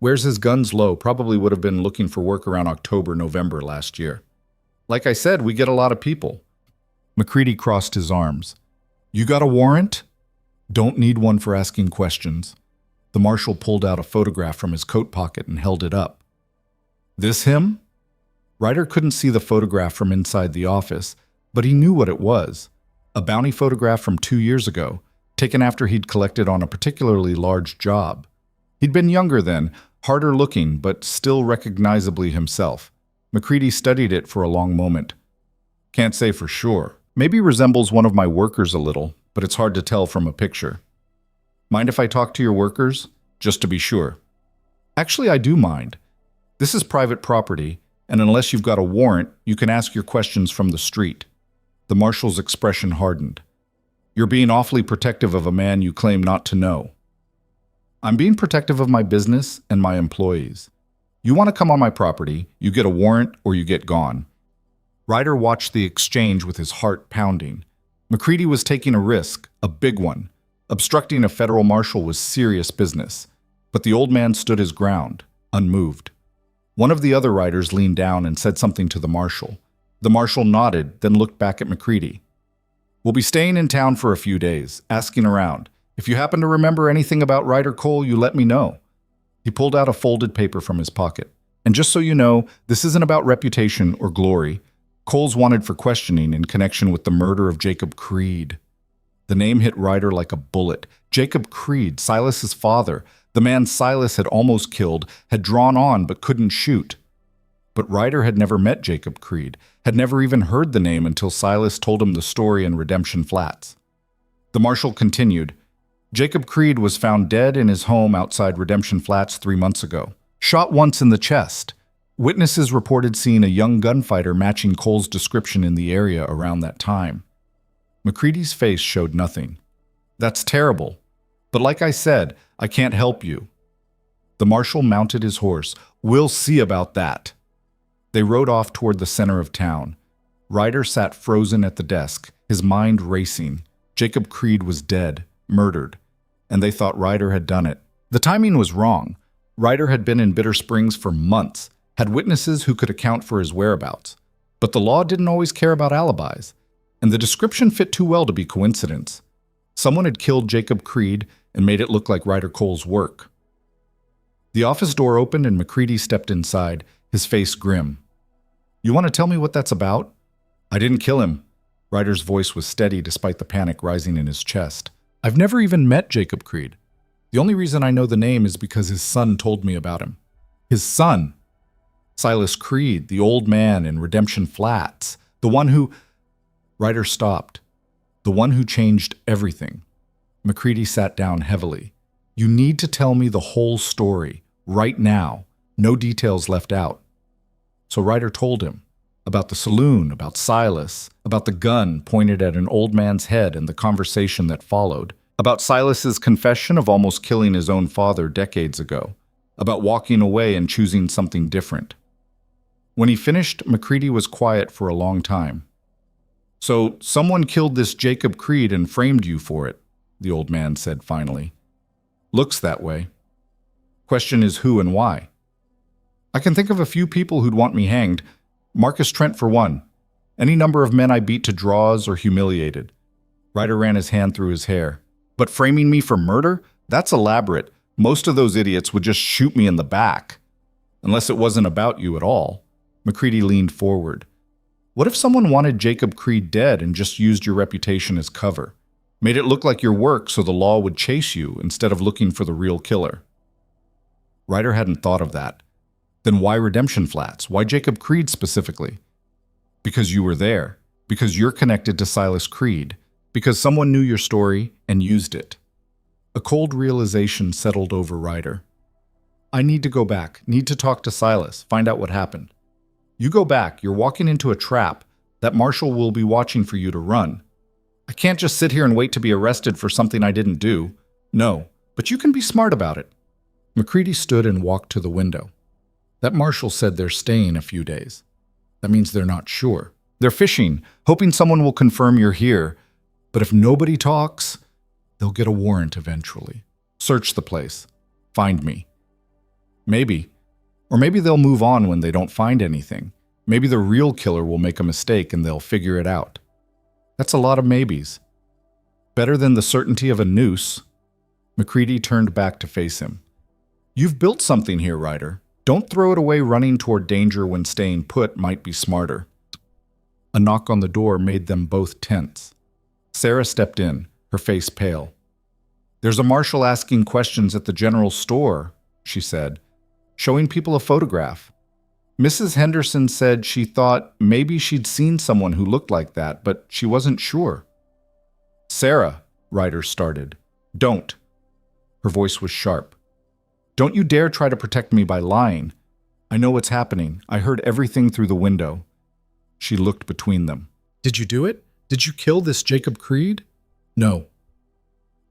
Wears his guns low, probably would have been looking for work around October, November last year. "Like I said, we get a lot of people." McCready crossed his arms. "You got a warrant?" "Don't need one for asking questions." The marshal pulled out a photograph from his coat pocket and held it up. "This him?" Ryder couldn't see the photograph from inside the office, but he knew what it was. A bounty photograph from 2 years ago, taken after he'd collected on a particularly large job. He'd been younger then, harder looking, but still recognizably himself. McCready studied it for a long moment. "Can't say for sure. Maybe resembles one of my workers a little, but it's hard to tell from a picture." "Mind if I talk to your workers? Just to be sure." "Actually, I do mind. This is private property, and unless you've got a warrant, you can ask your questions from the street." The marshal's expression hardened. "You're being awfully protective of a man you claim not to know." "I'm being protective of my business and my employees. You want to come on my property, you get a warrant or you get gone." Ryder watched the exchange with his heart pounding. McCready was taking a risk, a big one. Obstructing a federal marshal was serious business. But the old man stood his ground, unmoved. One of the other riders leaned down and said something to the marshal. The marshal nodded, then looked back at McCready. "We'll be staying in town for a few days, asking around. If you happen to remember anything about Ryder Cole, you let me know." He pulled out a folded paper from his pocket. "And just so you know, this isn't about reputation or glory. Cole's wanted for questioning in connection with the murder of Jacob Creed." The name hit Ryder like a bullet. Jacob Creed, Silas's father, the man Silas had almost killed, had drawn on but couldn't shoot. But Ryder had never met Jacob Creed, had never even heard the name until Silas told him the story in Redemption Flats. The marshal continued, "Jacob Creed was found dead in his home outside Redemption Flats 3 months ago. Shot once in the chest. Witnesses reported seeing a young gunfighter matching Cole's description in the area around that time." McCready's face showed nothing. "That's terrible. But like I said, I can't help you." The marshal mounted his horse. "We'll see about that." They rode off toward the center of town. Ryder sat frozen at the desk, his mind racing. Jacob Creed was dead, murdered, and they thought Ryder had done it. The timing was wrong. Ryder had been in Bitter Springs for months, had witnesses who could account for his whereabouts. But the law didn't always care about alibis, and the description fit too well to be coincidence. Someone had killed Jacob Creed and made it look like Ryder Cole's work. The office door opened and McCready stepped inside, his face grim. "You want to tell me what that's about?" "I didn't kill him." Ryder's voice was steady despite the panic rising in his chest. "I've never even met Jacob Creed. The only reason I know the name is because his son told me about him." "His son?" "Silas Creed, the old man in Redemption Flats. The one who—" Ryder stopped. "The one who changed everything." McCready sat down heavily. "You need to tell me the whole story, right now. No details left out." So Ryder told him. About the saloon, about Silas, about the gun pointed at an old man's head and the conversation that followed, about Silas's confession of almost killing his own father decades ago, about walking away and choosing something different. When he finished, McCready was quiet for a long time. "So, someone killed this Jacob Creed and framed you for it," the old man said finally. "Looks that way. Question is who and why. I can think of a few people who'd want me hanged. Marcus Trent for one. Any number of men I beat to draws or humiliated." Ryder ran his hand through his hair. "But framing me for murder? That's elaborate. Most of those idiots would just shoot me in the back. Unless it wasn't about you at all." McCready leaned forward. "What if someone wanted Jacob Creed dead and just used your reputation as cover? Made it look like your work so the law would chase you instead of looking for the real killer?" Ryder hadn't thought of that. Then why Redemption Flats? Why Jacob Creed specifically? Because you were there. Because you're connected to Silas Creed. Because someone knew your story and used it. A cold realization settled over Ryder. "I need to go back. Need to talk to Silas. Find out what happened." "You go back. You're walking into a trap. That marshal will be watching for you to run." "I can't just sit here and wait to be arrested for something I didn't do." "No, but you can be smart about it." McCready stood and walked to the window. "That marshal said they're staying a few days. That means they're not sure. They're fishing, hoping someone will confirm you're here. But if nobody talks, they'll get a warrant eventually. Search the place. Find me. Maybe. Or maybe they'll move on when they don't find anything. Maybe the real killer will make a mistake and they'll figure it out. That's a lot of maybes. Better than the certainty of a noose." McCready turned back to face him. "You've built something here, Ryder. Don't throw it away running toward danger when staying put might be smarter." A knock on the door made them both tense. Sarah stepped in, her face pale. "There's a marshal asking questions at the general store," she said, showing people a photograph. "Mrs. Henderson said she thought maybe she'd seen someone who looked like that, but she wasn't sure." "Sarah," Ryder started. "Don't." Her voice was sharp. "Don't you dare try to protect me by lying. I know what's happening. I heard everything through the window." She looked between them. "Did you do it? Did you kill this Jacob Creed?" "No."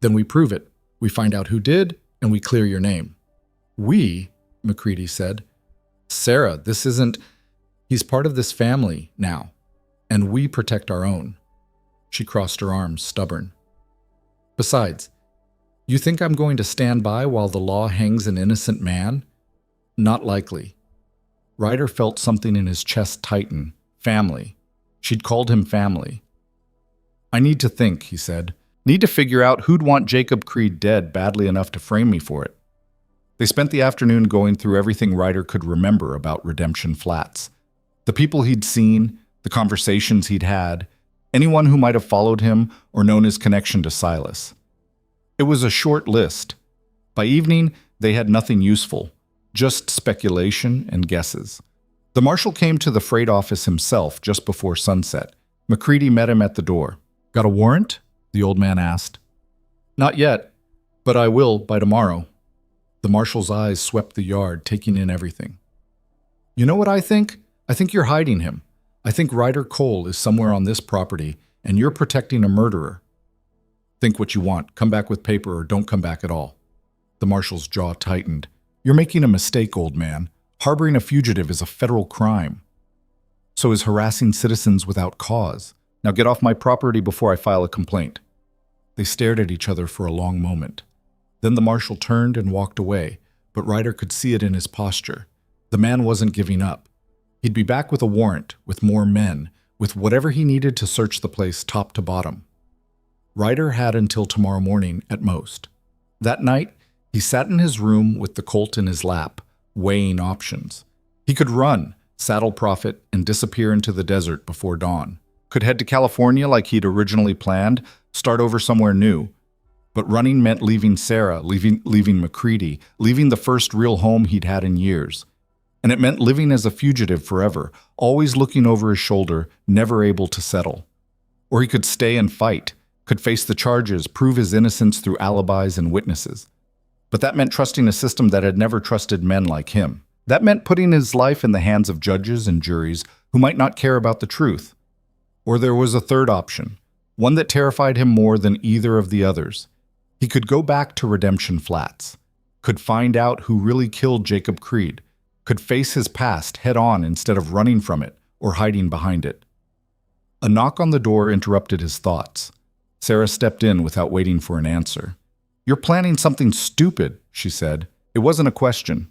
"Then we prove it. We find out who did, and we clear your name." "We?" McCready said. "Sarah, this isn't... He's part of this family now, and we protect our own." She crossed her arms, stubborn. "Besides, you think I'm going to stand by while the law hangs an innocent man? Not likely." Ryder felt something in his chest tighten. Family. She'd called him family. "I need to think," he said. "Need to figure out who'd want Jacob Creed dead badly enough to frame me for it." They spent the afternoon going through everything Ryder could remember about Redemption Flats. The people he'd seen, the conversations he'd had, anyone who might have followed him or known his connection to Silas. It was a short list. By evening, they had nothing useful, just speculation and guesses. The marshal came to the freight office himself just before sunset. McCready met him at the door. "Got a warrant?" the old man asked. "Not yet, but I will by tomorrow." The marshal's eyes swept the yard, taking in everything. "You know what I think? I think you're hiding him. I think Ryder Cole is somewhere on this property, and you're protecting a murderer. Think what you want. Come back with paper or don't come back at all." The marshal's jaw tightened. "You're making a mistake, old man. Harboring a fugitive is a federal crime. So is harassing citizens without cause. Now get off my property before I file a complaint." They stared at each other for a long moment. Then the marshal turned and walked away, but Ryder could see it in his posture. The man wasn't giving up. He'd be back with a warrant, with more men, with whatever he needed to search the place top to bottom. Ryder had until tomorrow morning at most. That night, he sat in his room with the Colt in his lap, weighing options. He could run, saddle profit, and disappear into the desert before dawn. Could head to California like he'd originally planned, start over somewhere new. But running meant leaving Sarah, leaving McCready, leaving the first real home he'd had in years. And it meant living as a fugitive forever, always looking over his shoulder, never able to settle. Or he could stay and fight, could face the charges, prove his innocence through alibis and witnesses. But that meant trusting a system that had never trusted men like him. That meant putting his life in the hands of judges and juries who might not care about the truth. Or there was a third option, one that terrified him more than either of the others. He could go back to Redemption Flats, could find out who really killed Jacob Creed, could face his past head-on instead of running from it or hiding behind it. A knock on the door interrupted his thoughts. Sarah stepped in without waiting for an answer. "You're planning something stupid," she said. It wasn't a question.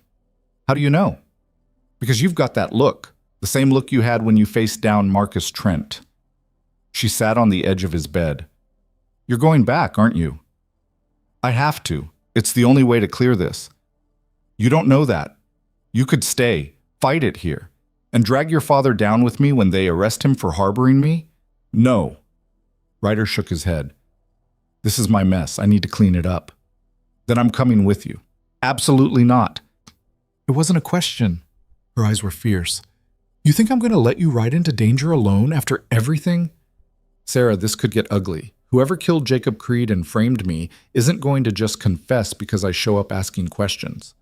"How do you know?" "Because you've got that look, the same look you had when you faced down Marcus Trent." She sat on the edge of his bed. "You're going back, aren't you?" "I have to. It's the only way to clear this." "You don't know that. You could stay, fight it here, and drag your father down with me when they arrest him for harboring me?" "No." Ryder shook his head. "This is my mess. I need to clean it up." "Then I'm coming with you." "Absolutely not." It wasn't a question. Her eyes were fierce. "You think I'm going to let you ride into danger alone after everything?" "Sarah, this could get ugly. Whoever killed Jacob Creed and framed me isn't going to just confess because I show up asking questions."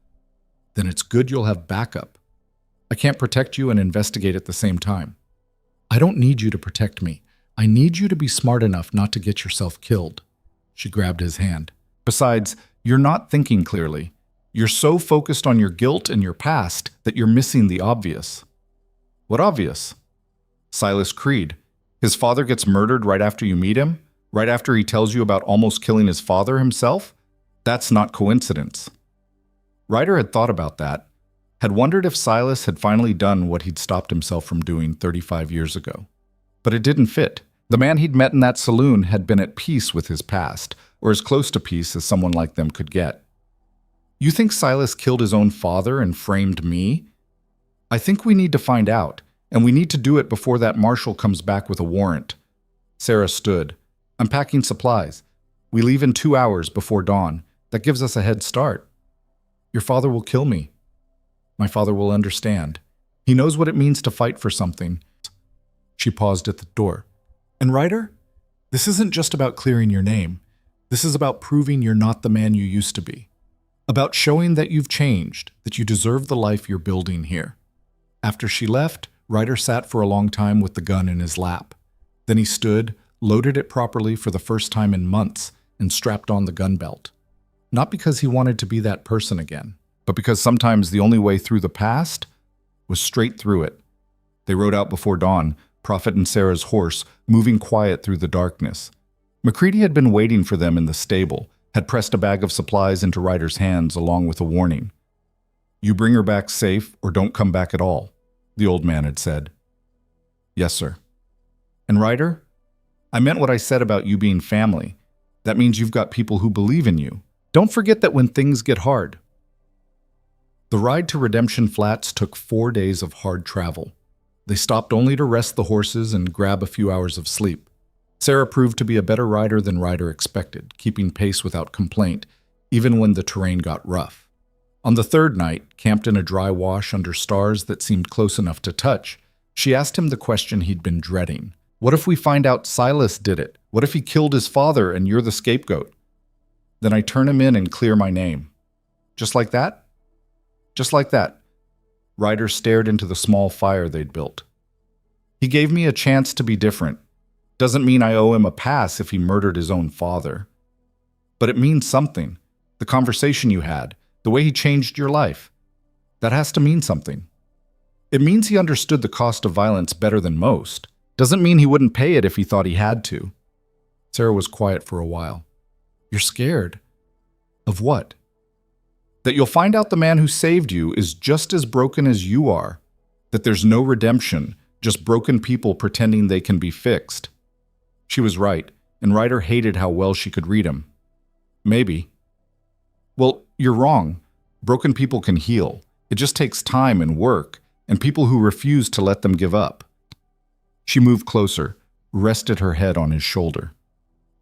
"Then it's good you'll have backup. I can't protect you and investigate at the same time." "I don't need you to protect me. I need you to be smart enough not to get yourself killed." She grabbed his hand. "Besides, you're not thinking clearly. You're so focused on your guilt and your past that you're missing the obvious." "What obvious?" "Silas Creed. His father gets murdered right after you meet him? Right after he tells you about almost killing his father himself? That's not coincidence." Ryder had thought about that, had wondered if Silas had finally done what he'd stopped himself from doing 35 years ago. But it didn't fit. The man he'd met in that saloon had been at peace with his past, or as close to peace as someone like them could get. "You think Silas killed his own father and framed me?" "I think we need to find out, and we need to do it before that marshal comes back with a warrant." Sarah stood. "I'm packing supplies. We leave in 2 hours before dawn. That gives us a head start." "Your father will kill me." "My father will understand. He knows what it means to fight for something." She paused at the door. "And Ryder, this isn't just about clearing your name. This is about proving you're not the man you used to be. About showing that you've changed, that you deserve the life you're building here." After she left, Ryder sat for a long time with the gun in his lap. Then he stood, loaded it properly for the first time in months, and strapped on the gun belt. Not because he wanted to be that person again, but because sometimes the only way through the past was straight through it. They rode out before dawn, Prophet and Sarah's horse, moving quiet through the darkness. McCready had been waiting for them in the stable, had pressed a bag of supplies into Ryder's hands along with a warning. "You bring her back safe or don't come back at all," the old man had said. "Yes, sir." "And Ryder, I meant what I said about you being family. That means you've got people who believe in you. Don't forget that when things get hard." The ride to Redemption Flats took 4 days of hard travel. They stopped only to rest the horses and grab a few hours of sleep. Sarah proved to be a better rider than Ryder expected, keeping pace without complaint, even when the terrain got rough. On the third night, camped in a dry wash under stars that seemed close enough to touch, she asked him the question he'd been dreading. "What if we find out Silas did it? What if he killed his father and you're the scapegoat?" "Then I turn him in and clear my name." "Just like that?" "Just like that." Ryder stared into the small fire they'd built. "He gave me a chance to be different. Doesn't mean I owe him a pass if he murdered his own father. But it means something. The conversation you had, the way he changed your life. That has to mean something. It means he understood the cost of violence better than most. Doesn't mean he wouldn't pay it if he thought he had to." Sarah was quiet for a while. "You're scared." "Of what?" "That you'll find out the man who saved you is just as broken as you are. That there's no redemption, just broken people pretending they can be fixed." She was right, and Ryder hated how well she could read him. "Maybe." "Well, you're wrong. Broken people can heal. It just takes time and work, and people who refuse to let them give up." She moved closer, rested her head on his shoulder.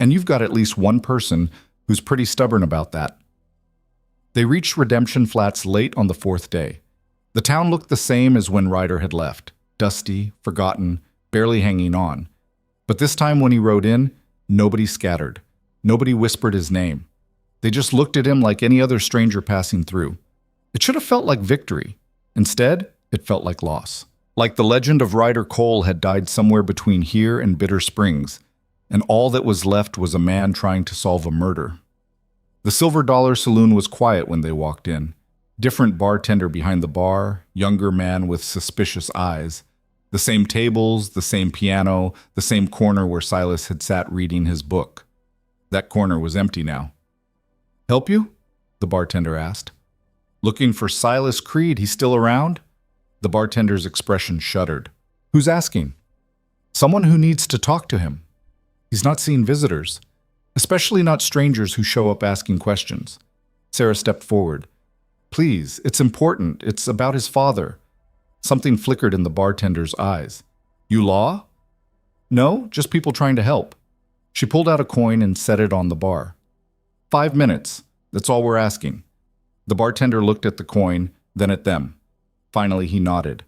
"And you've got at least one person who's pretty stubborn about that." They reached Redemption Flats late on the 4th day. The town looked the same as when Ryder had left, dusty, forgotten, barely hanging on. But this time when he rode in, nobody scattered. Nobody whispered his name. They just looked at him like any other stranger passing through. It should have felt like victory. Instead, it felt like loss. Like the legend of Ryder Cole had died somewhere between here and Bitter Springs, and all that was left was a man trying to solve a murder. The Silver Dollar Saloon was quiet when they walked in. Different bartender behind the bar, younger man with suspicious eyes. The same tables, the same piano, the same corner where Silas had sat reading his book. That corner was empty now. "Help you?" the bartender asked. "Looking for Silas Creed. He's still around?" The bartender's expression shuddered. "Who's asking?" "Someone who needs to talk to him. He's not seeing visitors, especially not strangers who show up asking questions." Sarah stepped forward. "Please, it's important. It's about his father." Something flickered in the bartender's eyes. "You law?" "No, just people trying to help." She pulled out a coin and set it on the bar. 5 minutes. That's all we're asking." The bartender looked at the coin, then at them. Finally, he nodded.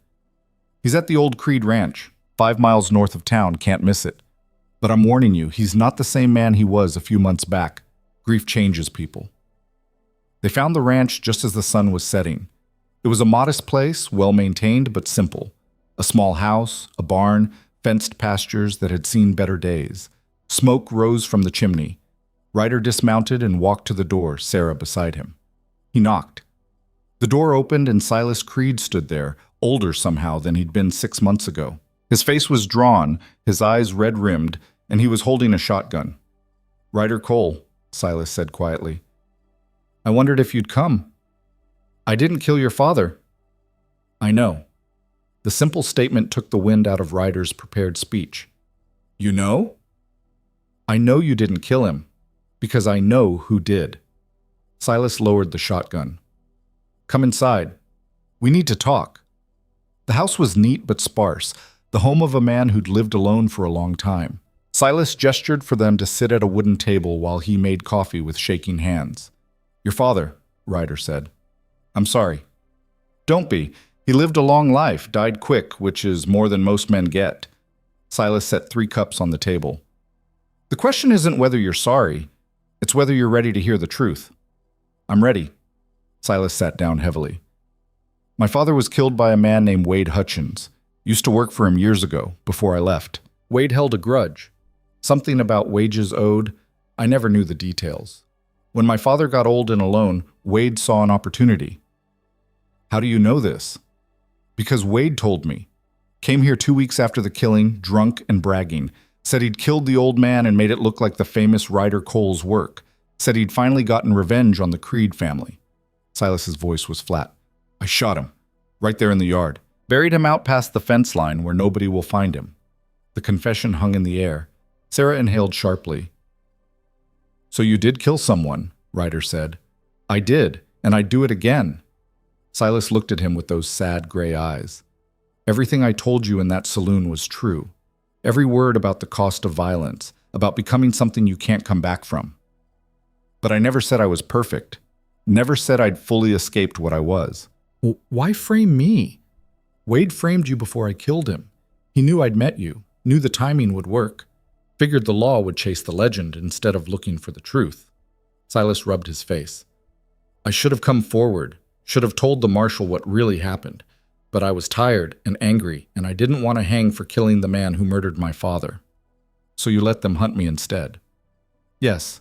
"He's at the old Creed Ranch, 5 miles north of town, can't miss it. But I'm warning you, he's not the same man he was a few months back. Grief changes people." They found the ranch just as the sun was setting. It was a modest place, well-maintained but simple. A small house, a barn, fenced pastures that had seen better days. Smoke rose from the chimney. Ryder dismounted and walked to the door, Sarah beside him. He knocked. The door opened and Silas Creed stood there, older somehow than he'd been 6 months ago. His face was drawn, his eyes red-rimmed, and he was holding a shotgun. "Ryder Cole," Silas said quietly. "I wondered if you'd come." "I didn't kill your father." "I know." The simple statement took the wind out of Ryder's prepared speech. "You know?" "I know you didn't kill him, because I know who did." Silas lowered the shotgun. "Come inside. We need to talk." The house was neat but sparse, the home of a man who'd lived alone for a long time. Silas gestured for them to sit at a wooden table while he made coffee with shaking hands. "Your father," Ryder said. "I'm sorry." "Don't be. He lived a long life, died quick, which is more than most men get." Silas set 3 cups on the table. "The question isn't whether you're sorry. It's whether you're ready to hear the truth." "I'm ready." Silas sat down heavily. "My father was killed by a man named Wade Hutchins. Used to work for him years ago, before I left. Wade held a grudge. Something about wages owed. I never knew the details. When my father got old and alone, Wade saw an opportunity." "How do you know this?" "Because Wade told me. Came here 2 weeks after the killing, drunk and bragging. Said he'd killed the old man and made it look like the famous Ryder Cole's work. Said he'd finally gotten revenge on the Creed family." Silas's voice was flat. "I shot him. Right there in the yard. Buried him out past the fence line where nobody will find him." The confession hung in the air. Sarah inhaled sharply. "So you did kill someone," Ryder said. "I did, and I'd do it again." Silas looked at him with those sad gray eyes. "Everything I told you in that saloon was true. Every word about the cost of violence, about becoming something you can't come back from. But I never said I was perfect. Never said I'd fully escaped what I was." "Well, why frame me?" "Wade framed you before I killed him. He knew I'd met you, knew the timing would work. Figured the law would chase the legend instead of looking for the truth." Silas rubbed his face. "I should have come forward, should have told the marshal what really happened. But I was tired and angry, and I didn't want to hang for killing the man who murdered my father. So you let them hunt me instead." "Yes,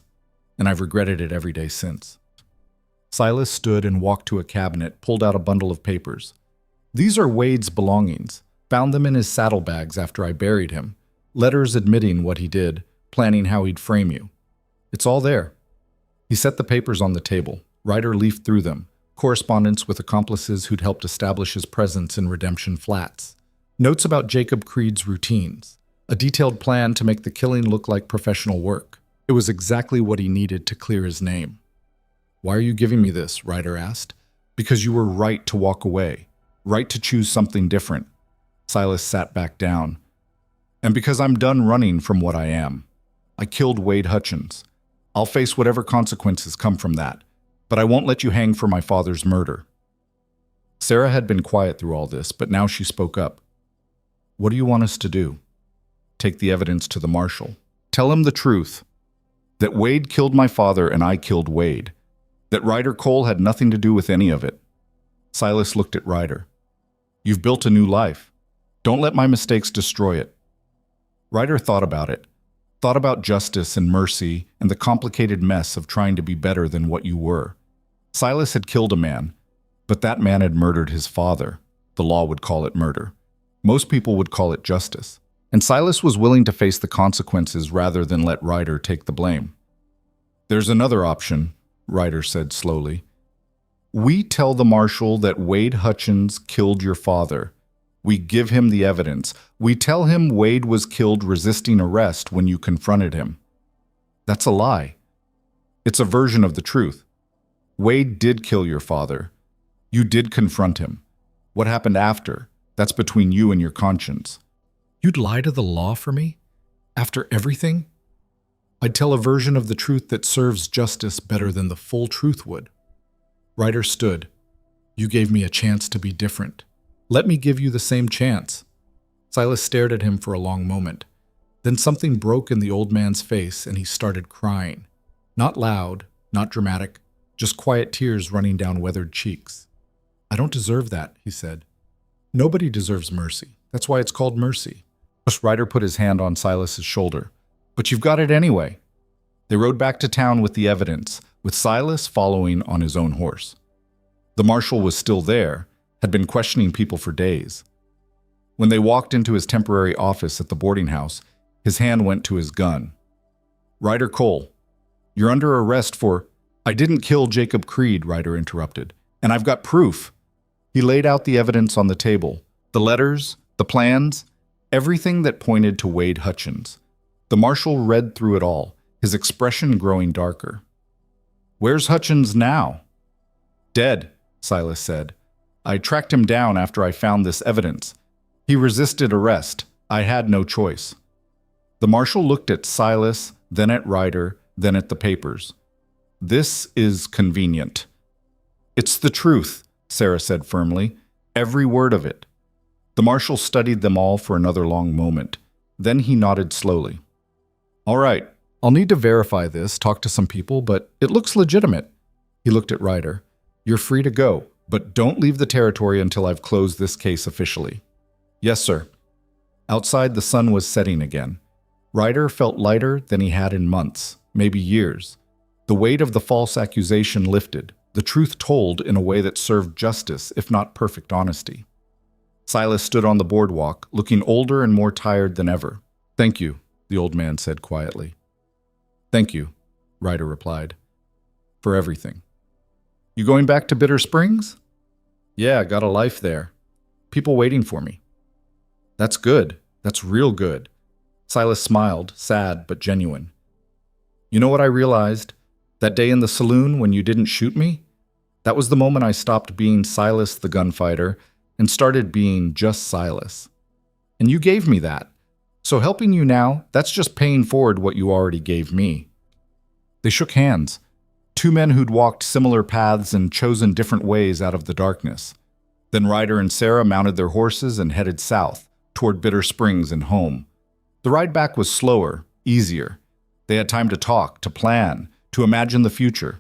and I've regretted it every day since." Silas stood and walked to a cabinet, pulled out a bundle of papers. "These are Wade's belongings. Found them in his saddlebags after I buried him. Letters admitting what he did, planning how he'd frame you. It's all there." He set the papers on the table. Ryder leafed through them. Correspondence with accomplices who'd helped establish his presence in Redemption Flats. Notes about Jacob Creed's routines. A detailed plan to make the killing look like professional work. It was exactly what he needed to clear his name. "Why are you giving me this?" Ryder asked. "Because you were right to walk away. Right to choose something different." Silas sat back down. "And because I'm done running from what I am. I killed Wade Hutchins. I'll face whatever consequences come from that. But I won't let you hang for my father's murder." Sarah had been quiet through all this, but now she spoke up. "What do you want us to do?" "Take the evidence to the marshal. Tell him the truth. That Wade killed my father and I killed Wade. That Ryder Cole had nothing to do with any of it." Silas looked at Ryder. "You've built a new life. Don't let my mistakes destroy it." Ryder thought about it. Thought about justice and mercy and the complicated mess of trying to be better than what you were. Silas had killed a man. But that man had murdered his father. The law would call it murder. Most people would call it justice. And Silas was willing to face the consequences rather than let Ryder take the blame. "There's another option," Ryder said slowly. "We tell the marshal that Wade Hutchins killed your father. We give him the evidence. We tell him Wade was killed resisting arrest when you confronted him. That's a lie. It's a version of the truth. Wade did kill your father. You did confront him. What happened after? That's between you and your conscience." "You'd lie to the law for me? After everything?" "I'd tell a version of the truth that serves justice better than the full truth would." Ryder stood. "You gave me a chance to be different. Let me give you the same chance." Silas stared at him for a long moment. Then something broke in the old man's face and he started crying. Not loud, not dramatic, just quiet tears running down weathered cheeks. "I don't deserve that," he said. "Nobody deserves mercy. That's why it's called mercy." Ryder put his hand on Silas's shoulder. "But you've got it anyway." They rode back to town with the evidence, with Silas following on his own horse. The marshal was still there, had been questioning people for days. When they walked into his temporary office at the boarding house, his hand went to his gun. "Ryder Cole, you're under arrest for—" "I didn't kill Jacob Creed," Ryder interrupted. "And I've got proof." He laid out the evidence on the table, the letters, the plans, everything that pointed to Wade Hutchins. The marshal read through it all, his expression growing darker. "Where's Hutchins now?" "Dead," Silas said. "I tracked him down after I found this evidence. He resisted arrest. I had no choice." The marshal looked at Silas, then at Ryder, then at the papers. "This is convenient." "It's the truth," Sarah said firmly. "Every word of it." The marshal studied them all for another long moment. Then he nodded slowly. "All right, I'll need to verify this, talk to some people, but it looks legitimate." He looked at Ryder. "You're free to go, but don't leave the territory until I've closed this case officially." "Yes, sir." Outside, the sun was setting again. Ryder felt lighter than he had in months, maybe years. The weight of the false accusation lifted, the truth told in a way that served justice, if not perfect honesty. Silas stood on the boardwalk, looking older and more tired than ever. "Thank you," the old man said quietly. "Thank you," Ryder replied. "For everything." "You going back to Bitter Springs?" "Yeah, got a life there. People waiting for me." "That's good. That's real good." Silas smiled, sad but genuine. "You know what I realized? That day in the saloon when you didn't shoot me? That was the moment I stopped being Silas the gunfighter and started being just Silas. And you gave me that. So helping you now, that's just paying forward what you already gave me." They shook hands. Two men who'd walked similar paths and chosen different ways out of the darkness. Then Ryder and Sarah mounted their horses and headed south, toward Bitter Springs and home. The ride back was slower, easier. They had time to talk, to plan, to imagine the future.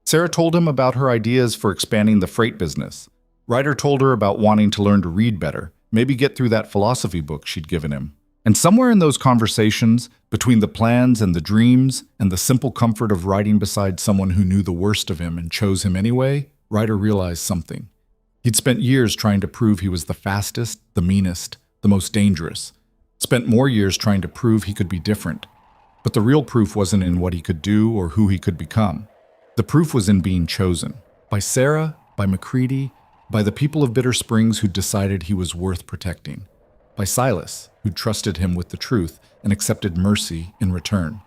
Sarah told him about her ideas for expanding the freight business. Ryder told her about wanting to learn to read better, maybe get through that philosophy book she'd given him. And somewhere in those conversations, between the plans and the dreams and the simple comfort of riding beside someone who knew the worst of him and chose him anyway, Ryder realized something. He'd spent years trying to prove he was the fastest, the meanest, the most dangerous. Spent more years trying to prove he could be different. But the real proof wasn't in what he could do or who he could become. The proof was in being chosen. By Sarah, by McCready, by the people of Bitter Springs who decided he was worth protecting. By Silas, who trusted him with the truth and accepted mercy in return.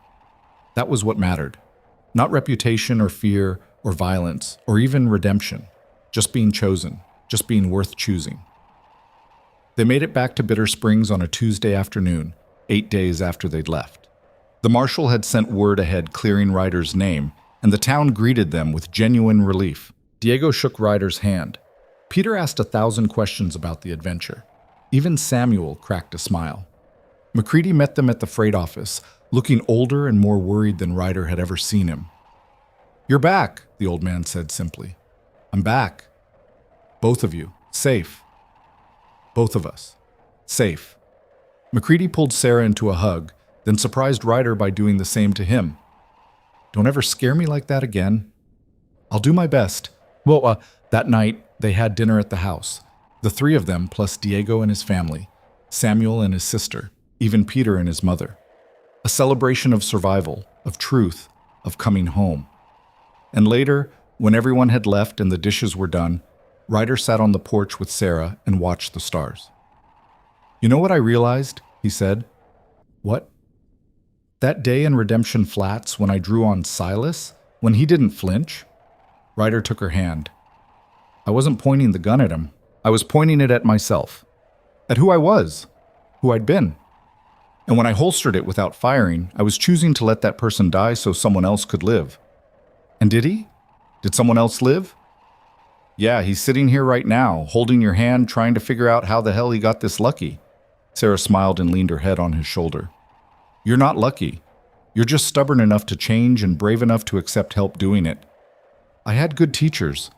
That was what mattered. Not reputation or fear or violence or even redemption. Just being chosen, just being worth choosing. They made it back to Bitter Springs on a Tuesday afternoon, 8 days after they'd left. The marshal had sent word ahead clearing Ryder's name, and the town greeted them with genuine relief. Diego shook Ryder's hand. Peter asked 1,000 questions about the adventure. Even Samuel cracked a smile. McCready met them at the freight office, looking older and more worried than Ryder had ever seen him. "You're back," the old man said simply. "I'm back. Both of you. Safe. Both of us. Safe." McCready pulled Sarah into a hug, then surprised Ryder by doing the same to him. "Don't ever scare me like that again." "I'll do my best." Well, that night, They had dinner at the house. The three of them, plus Diego and his family, Samuel and his sister, even Peter and his mother. A celebration of survival, of truth, of coming home. And later, when everyone had left and the dishes were done, Ryder sat on the porch with Sarah and watched the stars. "You know what I realized?" he said. "What?" "That day in Redemption Flats when I drew on Silas, when he didn't flinch." Ryder took her hand. "I wasn't pointing the gun at him. I was pointing it at myself. At who I was, who I'd been. And when I holstered it without firing, I was choosing to let that person die so someone else could live." "And did he? Did someone else live?" "Yeah, he's sitting here right now, holding your hand, trying to figure out how the hell he got this lucky." Sarah smiled and leaned her head on his shoulder. "You're not lucky. You're just stubborn enough to change and brave enough to accept help doing it. I had good teachers."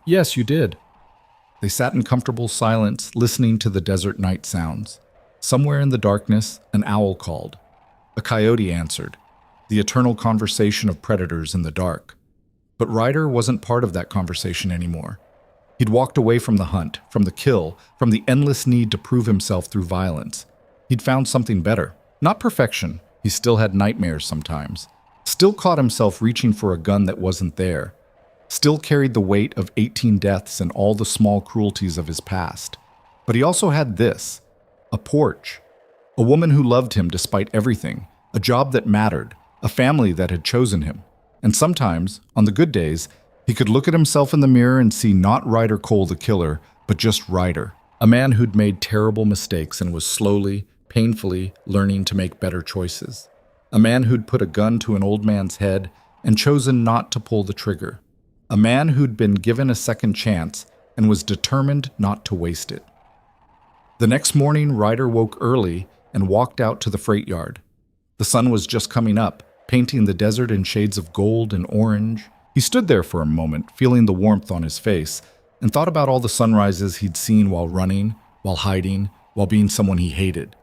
"Yes, you did." They sat in comfortable silence, listening to the desert night sounds. Somewhere in the darkness, an owl called. A coyote answered. The eternal conversation of predators in the dark. But Ryder wasn't part of that conversation anymore. He'd walked away from the hunt, from the kill, from the endless need to prove himself through violence. He'd found something better. Not perfection. He still had nightmares sometimes. Still caught himself reaching for a gun that wasn't there. Still carried the weight of 18 deaths and all the small cruelties of his past. But he also had this. A porch. A woman who loved him despite everything. A job that mattered. A family that had chosen him. And sometimes, on the good days, he could look at himself in the mirror and see not Ryder Cole the killer, but just Ryder. A man who'd made terrible mistakes and was slowly, painfully learning to make better choices. A man who'd put a gun to an old man's head and chosen not to pull the trigger. A man who'd been given a second chance and was determined not to waste it. The next morning, Ryder woke early and walked out to the freight yard. The sun was just coming up, painting the desert in shades of gold and orange. He stood there for a moment, feeling the warmth on his face, and thought about all the sunrises he'd seen while running, while hiding, while being someone he hated.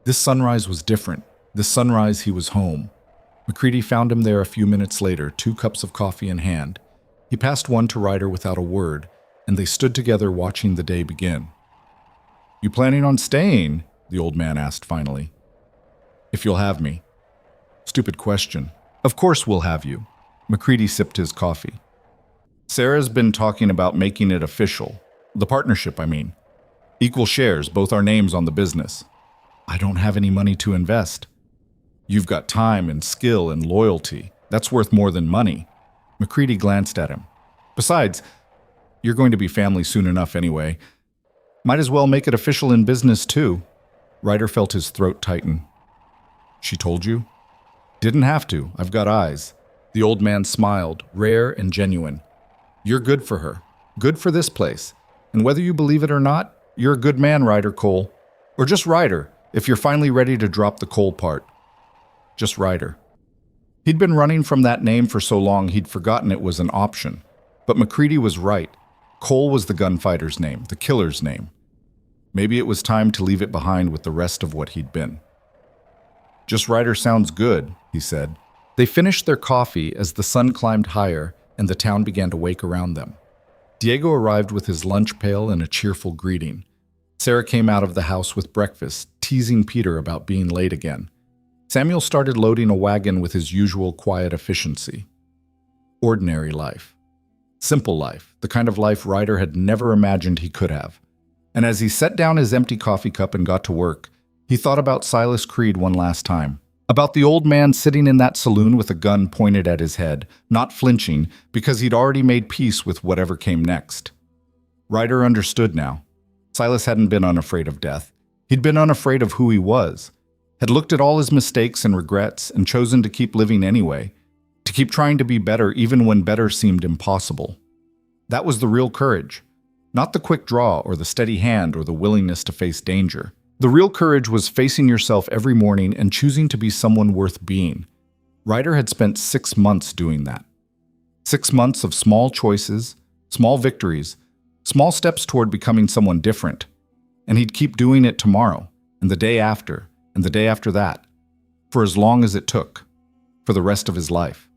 This sunrise was different. This sunrise, he was home. McCready found him there a few minutes later, 2 cups of coffee in hand. He passed one to Ryder without a word, and they stood together watching the day begin. "You planning on staying?" the old man asked finally. "If you'll have me." "Stupid question. Of course we'll have you." McCready sipped his coffee. "Sarah's been talking about making it official. The partnership, I mean. Equal shares, both our names on the business." "I don't have any money to invest." "You've got time and skill and loyalty. That's worth more than money." McCready glanced at him. "Besides, you're going to be family soon enough anyway. Might as well make it official in business too." Ryder felt his throat tighten. "She told you?" "Didn't have to. I've got eyes." The old man smiled, rare and genuine. "You're good for her. Good for this place. And whether you believe it or not, you're a good man, Ryder Cole. Or just Ryder, if you're finally ready to drop the Cole part. Just Ryder." He'd been running from that name for so long he'd forgotten it was an option. But McCready was right. Cole was the gunfighter's name, the killer's name. Maybe it was time to leave it behind with the rest of what he'd been. "Just Ryder sounds good," he said. They finished their coffee as the sun climbed higher and the town began to wake around them. Diego arrived with his lunch pail and a cheerful greeting. Sarah came out of the house with breakfast, teasing Peter about being late again. Samuel started loading a wagon with his usual quiet efficiency. Ordinary life. Simple life, the kind of life Ryder had never imagined he could have. And as he set down his empty coffee cup and got to work, he thought about Silas Creed one last time. About the old man sitting in that saloon with a gun pointed at his head, not flinching because he'd already made peace with whatever came next. Ryder understood now. Silas hadn't been unafraid of death. He'd been unafraid of who he was, had looked at all his mistakes and regrets and chosen to keep living anyway, to keep trying to be better even when better seemed impossible. That was the real courage, not the quick draw or the steady hand or the willingness to face danger. The real courage was facing yourself every morning and choosing to be someone worth being. Ryder had spent 6 months doing that. 6 months of small choices, small victories, small steps toward becoming someone different. And he'd keep doing it tomorrow, and the day after, and the day after that, for as long as it took, for the rest of his life.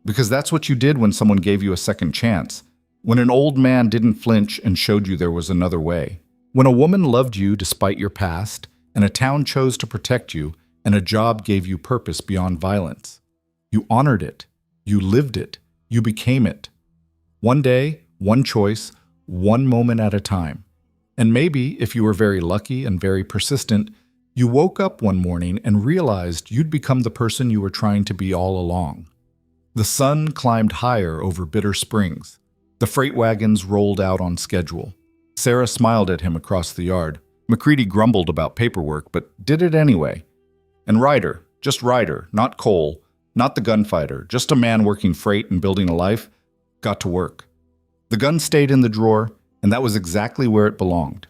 Because that's what you did when someone gave you a second chance. When an old man didn't flinch and showed you there was another way. When a woman loved you despite your past, and a town chose to protect you, and a job gave you purpose beyond violence. You honored it. You lived it. You became it. One day, one choice, one moment at a time. And maybe, if you were very lucky and very persistent, you woke up one morning and realized you'd become the person you were trying to be all along. The sun climbed higher over bitter springs. The freight wagons rolled out on schedule. Sarah smiled at him across the yard. McCready grumbled about paperwork, but did it anyway. And Ryder, just Ryder, not Cole, not the gunfighter, just a man working freight and building a life, got to work. The gun stayed in the drawer, and that was exactly where it belonged.